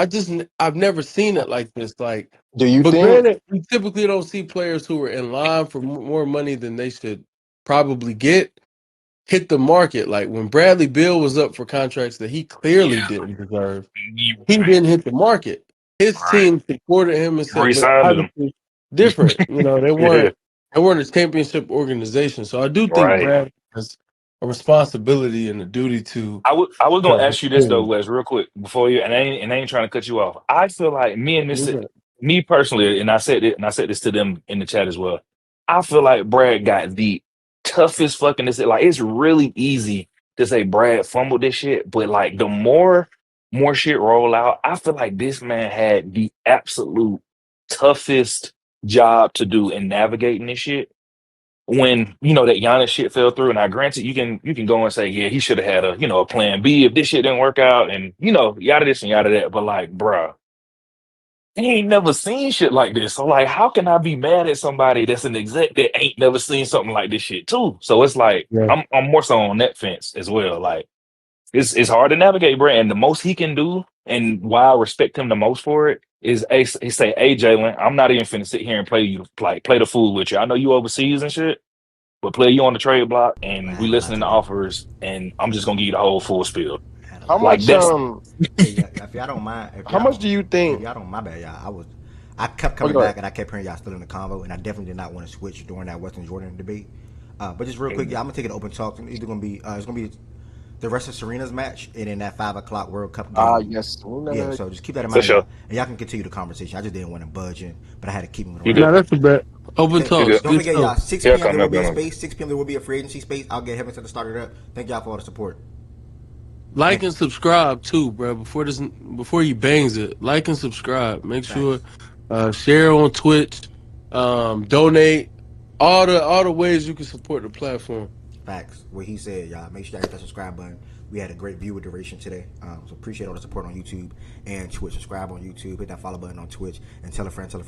I've never seen it like this. Like, Do you but think? granted, we typically don't see players who are in line for more money than they should probably get hit the market. Like when Bradley Beal was up for contracts that he clearly Yeah. didn't deserve, You he right. didn't hit the market. His Right. team supported him and said, but Resigned him. obviously different. They Yeah. weren't a championship organization. So I do think Right. Brad has a responsibility and a duty to I was gonna to ask you this though, win. Wes, real quick before you, and I ain't trying to cut you off. I feel like me personally, and I said this to them in the chat as well. I feel like Brad got the toughest fucking this. Like it's really easy to say Brad fumbled this shit, but like the more shit roll out, I feel like this man had the absolute toughest job to do in navigating this shit. when that Giannis shit fell through. Now, granted, you can go and say, yeah, he should have had a plan B if this shit didn't work out, and yada this and yada that. But like, bruh, he ain't never seen shit like this. So like, how can I be mad at somebody that's an exec that ain't never seen something like this shit too? So it's like Yeah. I'm more so on that fence as well. Like it's hard to navigate, bro. And the most he can do, and why I respect him the most for it, is he say, "Hey, Jalen, I'm not even finna sit here and play the fool with you. I know you overseas and shit, but play you on the trade block, Man, and I we ain't gonna lie listening to to you. offers, and I'm just gonna give you the whole full spiel." I had a How lot of Like much that's Hey, yeah, if y'all don't mind, how much do you if think? y'all don't, my bad, y'all. I kept Oh, coming go ahead. back and I kept hearing y'all still in the convo, and I definitely did not want to switch during that Western Jordan debate. But just real quick, yeah, I'm gonna take an open talk. It's gonna be the rest of Serena's match, and then that 5 o'clock World Cup Ah, game. yes. Yeah, Luna. so just keep that in for mind, sure. y'all, and y'all can continue the conversation. I just didn't want to budge in, but I had to keep moving You around. Nah, good? that's a bet. Open Hey, You talks. good? don't Good forget, show. y'all. 6 He'll p.m. come there will up be a on him. space. 6 p.m. there will be a free agency space. I'll get Heaven to start it up. Thank y'all for all the support. Like And and subscribe too, bro. Before he bangs it, like and subscribe. Make sure facts. share on Twitch, donate, all the ways you can support the platform. Facts. What he said, y'all. Make sure y'all hit that subscribe button. We had a great viewer duration today. So appreciate all the support on YouTube and Twitch. Subscribe on YouTube. Hit that follow button on Twitch and tell a friend, tell a friend.